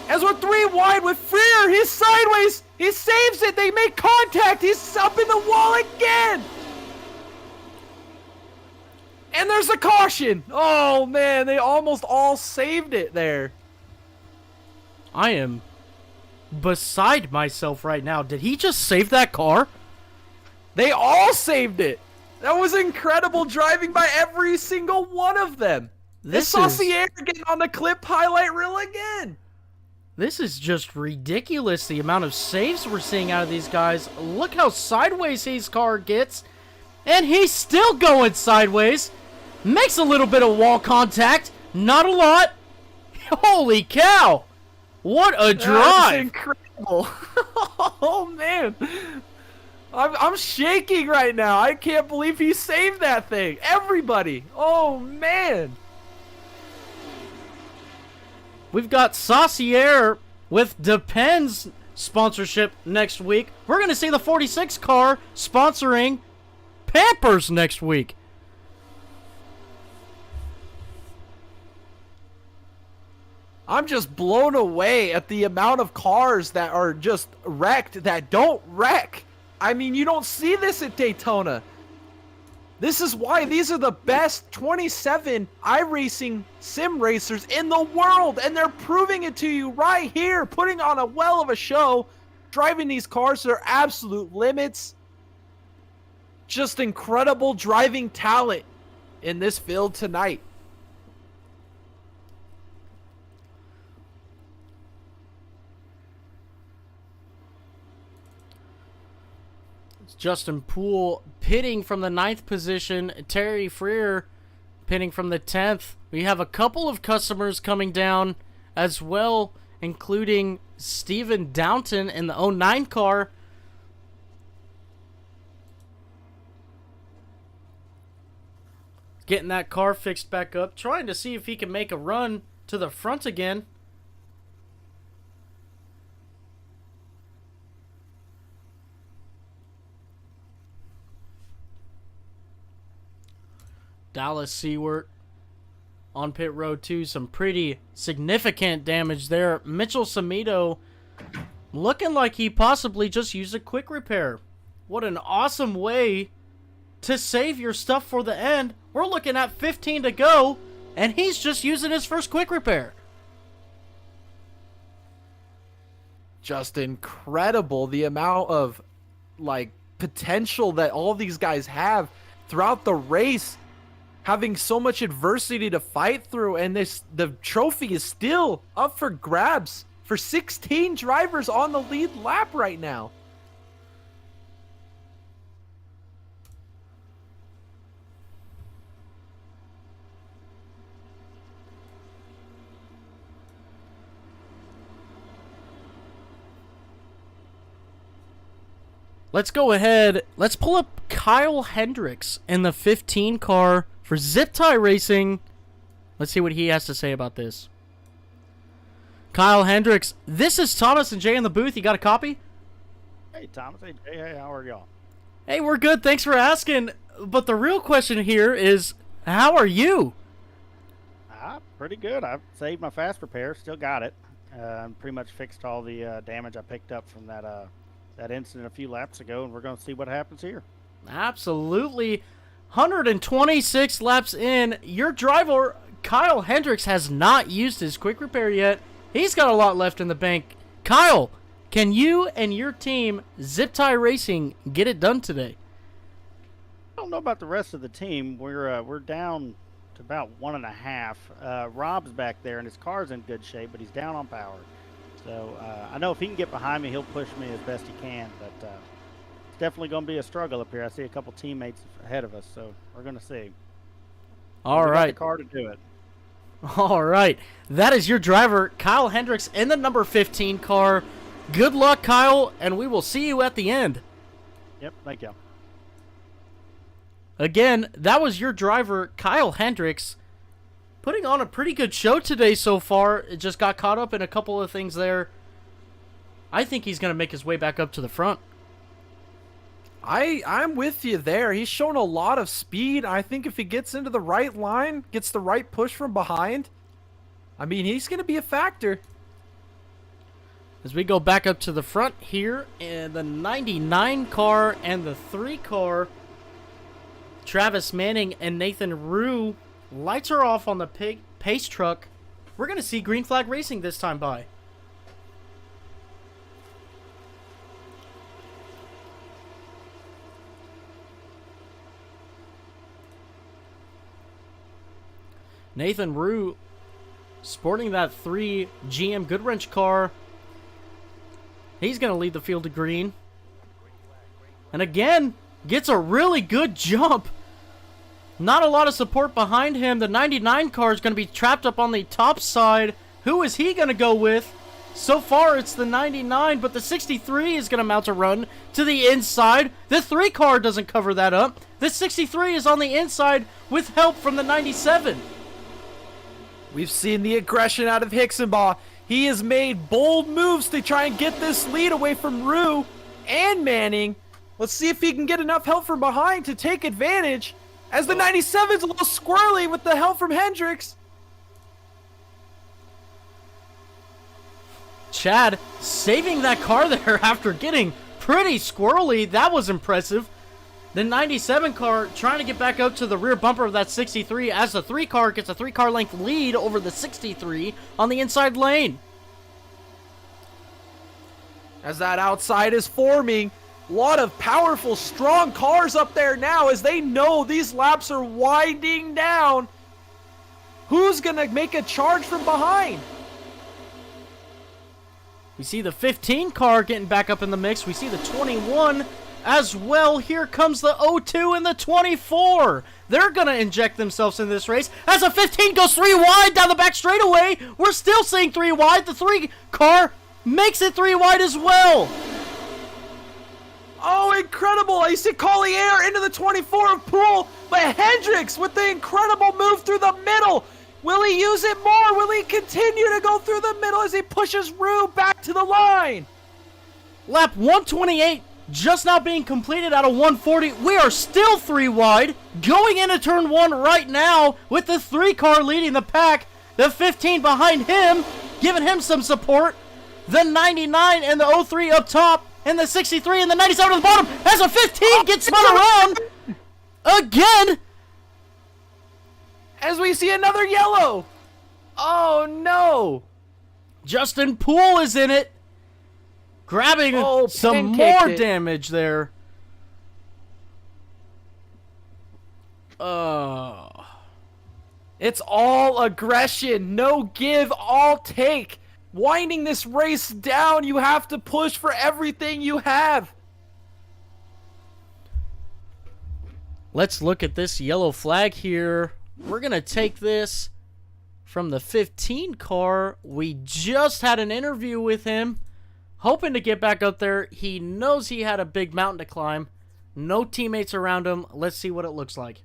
As we're 3 wide with Freer. He's sideways. He saves it. They make contact. He's up in the wall again. And there's a caution. Oh, man. They almost all saved it there. I am beside myself right now. Did he just save that car? They all saved it. That was incredible driving by every single one of them. This Saucier getting on the clip highlight reel again. This is just ridiculous, the amount of saves we're seeing out of these guys. Look how sideways his car gets. And he's still going sideways. Makes a little bit of wall contact. Not a lot. Holy cow. What a drive. That's incredible. Oh, man. I'm shaking right now. I can't believe he saved that thing. Everybody. Oh, man. We've got Saucier with Depends sponsorship next week. We're going to see the 46 car sponsoring Pampers next week. I'm just blown away at the amount of cars that are just wrecked that don't wreck. I mean, you don't see this at Daytona. This is why these are the best 27 iRacing sim racers in the world, and they're proving it to you right here, putting on a well of a show, driving these cars to their absolute limits. just incredible driving talent in this field tonight. It's Justin Poole pitting from the 9th position. Terry Freer pitting from the 10th. We have a couple of customers coming down as well, including Steven Downton in the 09 car. Getting that car fixed back up, trying to see if he can make a run to the front again. Dallas Seward on pit road 2. Some pretty significant damage there. Mitchell Samito looking like he possibly just used a quick repair. What an awesome way to save your stuff for the end. We're looking at 15 to go, and he's just using his first quick repair. Just incredible the amount of potential that all these guys have throughout the race, having so much adversity to fight through, and the trophy is still up for grabs for 16 drivers on the lead lap right now. Let's go ahead. Let's pull up Kyle Hendricks in the 15 car for Zip Tie Racing. Let's see what he has to say about this. Kyle Hendricks, this is Thomas and Jay in the booth. You got a copy? Hey, Thomas. Hey, Jay. Hey, how are y'all? Hey, we're good. Thanks for asking. But the real question here is, how are you? Pretty good. I've saved my fast repair. Still got it. Pretty much fixed all the damage I picked up from that incident a few laps ago, and we're going to see what happens here. Absolutely. 126 laps in. Your driver, Kyle Hendricks, has not used his quick repair yet. He's got a lot left in the bank. Kyle, can you and your team, Zip Tie Racing, get it done today? I don't know about the rest of the team. We're down to about 1.5. Rob's back there, and his car's in good shape, but he's down on power. So I know if he can get behind me, he'll push me as best he can. But it's definitely going to be a struggle up here. I see a couple teammates ahead of us, so we're going to see. All We got right. the car to do it. All right. That is your driver, Kyle Hendricks, in the number 15 car. Good luck, Kyle, and we will see you at the end. Yep, thank you. Again, that was your driver, Kyle Hendricks, putting on a pretty good show today so far. It just got caught up in a couple of things there. I think he's going to make his way back up to the front. I'm with you there. He's shown a lot of speed. I think if he gets into the right line, gets the right push from behind, I mean, he's going to be a factor. As we go back up to the front here in the 99 car and the 3 car, Travis Manning and Nathan Rue, lights are off on the pace truck. We're going to see Green Flag Racing this time by. Nathan Rue sporting that 3 GM Goodwrench car. He's going to lead the field to green. And again, gets a really good jump. Not a lot of support behind him. The 99 car is going to be trapped up on the top side. Who is he going to go with? So far, it's the 99, but the 63 is going to mount a run to the inside. The 3 car doesn't cover that up. The 63 is on the inside with help from the 97. We've seen the aggression out of Hicksenbaugh. He has made bold moves to try and get this lead away from Rue and Manning. Let's see if he can get enough help from behind to take advantage, as the 97's a little squirrely with the help from Hendricks. Chad saving that car there after getting pretty squirrely. That was impressive. The 97 car trying to get back up to the rear bumper of that 63 as the 3 car gets a 3 car length lead over the 63 on the inside lane. As that outside is forming, A lot of powerful, strong cars up there now as they know these laps are winding down. Who's going to make a charge from behind? We see the 15 car getting back up in the mix. We see the 21 as well. Here comes the 02 and the 24. They're going to inject themselves in this race as the 15 goes 3 wide down the back straightaway. We're still seeing 3 wide. The 3 car makes it 3 wide as well. Oh, incredible. I see Collier into the 24 of Poole, but Hendricks with the incredible move through the middle. Will he use it more? Will he continue to go through the middle as he pushes Rue back to the line? Lap 128 just now being completed out of 140. We are still 3 wide. Going into turn 1 right now with the 3 car leading the pack. The 15 behind him, giving him some support. The 99 and the 03 up top. And the 63 and the 97 at the bottom. As a 15 gets spun around again. As we see another yellow. Oh, no. Justin Poole is in it. Grabbing some pancaked more it. damage there. It's all aggression. No give, all take. Winding this race down, you have to push for everything you have. Let's look at this yellow flag here. We're going to take this from the 15 car. We just had an interview with him, hoping to get back up there. He knows he had a big mountain to climb. No teammates around him. Let's see what it looks like.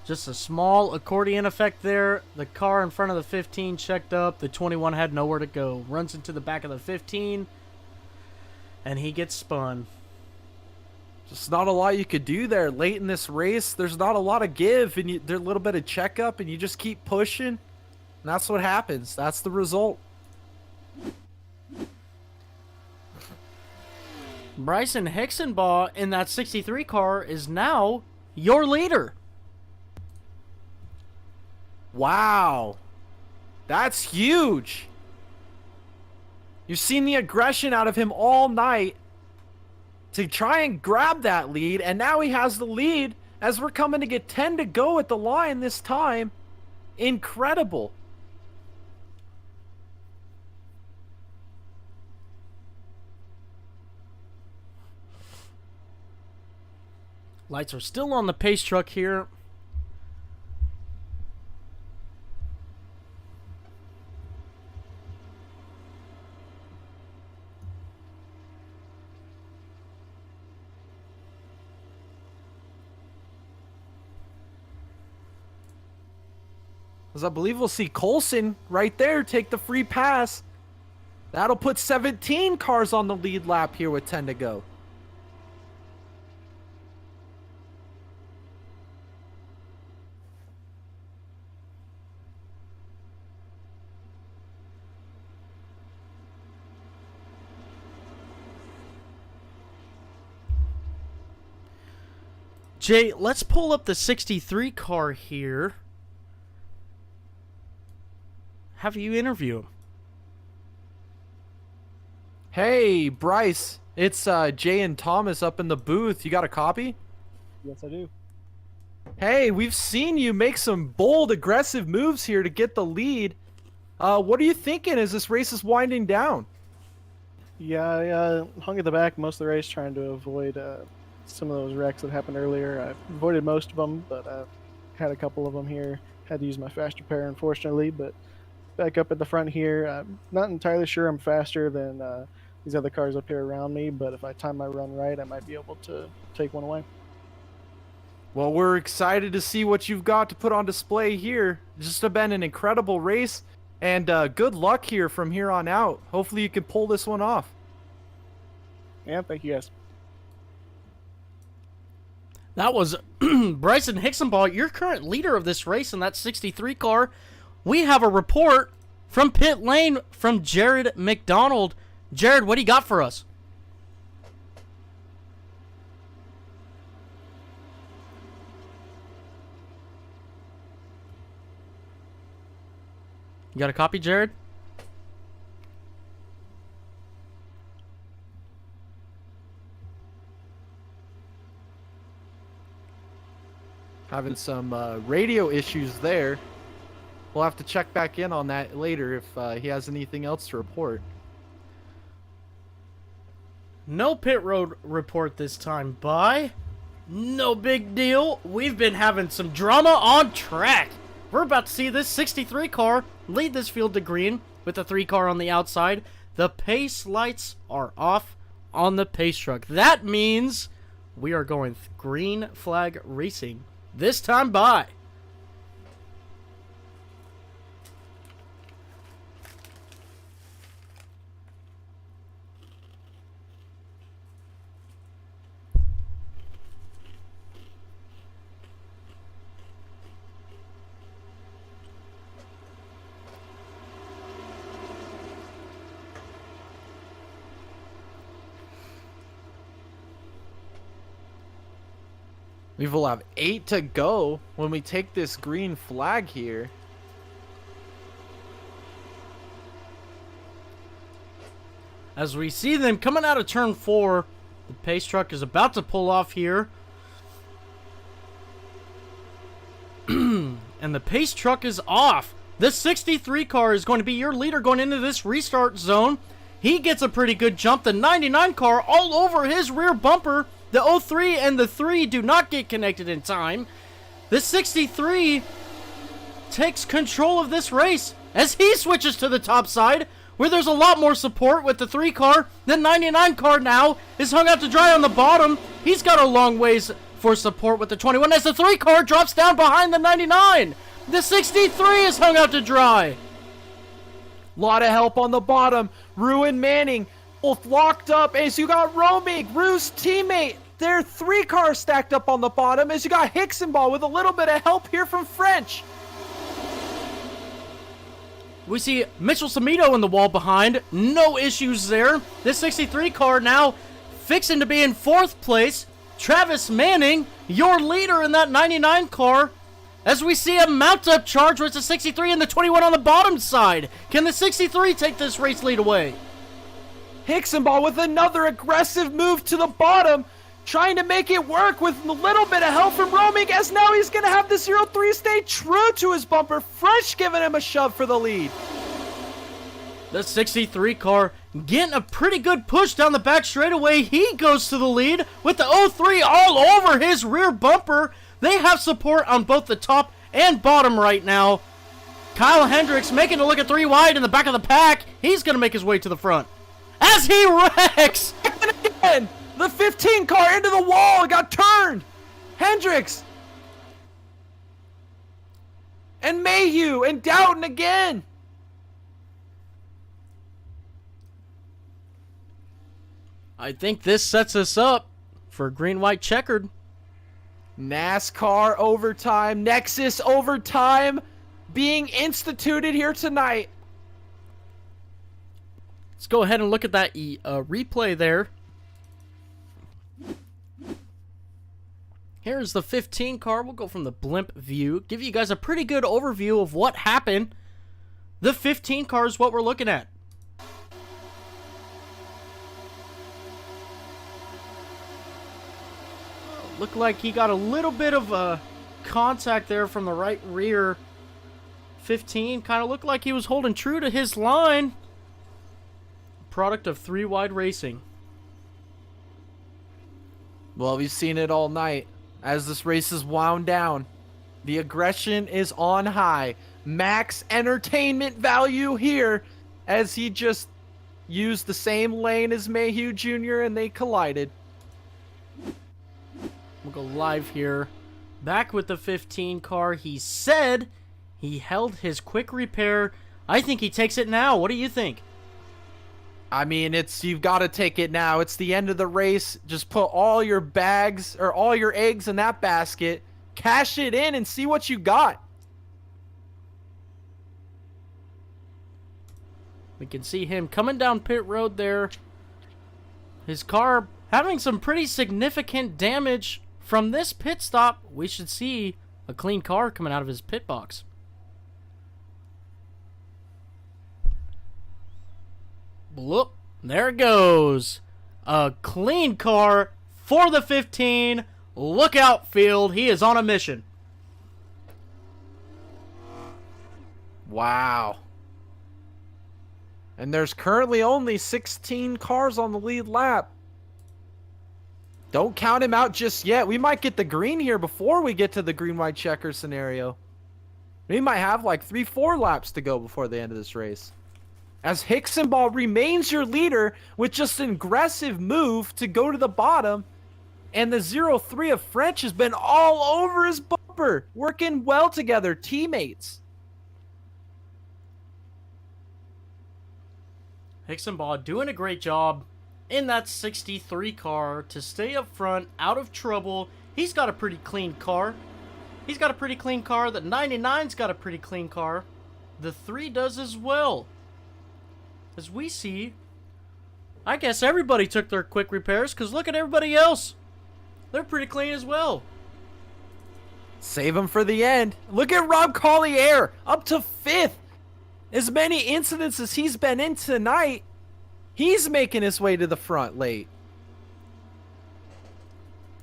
Just a small accordion effect there. The car in front of the 15 checked up. The 21 had nowhere to go. Runs into the back of the 15. And he gets spun. Just not a lot you could do there late in this race. There's not a lot of give, and there's a little bit of checkup, and you just keep pushing. And that's what happens. That's the result. Bryson Hixenbaugh in that 63 car is now your leader. Wow. That's huge. You've seen the aggression out of him all night to try and grab that lead, and now he has the lead as we're coming to get 10 to go at the line this time. Incredible. Lights are still on the pace truck here. As I believe we'll see Coulson right there take the free pass. That'll put 17 cars on the lead lap here with 10 to go. Jay, let's pull up the 63 car here. Have you interview him. Hey, Bryce. It's Jay and Thomas up in the booth. You got a copy? Yes, I do. Hey, we've seen you make some bold, aggressive moves here to get the lead. What are you thinking as this race is winding down? Yeah, I hung at the back most of the race trying to avoid some of those wrecks that happened earlier. I avoided most of them, but I had a couple of them here. Had to use my fast repair, unfortunately, but back up at the front here, I'm not entirely sure I'm faster than these other cars up here around me, but if I time my run right, I might be able to take one away. Well, we're excited to see what you've got to put on display here. Just have been an incredible race, and good luck here from here on out. Hopefully you can pull this one off. Yeah, thank you guys. That was Bryson Hixenbaugh, your current leader of this race in that 63 car. We have a report from pit lane from Jared McDonald. Jared, what do you got for us? You got a copy, Jared? Having some radio issues there. We'll have to check back in on that later if he has anything else to report. No pit road report this time, bye. No big deal. We've been having some drama on track. We're about to see this 63 car lead this field to green with the 3 car on the outside. The pace lights are off on the pace truck. That means we are going green flag racing this time, bye. We will have 8 to go when we take this green flag here. As we see them coming out of turn 4, the pace truck is about to pull off here. And the pace truck is off. The 63 car is going to be your leader going into this restart zone. He gets a pretty good jump. The 99 car all over his rear bumper. The 03 and the 3 do not get connected in time. The 63 takes control of this race as he switches to the top side, where there's a lot more support with the 3 car. The 99 car now is hung out to dry on the bottom. He's got a long ways for support with the 21 as the 3 car drops down behind the 99. The 63 is hung out to dry. Lot of help on the bottom. Rue and Manning both locked up as you got Romig, Rue's teammate. There are 3 cars stacked up on the bottom as you got Hicksonball with a little bit of help here from French. We see Mitchell Samito in the wall behind. No issues there. This 63 car now fixing to be in 4th place. Travis Manning, your leader in that 99 car. As we see a mount-up charge with the 63 and the 21 on the bottom side. Can the 63 take this race lead away? Hicksonball with another aggressive move to the bottom, trying to make it work with a little bit of help from Romig, as now he's going to have the 03 stay true to his bumper. French giving him a shove for the lead. The 63 car getting a pretty good push down the back straightaway. He goes to the lead with the 03 all over his rear bumper. They have support on both the top and bottom right now. Kyle Hendricks making a look at 3 wide in the back of the pack. He's going to make his way to the front as he wrecks. And again, the 15 car into the wall got turned. Hendricks and Mayhew and Doughton again. I think this sets us up for green-white checkered. NASCAR overtime, Nexus overtime being instituted here tonight. Let's go ahead and look at that replay there. Here's the 15 car. We'll go from the blimp view. Give you guys a pretty good overview of what happened. The 15 car is what we're looking at. Looked like he got a little bit of contact there from the right rear. 15 kind of looked like he was holding true to his line. Product of 3 wide racing. Well, we've seen it all night. As this race is wound down, the aggression is on high. Max entertainment value here as he just used the same lane as Mayhew Jr. and they collided. We'll go live here. Back with the 15 car. He said he held his quick repair. I think he takes it now. What do you think? I mean, you've got to take it now. It's the end of the race. Just put all your bags or all your eggs in that basket. Cash it in and see what you got. We can see him coming down pit road there. His car having some pretty significant damage from this pit stop. We should see a clean car coming out of his pit box. Look, there it goes. A clean car for the 15. Look out, field. He is on a mission. Wow. And there's currently only 16 cars on the lead lap. Don't count him out just yet. We might get the green here before we get to the green-white checker scenario. We might have like 3-4 laps to go before the end of this race. As Hicksonball remains your leader with just an aggressive move to go to the bottom. And the 0-3 of French has been all over his bumper. Working well together, teammates. Hicksonball doing a great job in that 63 car to stay up front, out of trouble. He's got a pretty clean car. He's got a pretty clean car. The 99's got a pretty clean car. The 3 does as well. As we see, I guess everybody took their quick repairs, because look at everybody else. They're pretty clean as well. Save them for the end. Look at Rob Collier, up to 5th. As many incidents as he's been in tonight, he's making his way to the front late.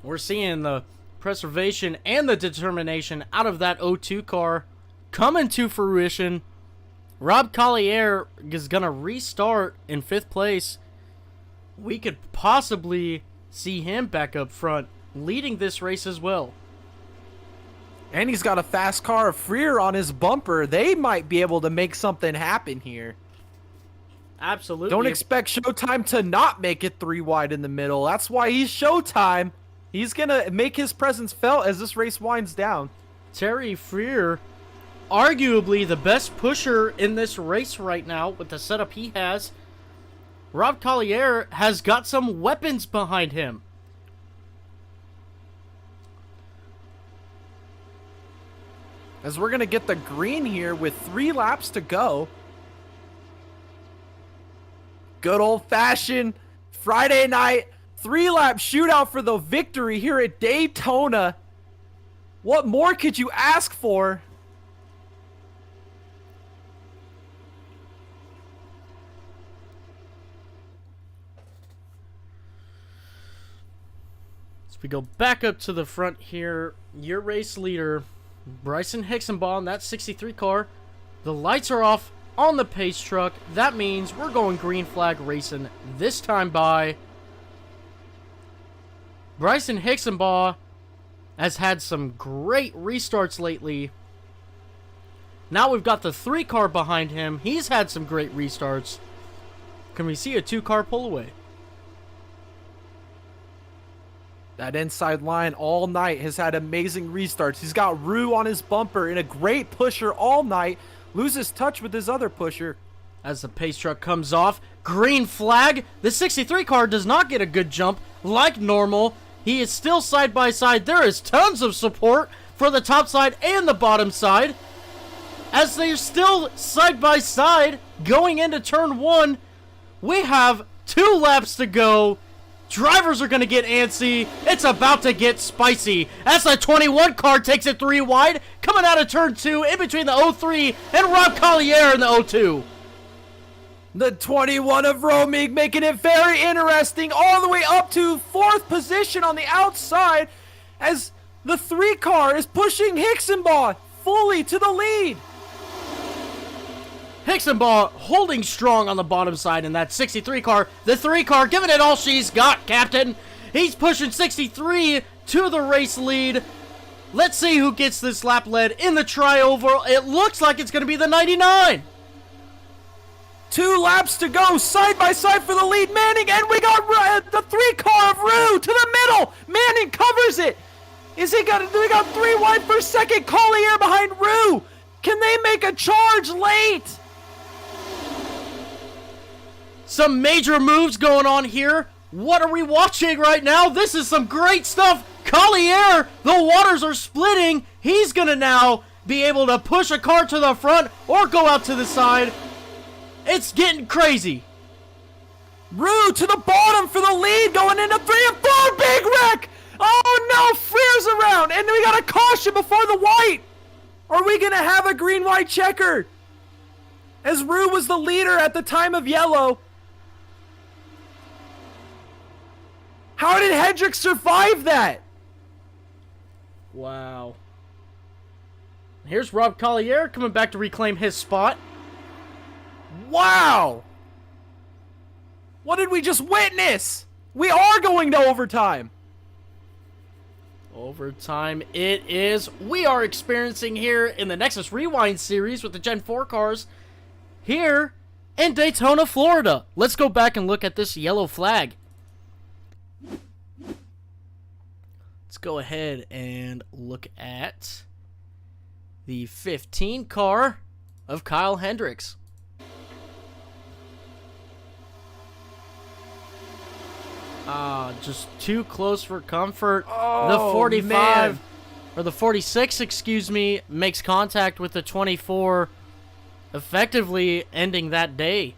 We're seeing the preservation and the determination out of that 02 car coming to fruition. Rob Collier is going to restart in 5th place. We could possibly see him back up front, leading this race as well. And he's got a fast car of Freer on his bumper. They might be able to make something happen here. Absolutely. Don't expect Showtime to not make it 3 wide in the middle. That's why he's Showtime. He's going to make his presence felt as this race winds down. Terry Freer, arguably the best pusher in this race right now with the setup he has. Rob Collier has got some weapons behind him. As we're going to get the green here with 3 laps to go. Good old-fashioned Friday night 3-lap shootout for the victory here at Daytona. What more could you ask for? As we go back up to the front here, your race leader, Bryson Hicksonball in that 63 car. The lights are off on the pace truck. That means we're going green flag racing this time by. Bryson Hicksonball has had some great restarts lately. Now we've got the 3 car behind him. He's had some great restarts. Can we see a 2 car pull away? That inside line all night has had amazing restarts. He's got Rue on his bumper and a great pusher all night. Loses touch with his other pusher. As the pace truck comes off, green flag. The 63 car does not get a good jump like normal. He is still side by side. There is tons of support for the top side and the bottom side. As they're still side by side going into turn 1, we have 2 laps to go. Drivers are going to get antsy. It's about to get spicy as the 21 car takes it 3 wide, coming out of turn 2 in between the 03 and Rob Collier in the 02. The 21 of Romig making it very interesting all the way up to 4th position on the outside as the 3 car is pushing Hicksonball fully to the lead. Hicksonball holding strong on the bottom side in that 63 car. The 3 car giving it all she's got, Captain. He's pushing 63 to the race lead. Let's see who gets this lap led in the tri-oval. It looks like it's going to be the 99. 2 laps to go, side by side for the lead. Manning, and we got the 3 car of Rue to the middle. Manning covers it. They got 3 wide for second. Collier behind Rue. Can they make a charge late? Some major moves going on here. What are we watching right now? This is some great stuff. Collier, the waters are splitting. He's going to now be able to push a car to the front or go out to the side. It's getting crazy. Rue to the bottom for the lead, going into 3 and 4. Big wreck. Oh no, Freer's around, and we got a caution before the white. Are we going to have a green-white checker? As Rue was the leader at the time of yellow. How did Hendrick survive that? Wow. Here's Rob Collier coming back to reclaim his spot. Wow! What did we just witness? We are going to overtime. Overtime it is. We are experiencing here in the Nexus Rewind series with the Gen 4 cars here in Daytona, Florida. Let's go back and look at this yellow flag. Let's go ahead and look at the 15 car of Kyle Hendricks. Just too close for comfort. The 45, man. or the 46, excuse me, makes contact with the 24, effectively ending that day.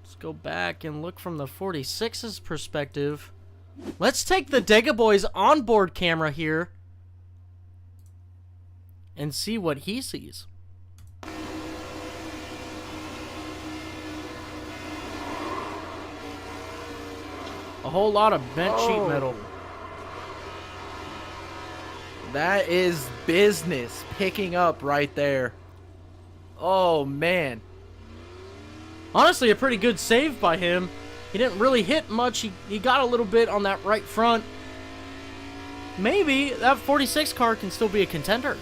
Let's go back and look from the 46's perspective. Let's take the Dega Boy's onboard camera here and see what he sees. A whole lot of bent sheet metal. That is business picking up right there. Oh, man. Honestly, a pretty good save by him. He didn't really hit much. He got a little bit on that right front. Maybe that 46 car can still be a contender.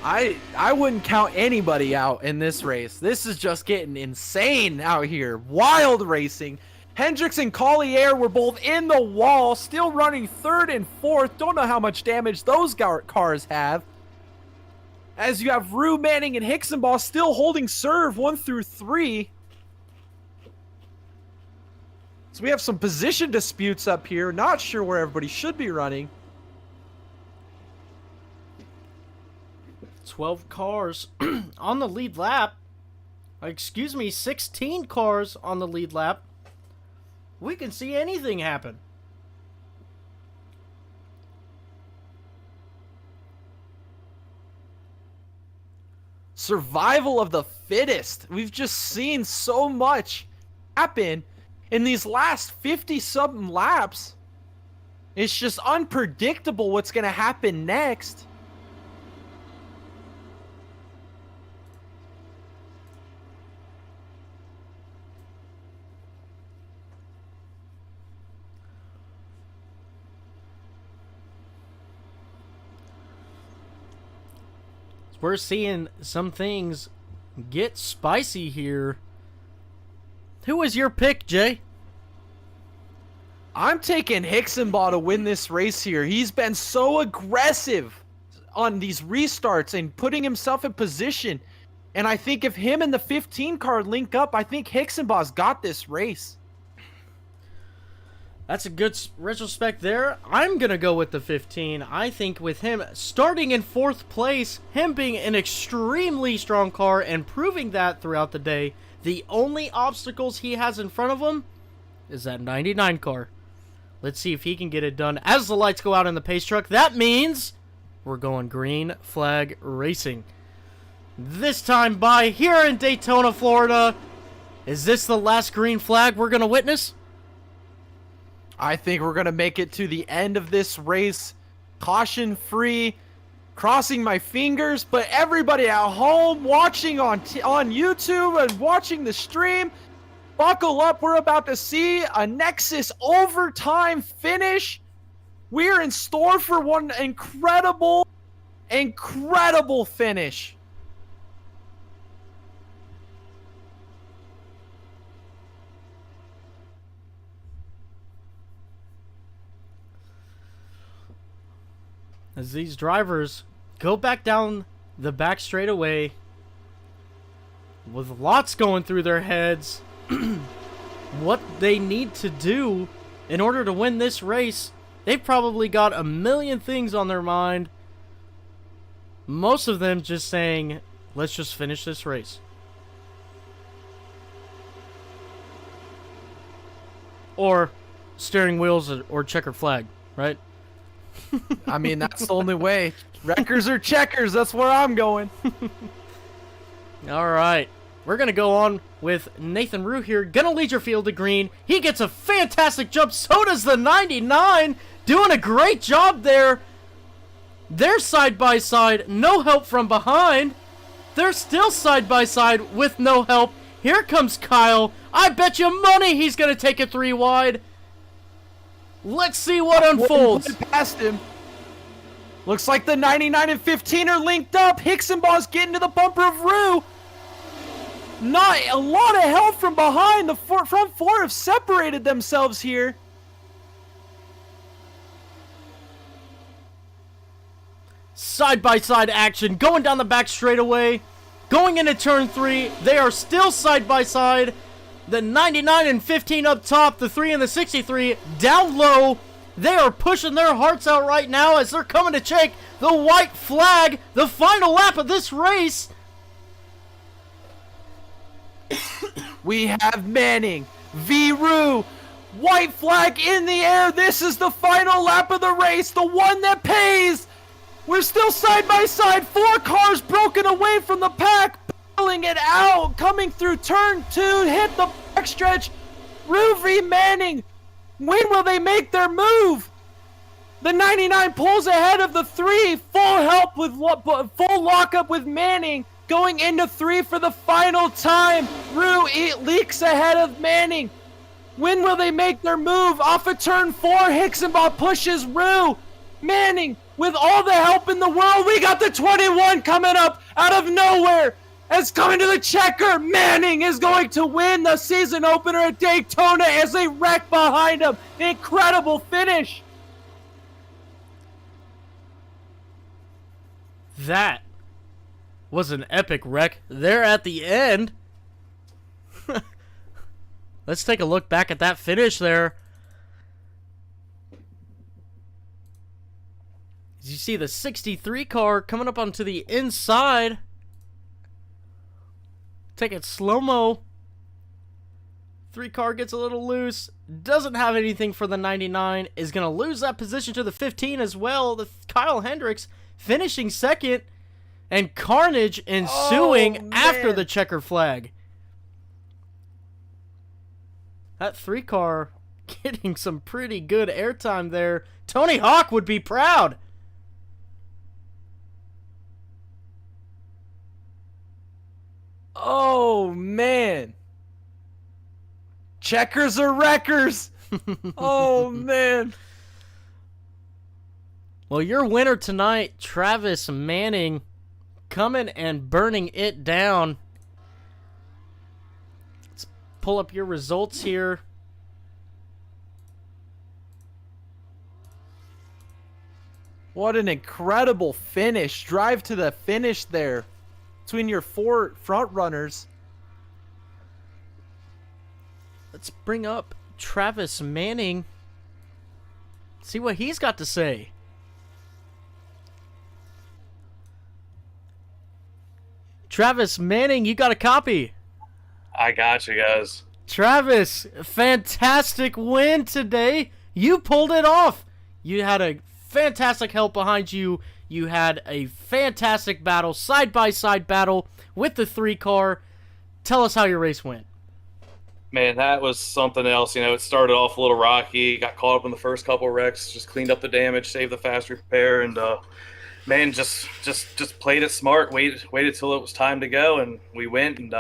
I wouldn't count anybody out in this race. This is just getting insane out here. Wild racing. Hendricks and Collier were both in the wall, still running third and fourth. Don't know how much damage those cars have. As you have Rue, Manning, and Hicksonball still holding serve 1 through 3. So we have some position disputes up here. Not sure where everybody should be running. 12 cars on the lead lap. Excuse me, 16 cars on the lead lap. We can see anything happen. Survival of the fittest. We've just seen so much happen in these last 50-something laps. It's just unpredictable what's going to happen next. We're seeing some things get spicy here. Who was your pick, Jay? I'm taking Hicksonball to win this race here. He's been so aggressive on these restarts and putting himself in position. And I think if him and the 15 car link up, I think Hicksonball's got this race. That's a good retrospect there. I'm going to go with the 15. I think with him starting in 4th place, him being an extremely strong car and proving that throughout the day, the only obstacles he has in front of him is that 99 car. Let's see if he can get it done as the lights go out in the pace truck. That means we're going green flag racing. This time by here in Daytona, Florida. Is this the last green flag we're going to witness? I think we're going to make it to the end of this race caution-free, crossing my fingers, but everybody at home watching on YouTube and watching the stream, buckle up. We're about to see a Nexus overtime finish. We're in store for one incredible finish. As these drivers go back down the back straightaway with lots going through their heads, what they need to do in order to win this race, they've probably got a million things on their mind. Most of them just saying, let's just finish this race. Or steering wheels or checkered flag, right? I mean, that's the only way. Wreckers or checkers, that's where I'm going. All right. We're going to go on with Nathan Rue here. Going to lead your field to green. He gets a fantastic jump. So does the 99. Doing a great job there. They're side by side, no help from behind. They're still side by side with no help. Here comes Kyle. I bet you money he's going to take it 3 wide. Let's see what unfolds. Past him. Looks like the 99 and 15 are linked up. Hicksonball's getting to the bumper of Rue. Not a lot of help from behind. The front 4 have separated themselves here. Side-by-side action, going down the back straightaway, going into turn 3. They are still side-by-side. The 99 and 15 up top, the 3 and the 63 down low. They are pushing their hearts out right now as they're coming to check the white flag, the final lap of this race. We have Manning, V. Rue, white flag in the air. This is the final lap of the race, the one that pays. We're still side by side. 4 cars broken away from the pack, pulling it out, coming through turn 2, hit the backstretch. Rue v. Manning. When will they make their move? The 99 pulls ahead of the 3. Full help with full lockup with Manning. Going into 3 for the final time. Rue leaks ahead of Manning. When will they make their move? Off of turn 4, Hicksonball pushes Rue. Manning, with all the help in the world, we got the 21 coming up out of nowhere. It's coming to the checker. Manning is going to win the season opener at Daytona as they wreck behind him. Incredible finish. That was an epic wreck there at the end. Let's take a look back at that finish there. As you see the 63 car coming up onto the inside. Take it slow-mo. 3 car gets a little loose. Doesn't have anything for the 99. Is going to lose that position to the 15 as well. The Kyle Hendricks finishing second. And carnage ensuing after the checker flag. That 3 car getting some pretty good airtime there. Tony Hawk would be proud. Oh, man. Checkers are wreckers. Oh, man. Well, your winner tonight, Travis Manning, coming and burning it down. Let's pull up your results here. What an incredible finish. Drive to the finish there between your 4 front runners. Let's bring up Travis Manning. See what he's got to say. Travis Manning, you got a copy. I got you guys. Travis, fantastic win today. You pulled it off. You had a fantastic help behind you. You had a fantastic battle, side-by-side battle with the 3 car. Tell us how your race went. Man, that was something else. You know, it started off a little rocky. Got caught up in the first couple wrecks. Just cleaned up the damage, saved the fast repair, and man, just played it smart. Waited till it was time to go, and we went. And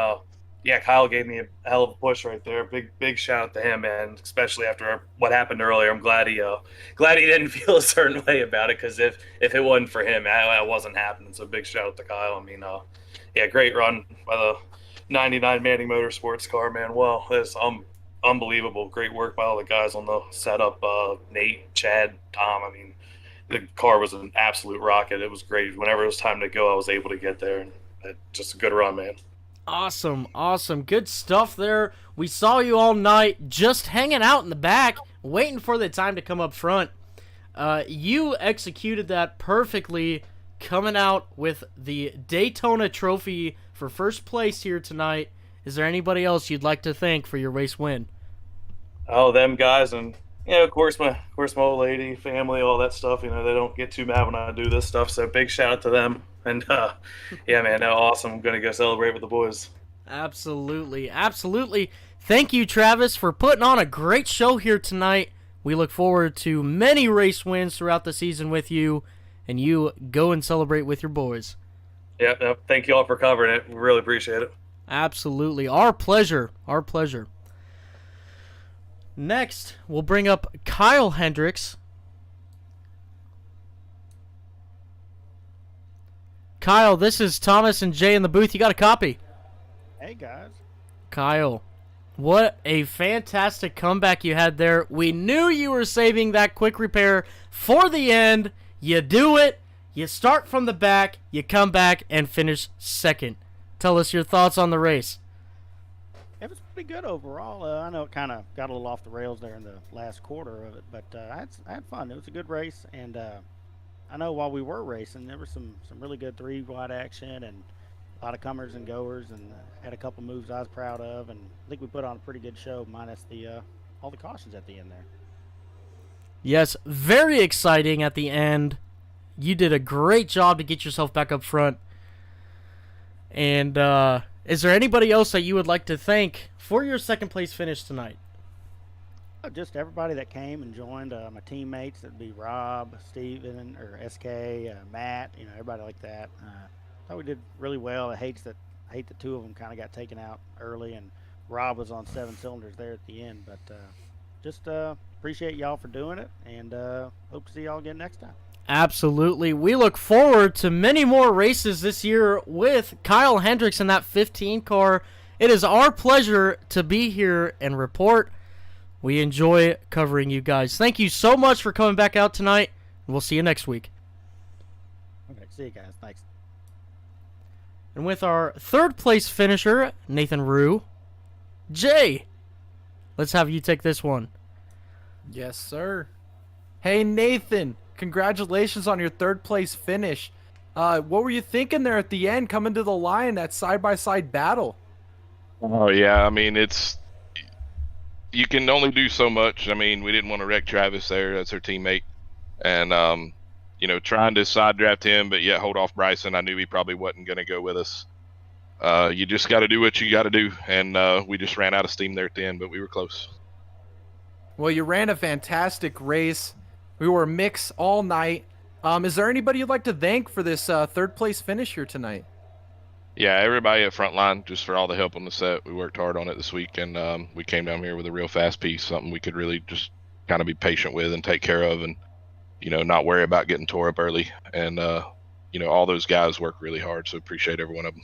yeah, Kyle gave me a hell of a push right there. Big shout out to him, man. Especially after what happened earlier. I'm glad he didn't feel a certain way about it, because if it wasn't for him, that wasn't happening. So big shout out to Kyle. I mean, yeah, great run by the 99 Manning Motorsports car, man. Well, it's unbelievable. Great work by all the guys on the setup. Nate, Chad, Tom. I mean, the car was an absolute rocket. It was great. Whenever it was time to go, I was able to get there. And just a good run, man. Awesome. Good stuff there. We saw you all night just hanging out in the back, waiting for the time to come up front. You executed that perfectly, coming out with the Daytona trophy for first place here tonight. Is there anybody else you'd like to thank for your race win? Oh, them guys, and yeah, of course my old lady, family, all that stuff. You know, they don't get too mad when I do this stuff. So big shout out to them. And yeah, man, awesome. I'm gonna go celebrate with the boys. Absolutely. Thank you, Travis, for putting on a great show here tonight. We look forward to many race wins throughout the season with you. and you go and celebrate with your boys. Yeah, no, thank you all for covering it. We really appreciate it. Absolutely. Our pleasure. Our pleasure. Next, we'll bring up Kyle Hendricks. Kyle, this is Thomas and Jay in the booth. You got a copy? Hey, guys. Kyle, what a fantastic comeback you had there. We knew you were saving that quick repair for the end. You do it. You start from the back. You come back and finish second. Tell us your thoughts on the race. It was pretty good overall. I know it kind of got a little off the rails there in the last quarter of it, but I had fun. It was a good race, and I know while we were racing, there was some really good three-wide action and a lot of comers and goers, and had a couple moves I was proud of, and I think we put on a pretty good show minus the all the cautions at the end there. Yes, very exciting at the end. You did a great job to get yourself back up front. And is there anybody else that you would like to thank for your second place finish tonight? Just everybody that came and joined, my teammates. That'd be Rob, Steven, or SK, Matt. Everybody like that. Thought we did really well. I hate that two of them kind of got taken out early, and Rob was on 7 cylinders there at the end. But just appreciate y'all for doing it, and hope to see y'all again next time. Absolutely. We look forward to many more races this year with Kyle Hendricks in that 15 car. It is our pleasure to be here and report. We enjoy covering you guys. Thank you so much for coming back out tonight. We'll see you next week. Okay, see you guys. Thanks. And with our third place finisher, Nathan Rue. Jay, let's have you take this one. Yes, sir. Hey, Nathan. Congratulations on your third place finish. What were you thinking there at the end, coming to the line, that side-by-side battle? Oh, yeah. I mean, you can only do so much. I mean, we didn't want to wreck Travis there. That's our teammate. And, trying to side draft him, but yet hold off Bryson. I knew he probably wasn't going to go with us. You just got to do what you got to do. And we just ran out of steam there at the end, but we were close. Well, you ran a fantastic race. We were a mix all night. Is there anybody you'd like to thank for this third place finish here tonight? Yeah, everybody at Frontline, just for all the help on the set. We worked hard on it this week, and we came down here with a real fast piece, something we could really just kind of be patient with and take care of, and not worry about getting tore up early. And all those guys work really hard, so appreciate every one of them.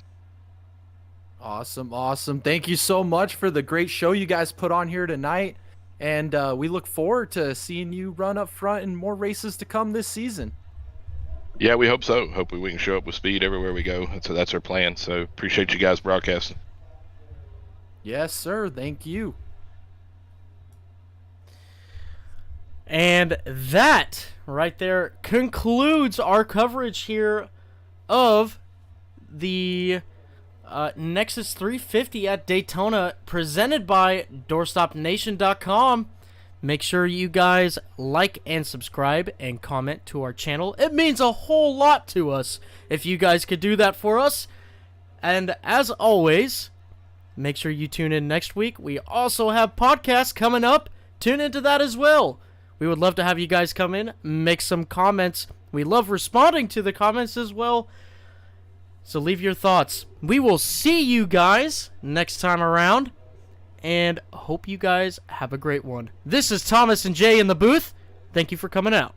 Awesome. Thank you so much for the great show you guys put on here tonight. And we look forward to seeing you run up front in more races to come this season. Yeah, we hope so. Hopefully we can show up with speed everywhere we go. That's our plan. So appreciate you guys broadcasting. Yes, sir. Thank you. And that right there concludes our coverage here of the Nexus 350 at Daytona, presented by DoorstopNation.com. Make sure you guys like and subscribe and comment to our channel. It means a whole lot to us if you guys could do that for us. And as always, make sure you tune in next week. We also have podcasts coming up. Tune into that as well. We would love to have you guys come in, make some comments. We love responding to the comments as well. So leave your thoughts. We will see you guys next time around, and hope you guys have a great one. This is Thomas and Jay in the booth. Thank you for coming out.